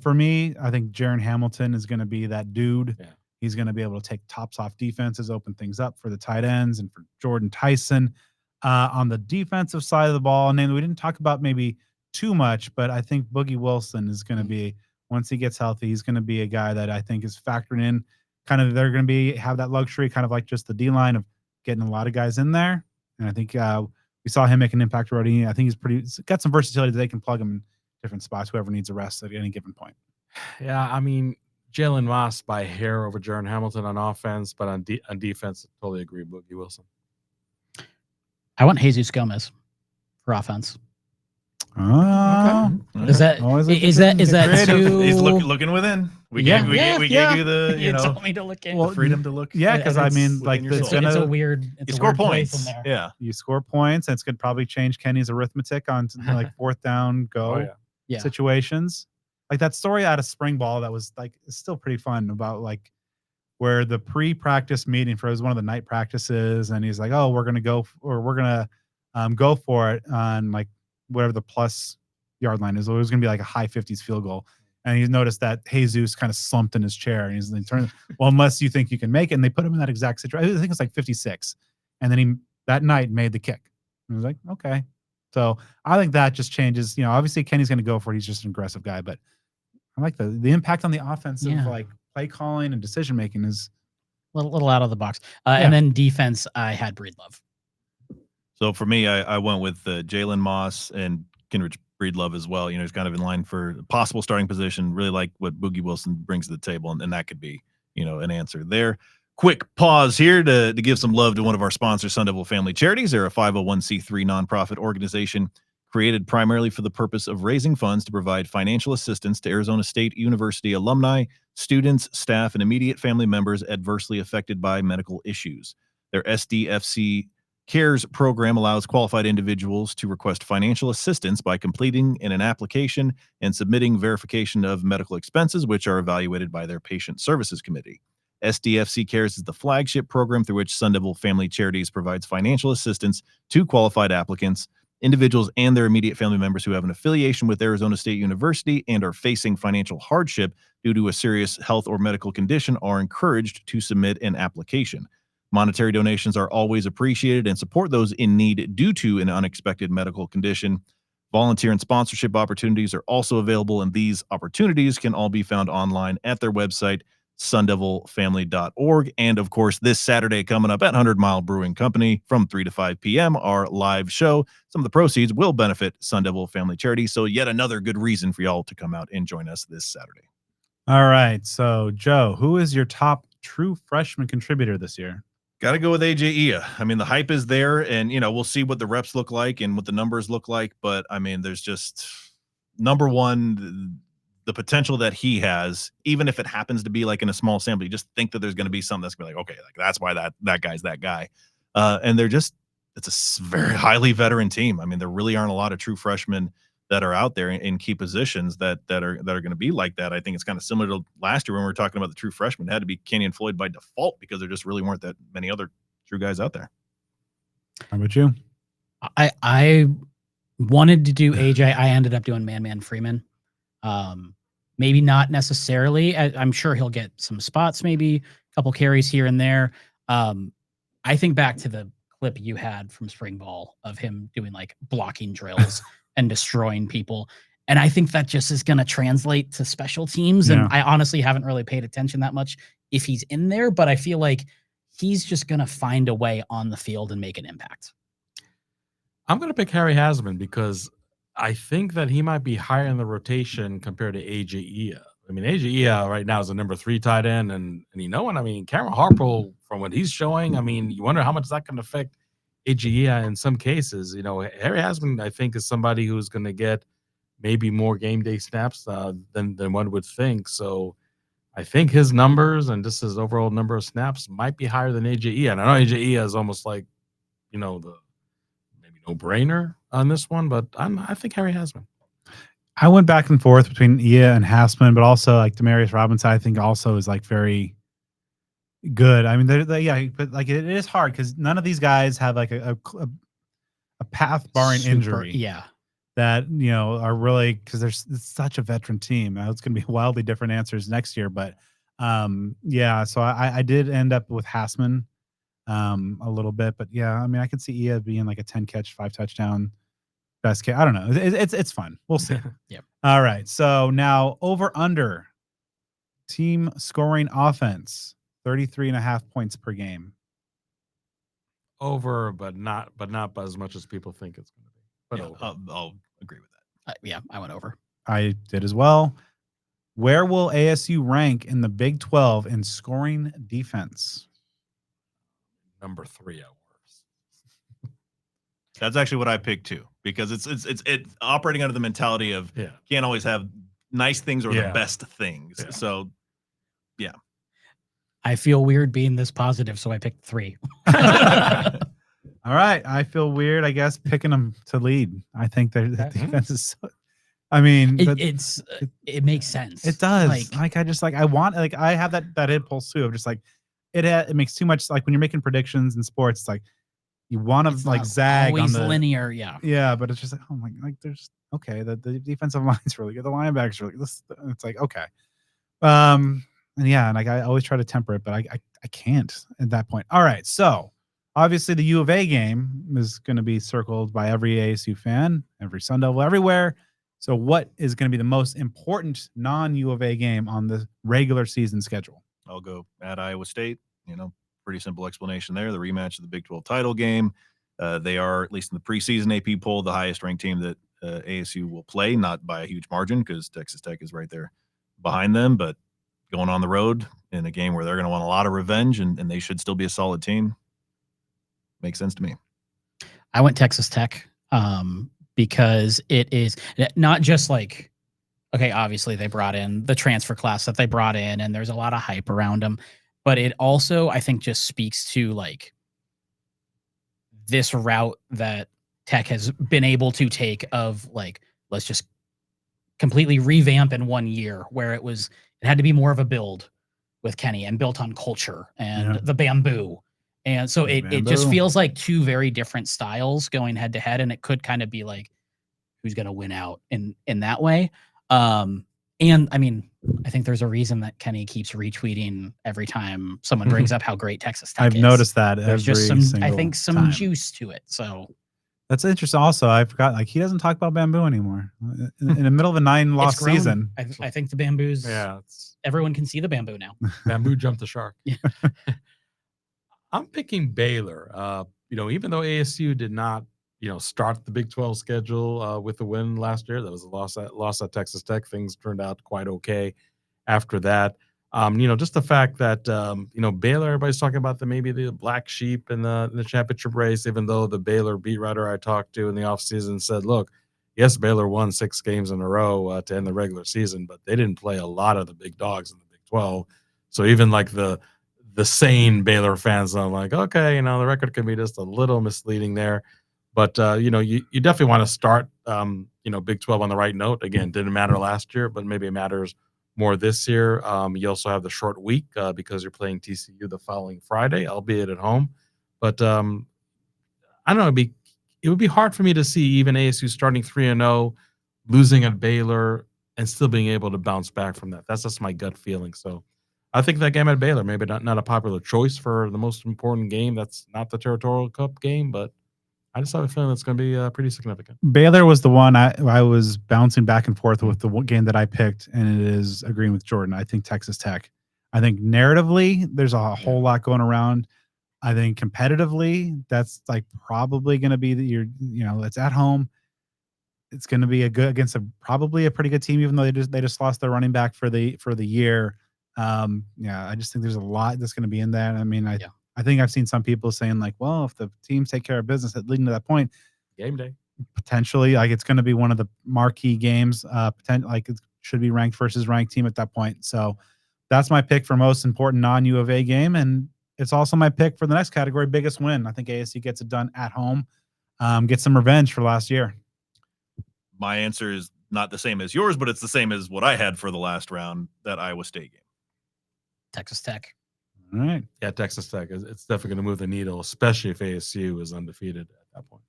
For me, I think Jaron Hamilton is going to be that dude. Yeah. He's going to be able to take tops off defenses, open things up for the tight ends and for Jordan Tyson. On the defensive side of the ball, and then we didn't talk about maybe too much, but I think Boogie Wilson is going to be, once he gets healthy, he's going to be a guy that I think is factoring in. Kind of, they're going to have that luxury, kind of like just the D line of getting a lot of guys in there. And I think we saw him make an impact already. I think he's got some versatility that they can plug him in different spots, whoever needs a rest at any given point. Yeah, I mean, Jalen Moss by hair over Jaron Hamilton on offense, but on defense, totally agree, Boogie Wilson. I want Jesus Gomez for offense. Oh, Okay. Is that too? He's looking within. We gave you the you told me to look in. the freedom to look. Yeah, because I mean, like within it's yourself. it's a gonna weird. It's You a score weird play points. from there. Yeah. you score points, and it's gonna probably change Kenny's arithmetic on like fourth down go Yeah. situations. Like that story out of spring ball that was like it's still pretty fun about like where the pre-practice meeting for it was one of the night practices, and he's like, "Oh, we're gonna go go for it on like whatever the plus yard line is. It was gonna be like a high 50s field goal." And he noticed that Jesus kind of slumped in his chair, and he's like, well, unless you think you can make it. And they put him in that exact situation. I think it's like 56. And then he that night made the kick. And I was like, okay. So I think that just changes. Obviously Kenny's going to go for it. He's just an aggressive guy, but I like the impact on the offensive like play calling and decision making is a little out of the box. And then defense, I had Breedlove. So for me, I went with Jalen Moss and Kenrich Breedlove as well. He's kind of in line for possible starting position. Really like what Boogie Wilson brings to the table, and that could be, an answer there. Quick pause here to give some love to one of our sponsors, Sun Devil Family Charities. They're a 501c3 nonprofit organization created primarily for the purpose of raising funds to provide financial assistance to Arizona State University alumni, students, staff, and immediate family members adversely affected by medical issues. Their SDFC CARES program allows qualified individuals to request financial assistance by completing an application and submitting verification of medical expenses, which are evaluated by their patient services committee. SDFC CARES is the flagship program through which Sun Devil Family Charities provides financial assistance to qualified applicants. Individuals and their immediate family members who have an affiliation with Arizona State University and are facing financial hardship due to a serious health or medical condition are encouraged to submit an application. Monetary donations are always appreciated and support those in need due to an unexpected medical condition. Volunteer and sponsorship opportunities are also available, and these opportunities can all be found online at their website, sundevilfamily.org. And of course, this Saturday coming up at 100 Mile Brewing Company from 3 to 5 p.m., our live show. Some of the proceeds will benefit Sun Devil Family Charity. So yet another good reason for y'all to come out and join us this Saturday. all right. So Joe, who is your top true freshman contributor this year? Got to go with AJ Ia. I mean, the hype is there, and we'll see what the reps look like and what the numbers look like. But I mean, there's just number one, the potential that he has, even if it happens to be like in a small sample, you just think that there's going to be something that's going to be like, okay, like that's why that guy's that guy. And it's a very highly veteran team. I mean, there really aren't a lot of true freshmen that are out there in key positions that are going to be like that. I think it's kind of similar to last year when we were talking about the true freshmen. It had to be Kenny and Floyd by default because there just really weren't that many other true guys out there. How about you? I wanted to do AJ. I ended up doing Man Freeman. Maybe not necessarily. I'm sure he'll get some spots, maybe a couple carries here and there. I think back to the clip you had from spring ball of him doing like blocking drills and destroying people. And I think that just is going to translate to special teams. Yeah. And I honestly haven't really paid attention that much if he's in there, but I feel like he's just going to find a way on the field and make an impact. I'm going to pick Harry Hasman because I think that he might be higher in the rotation compared to AJ Ia. I mean, AJ Ia right now is a number 3 tight end, and you know what? I mean, Cameron Harple, from what he's showing, I mean, you wonder how much that can affect AJ Ia in some cases. You know, Harry Hasman, I think, is somebody who's going to get maybe more game day snaps than one would think. So I think his numbers and just his overall number of snaps might be higher than AJ Ia. And I know AJ Ia is almost like, you know, the maybe no-brainer on this one, but I think Harry Hasman. I went back and forth between Ia and Hasman, but also like Demarius Robinson, I think also is like very good. I mean, yeah, but like it is hard because none of these guys have like a path barring injury. Yeah. That, you know, are really, because it's such a veteran team. It's going to be wildly different answers next year. But yeah, so I did end up with Hasman a little bit. But yeah, I mean, I could see Ia being like a 10 catch, 5 touchdown best case. I don't know. It's fun. We'll see. Yep. All right. So now over under team scoring offense, 33.5 points per game. Over, but not by as much as people think it's going to be. But Yeah, I'll agree with that. Yeah, I went over. I did as well. Where will ASU rank in the Big 12 in scoring defense? Number 3 at worst. That's actually what I picked too, because it's operating under the mentality of can't always have nice things or the best things. Yeah. So, yeah. I feel weird being this positive, so I picked 3. All right. I feel weird, I guess, picking them to lead. I think the defense is so, I mean, it makes sense. It does. Like I have that impulse too of just like it makes too much, like when you're making predictions in sports, it's like you want to like zag always on the linear, yeah. Yeah, but it's just like, oh my, like there's okay, the defensive line's really good, the linebackers really good. It's like, okay. And yeah, and like I always try to temper it, but I can't at that point. All right, so obviously the U of A game is going to be circled by every ASU fan, every Sun Devil, everywhere. So what is going to be the most important non-U of A game on the regular season schedule? I'll go at Iowa State. You know, pretty simple explanation there. The rematch of the Big 12 title game. They are, at least in the preseason AP poll, the highest ranked team that ASU will play, not by a huge margin because Texas Tech is right there behind them, but going on the road in a game where they're going to want a lot of revenge and they should still be a solid team. Makes sense to me. I went Texas Tech because it is not just like, okay, obviously they brought in the transfer class that they brought in and there's a lot of hype around them, but it also, I think, just speaks to like this route that Tech has been able to take of like, let's just completely revamp in 1 year, where it had to be more of a build with Kenny and built on culture and the bamboo. And so it just feels like 2 very different styles going head to head. And it could kind of be like, who's going to win out in that way. And I mean, I think there's a reason that Kenny keeps retweeting every time someone brings up how great Texas Tech is. I've noticed that. There's just some time. juice to it. So that's interesting. Also, I forgot, like, he doesn't talk about bamboo anymore in the middle of a 9-loss season. I think the bamboo's, everyone can see the bamboo now. Bamboo jumped the shark. Yeah. I'm picking Baylor. You know, even though ASU did not, you know, start the Big 12 schedule with a win last year, that was a loss at Texas Tech. Things turned out quite okay after that. You know, just the fact that you know, Baylor, everybody's talking about maybe the black sheep in the championship race, even though the Baylor beat writer I talked to in the offseason said, look, yes, Baylor won 6 games in a row to end the regular season, but they didn't play a lot of the big dogs in the Big 12. So even like the sane Baylor fans are like, okay, you know, the record can be just a little misleading there. But, you know, you definitely want to start, you know, Big 12 on the right note. Again, didn't matter last year, but maybe it matters more this year. You also have the short week because you're playing TCU the following Friday, albeit at home. But I don't know, it would be hard for me to see even ASU starting 3-0, losing at Baylor, and still being able to bounce back from that. That's just my gut feeling. So I think that game at Baylor, maybe not a popular choice for the most important game. That's not the Territorial Cup game, but I just have a feeling it's going to be pretty significant. Baylor was the one I was bouncing back and forth with the game that I picked, and it is agreeing with Jordan. I think Texas Tech. I think narratively, there's a whole lot going around. I think competitively, that's like probably going to be it's at home. It's going to be against probably a pretty good team, even though they just lost their running back for the year. I just think there's a lot that's going to be in that. I mean, I think I've seen some people saying like, well, if the teams take care of business at leading to that point, game day, potentially, like it's going to be one of the marquee games. Like it should be ranked versus ranked team at that point. So that's my pick for most important non-U of A game, and it's also my pick for the next category, biggest win. I think ASU gets it done at home, get some revenge for last year. My answer is not the same as yours, but it's the same as what I had for the last round, that Iowa State game. Texas Tech. All right. Yeah, Texas Tech. It's definitely going to move the needle, especially if ASU is undefeated at that point.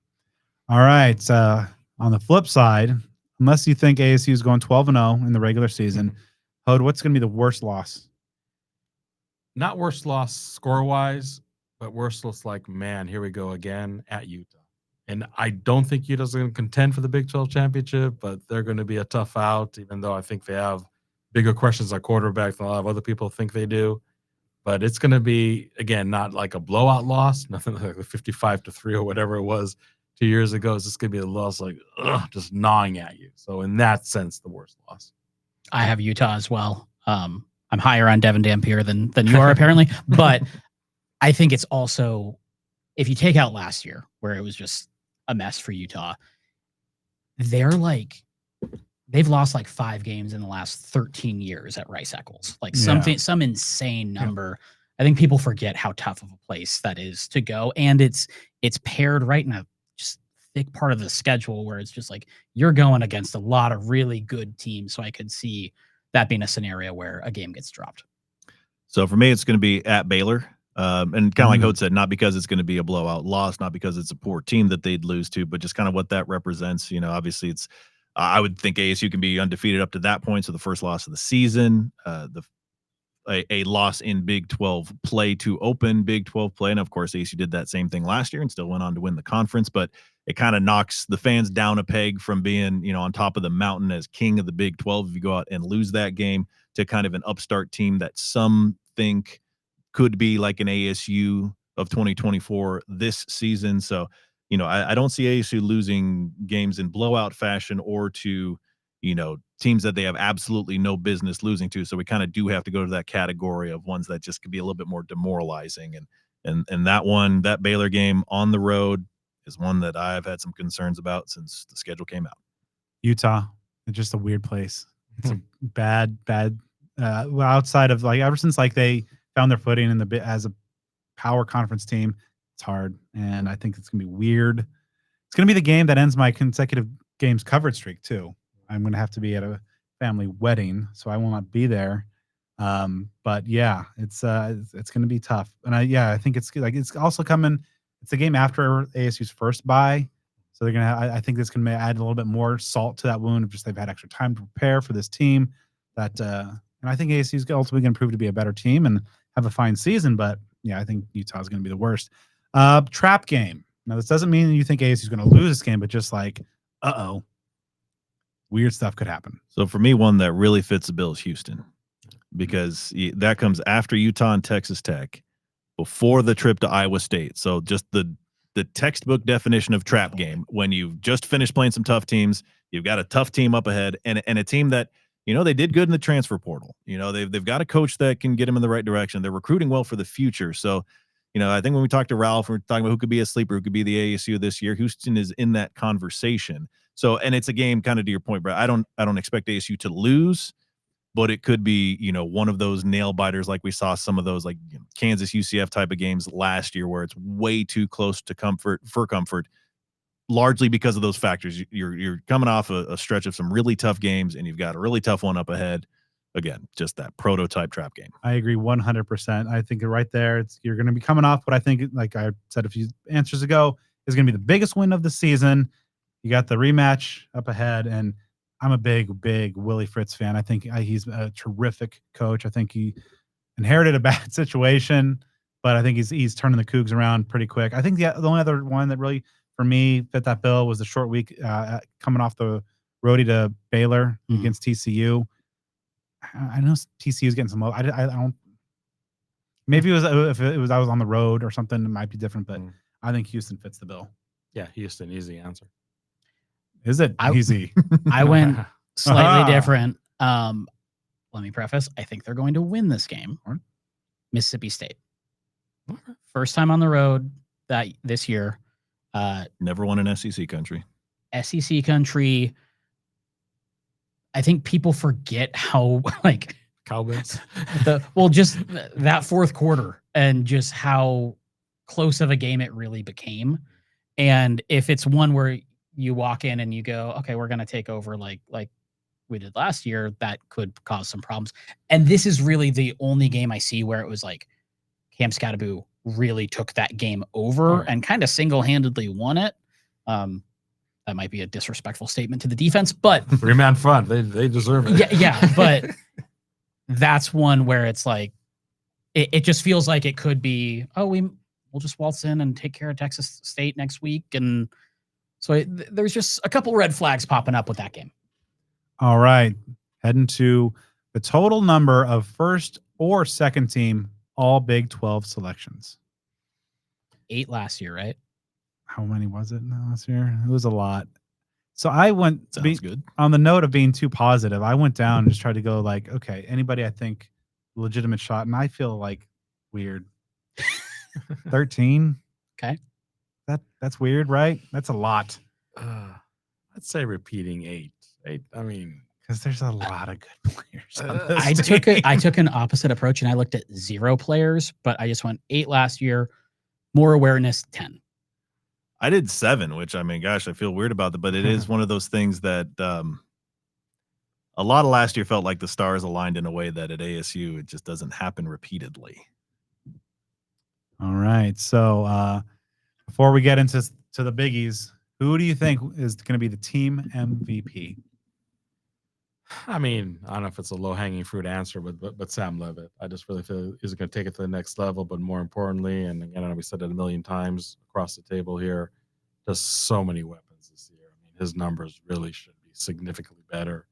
All right. On the flip side, unless you think ASU is going 12-0 in the regular season, Hod, what's going to be the worst loss? Not worst loss score-wise, but worst loss like, man, here we go again at Utah. And I don't think Utah's going to contend for the Big 12 championship, but they're going to be a tough out, even though I think they have bigger questions at quarterback than a lot of other people think they do. But it's going to be, again, not like a blowout loss, nothing like the 55-3 or whatever it was 2 years ago. It's just going to be a loss like just gnawing at you. So in that sense, the worst loss. I have Utah as well. I'm higher on Devin Dampier than you are apparently, but I think it's also, if you take out last year where it was just a mess for Utah, they've lost like 5 games in the last 13 years at Rice Eccles, like some insane number. I think people forget how tough of a place that is to go. And it's paired right in a just thick part of the schedule where it's just like, you're going against a lot of really good teams. So I could see that being a scenario where a game gets dropped. So for me, it's going to be at Baylor. And kind of like Hod said, not because it's going to be a blowout loss, not because it's a poor team that they'd lose to, but just kind of what that represents. Obviously it's, I would think ASU can be undefeated up to that point. So the first loss of the season, a loss in Big 12 play to open Big 12 play. And of course, ASU did that same thing last year and still went on to win the conference, but it kind of knocks the fans down a peg from being, on top of the mountain as king of the Big 12. If you go out and lose that game to kind of an upstart team that some think could be like an ASU of 2024 this season. So, I don't see ASU losing games in blowout fashion or to, teams that they have absolutely no business losing to. So we kind of do have to go to that category of ones that just could be a little bit more demoralizing. And that Baylor game on the road is one that I've had some concerns about since the schedule came out. Utah, it's just a weird place. It's a bad, outside of like ever since like they found their footing in as a power conference team, it's hard. And I think it's going to be weird. It's going to be the game that ends my consecutive games coverage streak too. I'm going to have to be at a family wedding, so I will not be there. But yeah, it's going to be tough. And I think it's also coming. It's a game after ASU's first bye. So they're going to, I think this can add a little bit more salt to that wound of just they've had extra time to prepare for this team and I think ASU is ultimately going to prove to be a better team and have a fine season. But yeah, I think Utah is going to be the worst. Trap game. Now, this doesn't mean you think ASU is going to lose this game, but just like, weird stuff could happen. So for me, one that really fits the bill is Houston, because that comes after Utah and Texas Tech, before the trip to Iowa State. So just the textbook definition of trap game, when you've just finished playing some tough teams, you've got a tough team up ahead and a team that, they did good in the transfer portal. They've got a coach that can get them in the right direction. They're recruiting well for the future. So, I think when we talk to Ralph, we're talking about who could be a sleeper, who could be the ASU this year. Houston is in that conversation. So, and it's a game kind of to your point, Brett. I don't expect ASU to lose, but it could be, one of those nail biters like we saw some of those like Kansas UCF type of games last year where it's way too close to comfort, largely because of those factors. You're coming off a stretch of some really tough games, and you've got a really tough one up ahead. Again, just that prototype trap game. I agree 100%. I think right there, you're going to be coming off what I think, like I said a few answers ago, is going to be the biggest win of the season. You got the rematch up ahead, and I'm a big Willie Fritz fan. I think he's a terrific coach. I think inherited a bad situation, but I think he's turning the Cougs around pretty quick. I think the only other one that really for me fit that bill was the short week coming off the roadie to Baylor against TCU. I know TCU is getting some. I don't. Maybe it was if it was I was on the road or something. It might be different, but I think Houston fits the bill. Yeah, Houston, easy answer. Is it easy? I went slightly different. Let me preface. I think they're going to win this game. Mississippi State. First time on the road this year. Never won an SEC country. SEC country. I think people forget how Cowboys. just that fourth quarter and just how close of a game it really became. And if it's one where you walk in and you go, okay, we're going to take over like we did last year, that could cause some problems. And this is really the only game I see where it was like Cam Scattaboo really took that game over and kind of single-handedly won it. That might be a disrespectful statement to the defense, but 3-man front, they deserve it. Yeah, but that's one where it's like it just feels like it could be, we'll just waltz in and take care of Texas State next week. And so there's just a couple red flags popping up with that game. All right. Heading to the total number of first or second team all Big 12 selections. 8 last year, right? How many was it last year? It was a lot. So I went good. On the note of being too positive. I went down and just tried to go like, okay, anybody I think legitimate shot, and I feel like weird. 13. Okay. That's weird, right? That's a lot. I'd say repeating 8. I mean, because there's a lot of good players. I took an opposite approach and I looked at 0 players, but I just went 8 last year. More awareness, 10. I did 7, which I mean, gosh, I feel weird about that, but it is one of those things that a lot of last year felt like the stars aligned in a way that at ASU it just doesn't happen repeatedly. All right. So before we get into the biggies, who do you think is going to be the team MVP? I mean, I don't know if it's a low-hanging fruit answer, but Sam Leavitt. I just really feel he's going to take it to the next level. But more importantly, and again, I know we said it a million times across the table here, just so many weapons this year. I mean, his numbers really should be significantly better.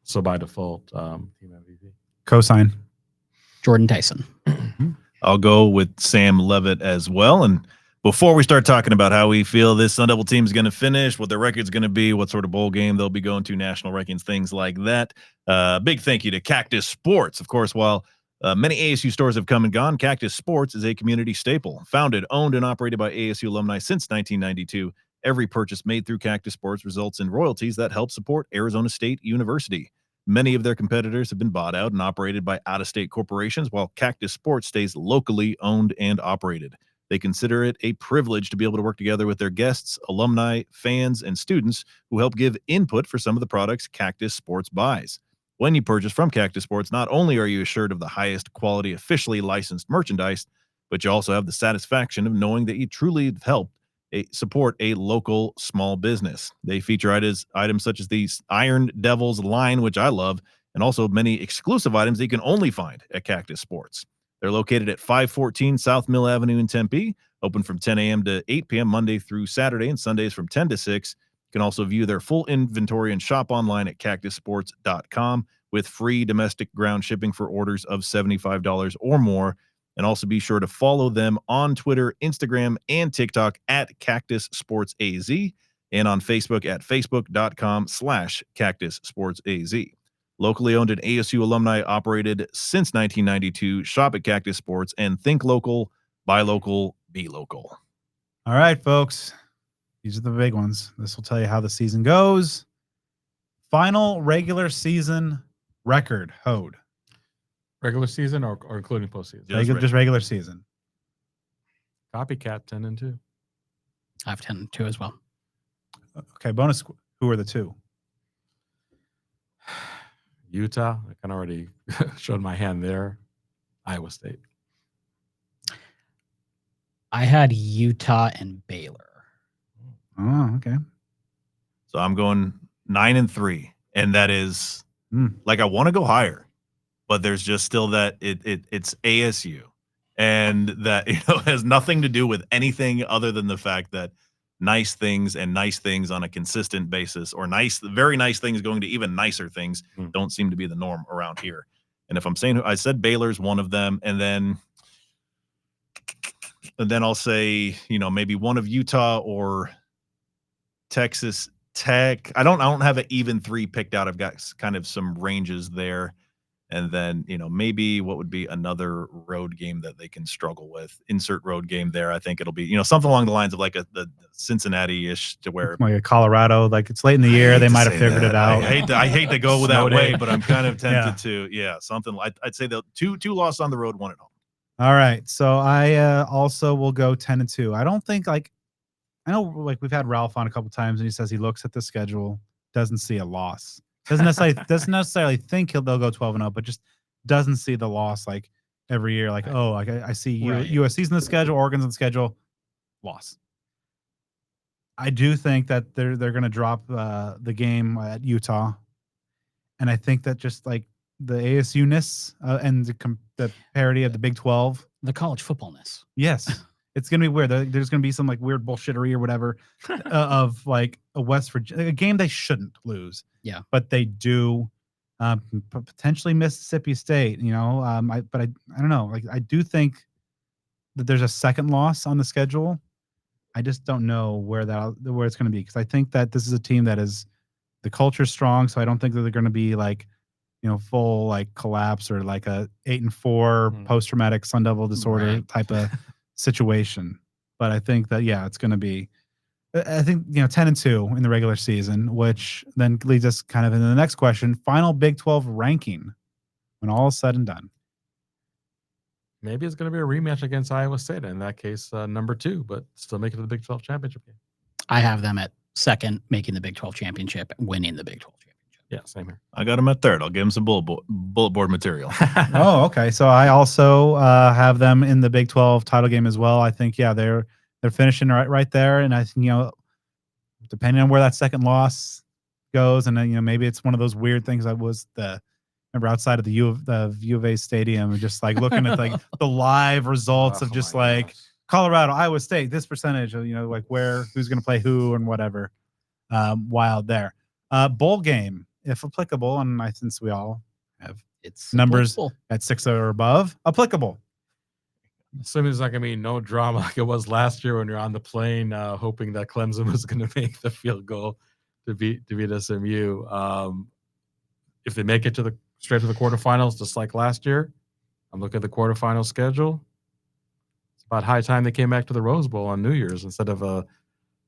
So by default, team MVP. Cosign. Jordan Tyson. I'll go with Sam Leavitt as well. And before we start talking about how we feel this Sun Devil team is going to finish, what their record's going to be, what sort of bowl game they'll be going to, national rankings, things like that. Big thank you to Cactus Sports. Of course, while many ASU stores have come and gone, Cactus Sports is a community staple. Founded, owned, and operated by ASU alumni since 1992, every purchase made through Cactus Sports results in royalties that help support Arizona State University. Many of their competitors have been bought out and operated by out-of-state corporations, while Cactus Sports stays locally owned and operated. They consider it a privilege to be able to work together with their guests, alumni, fans, and students who help give input for some of the products Cactus Sports buys. When you purchase from Cactus Sports, not only are you assured of the highest quality, officially licensed merchandise, but you also have the satisfaction of knowing that you truly helped support a local small business. They feature items such as the Iron Devils line, which I love, and also many exclusive items that you can only find at Cactus Sports. They're located at 514 South Mill Avenue in Tempe, open from 10 a.m. to 8 p.m. Monday through Saturday, and Sundays from 10 to 6. You can also view their full inventory and shop online at cactussports.com with free domestic ground shipping for orders of $75 or more. And also be sure to follow them on Twitter, Instagram, and TikTok at Cactus Sports AZ, and on Facebook at facebook.com/Cactus Sports AZ. Locally owned and ASU alumni operated since 1992. Shop at Cactus Sports and think local, buy local, be local. All right, folks. These are the big ones. This will tell you how the season goes. Final regular season record, Hod. Regular season or including postseason? Just regular season. Copycat 10-2. I have 10-2 as well. Okay, bonus. Who are the two? Utah. I kind of already showed my hand there. Iowa State. I had Utah and Baylor. Oh, okay. So I'm going 9-3, and that is like I want to go higher, but there's just still that it's ASU, and that has nothing to do with anything other than the fact that nice things on a consistent basis, or very nice things going to even nicer things, don't seem to be the norm around here. And if I'm saying, I said Baylor's one of them, and then I'll say, maybe one of Utah or Texas Tech. I don't have an even 3 picked out. I've got kind of some ranges there. And then, maybe what would be another road game that they can struggle with. Insert road game there. I think it'll be, something along the lines of like the Cincinnati-ish, to where like a Colorado, like it's late in the year, they might have figured it out. I hate to go that way, but I'm kind of tempted to. Yeah, something like I'd say the two losses on the road, 1 at home. All right, so I also will go 10-2. I don't think I know we've had Ralph on a couple times, and he says he looks at the schedule, doesn't see a loss. Doesn't necessarily think they'll go 12-0, but just doesn't see the loss like every year. Like, I see USC's in the schedule, Oregon's in the schedule, loss. I do think that they're going to drop the game at Utah, and I think that just like the ASU-ness and the parity of the Big 12, the college footballness. Yes. It's going to be weird. There's going to be some like weird bullshittery or whatever of like a West Virginia, a game they shouldn't lose. Yeah. But they do potentially Mississippi State, I don't know. Like, I do think that there's a second loss on the schedule. I just don't know where it's going to be, because I think that this is a team that is, the culture's strong. So I don't think that they're going to be like, full like collapse or like a 8-4 post-traumatic Sun Devil disorder type of situation. But I think that, it's going to be, I think, 10-2 in the regular season, which then leads us kind of into the next question. Final Big 12 ranking when all is said and done. Maybe it's going to be a rematch against Iowa State. In that case, number 2, but still make it to the Big 12 championship game. I have them at second, making the Big 12 championship, winning the Big 12 championship. Yeah, same here. I got them at third. I'll give them some bullet board material. Oh, okay. So I also have them in the Big 12 title game as well. I think, they're finishing right there. And I think, depending on where that second loss goes, and then, maybe it's one of those weird things. Remember outside of the U of A stadium, just like looking at like the live results of just like gosh. Colorado, Iowa State, this percentage of, like who's going to play who and whatever. Wild there. Bowl game, if applicable, and since we all have numbers at 6 or above, applicable. Assuming there's not going to be no drama like it was last year when you're on the plane, hoping that Clemson was going to make the field goal to beat SMU. If they make it straight to the quarterfinals, just like last year, I'm looking at the quarterfinal schedule. It's about high time they came back to the Rose Bowl on New Year's instead of a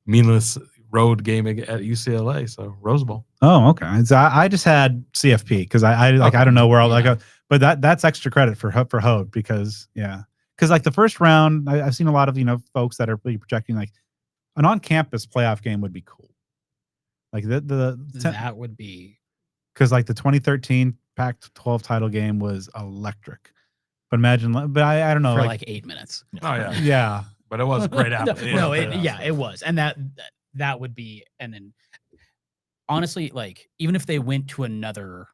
meaningless road game at UCLA. So Rose Bowl. Oh, okay. So I just had CFP because I don't know where I'll go, but that's extra credit for Hod, because like the first round, I've seen a lot of folks that are really projecting like an on-campus playoff game would be cool. Like that would be, because like the 2013 Pac-12 title game was electric. But imagine, but I don't know, for like 8 minutes. Oh yeah, yeah. But it was great out. It was, and that would be, and then honestly, like even if they went to another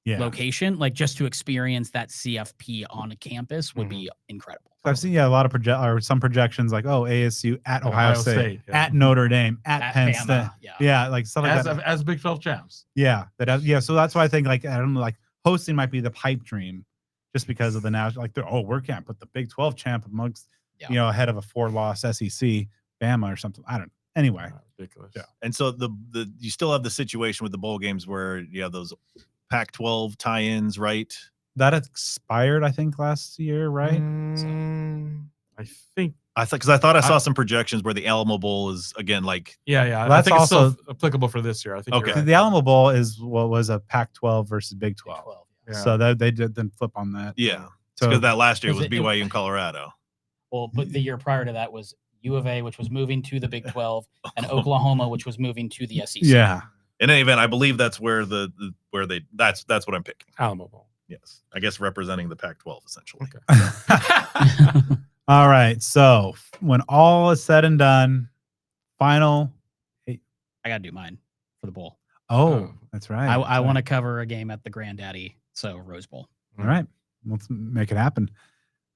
location, like just to experience that CFP on a campus would be incredible. I've seen a lot of some projections like ASU at Ohio State at Notre Dame at Penn State, like stuff like that as Big 12 champs. So that's why I think like I don't know, like hosting might be the pipe dream, just because of the national, like we can't put the Big 12 champ amongst ahead of a 4-loss SEC Bama or something. I don't know. Anyway, ridiculous. Yeah, and so the you still have the situation with the bowl games where you have those Pac-12 tie-ins, right? That expired, I think, last year, right? I think because I thought I saw some projections where the Alamo Bowl is again like Well, that's also it's still applicable for this year. I think. Okay, right. The Alamo Bowl is what was a Pac-12 versus Big 12. So that they did then flip on that. Yeah, so because that last year was BYU and Colorado. Well, but the year prior to that was U of A, which was moving to the Big 12, and Oklahoma, which was moving to the SEC. Yeah. In any event, I believe that's where that's what I'm picking. Alamo Bowl. Yes, I guess representing the Pac-12 essentially. Okay. All right. So when all is said and done, final. I gotta do mine for the bowl. Oh, that's right. I want to cover a game at the Granddaddy, so Rose Bowl. All right. Let's make it happen.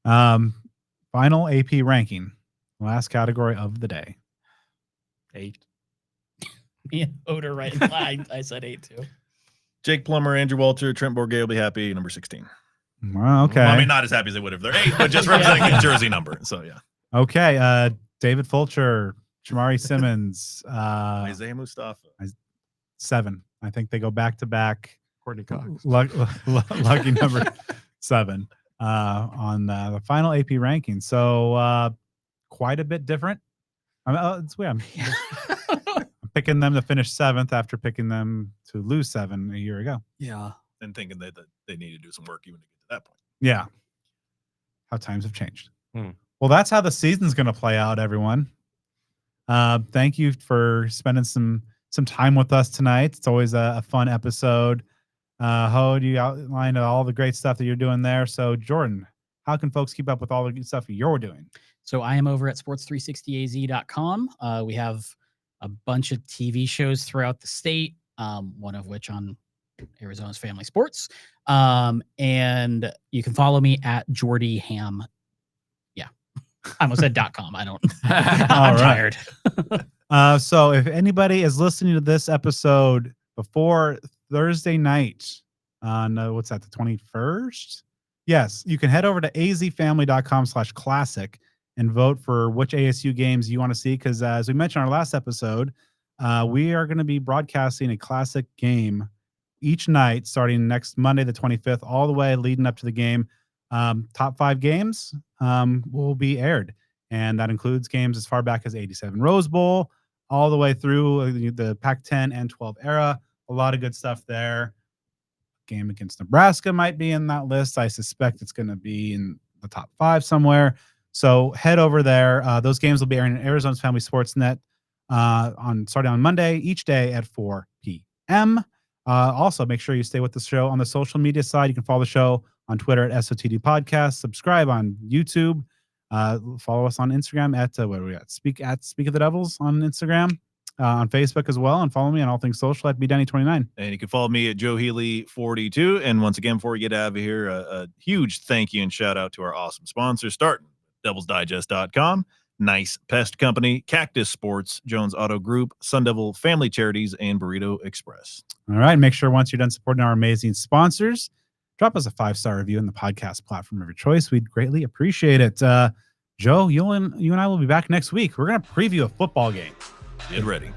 Final AP ranking. Last category of the day. 8. Me and Oder right in line. I said 8 too. Jake Plummer, Andrew Walter, Trent Bourget will be happy. Number 16. Well, okay. Well, I mean, not as happy as they would if they're 8, but just representing the jersey number. So yeah. Okay. David Fulcher, Jamari Simmons, Isaiah Mustafa. 7. I think they go back to back. Courtney Cox. Lucky number 7 on the final AP ranking. So quite a bit different. It's weird. I'm picking them to finish 7th after picking them to lose 7 a year ago. Yeah. And thinking that they need to do some work even to get to that point. Yeah. How times have changed. Hmm. Well, that's how the season's going to play out, everyone. Thank you for spending some time with us tonight. It's always a fun episode. Hod, you outlined all the great stuff that you're doing there. So, Jordan, how can folks keep up with all the good stuff you're doing? So I am over at sports360AZ.com. We have a bunch of TV shows throughout the state, one of which on Arizona's Family Sports. And you can follow me at Jordy Ham. Yeah. I almost said .com. I don't. I'm tired. So if anybody is listening to this episode before Thursday night on what's that, the 21st? Yes, you can head over to azfamily.com/classic and vote for which ASU games you want to see. Because as we mentioned in our last episode, we are going to be broadcasting a classic game each night starting next Monday, the 25th, all the way leading up to the game. Top 5 games will be aired. And that includes games as far back as 87 Rose Bowl, all the way through the Pac-10 and 12 era. A lot of good stuff there. Game against Nebraska might be in that list. I suspect it's going to be in the top 5 somewhere. So head over there. Those games will be airing in Arizona's Family Sports Net starting on Monday, each day at 4 p.m. Also, make sure you stay with the show on the social media side. You can follow the show on Twitter at SOTD Podcast. Subscribe on YouTube. Follow us on Instagram at what are we at? Speak of the Devils on Instagram. On Facebook as well, and follow me on all things social at bdanny29. And you can follow me at Joe Healy 42. And once again, before we get out of here, a huge thank you and shout out to our awesome sponsors, starting devilsdigest.com, Nice Pest Company, Cactus Sports, Jones Auto Group, Sun Devil Family Charities, and Burrito Express. All right. Make sure once you're done supporting our amazing sponsors, drop us a 5-star review in the podcast platform of your choice. We'd greatly appreciate it. Joe, you and I will be back next week. We're going to preview a football game. Get ready.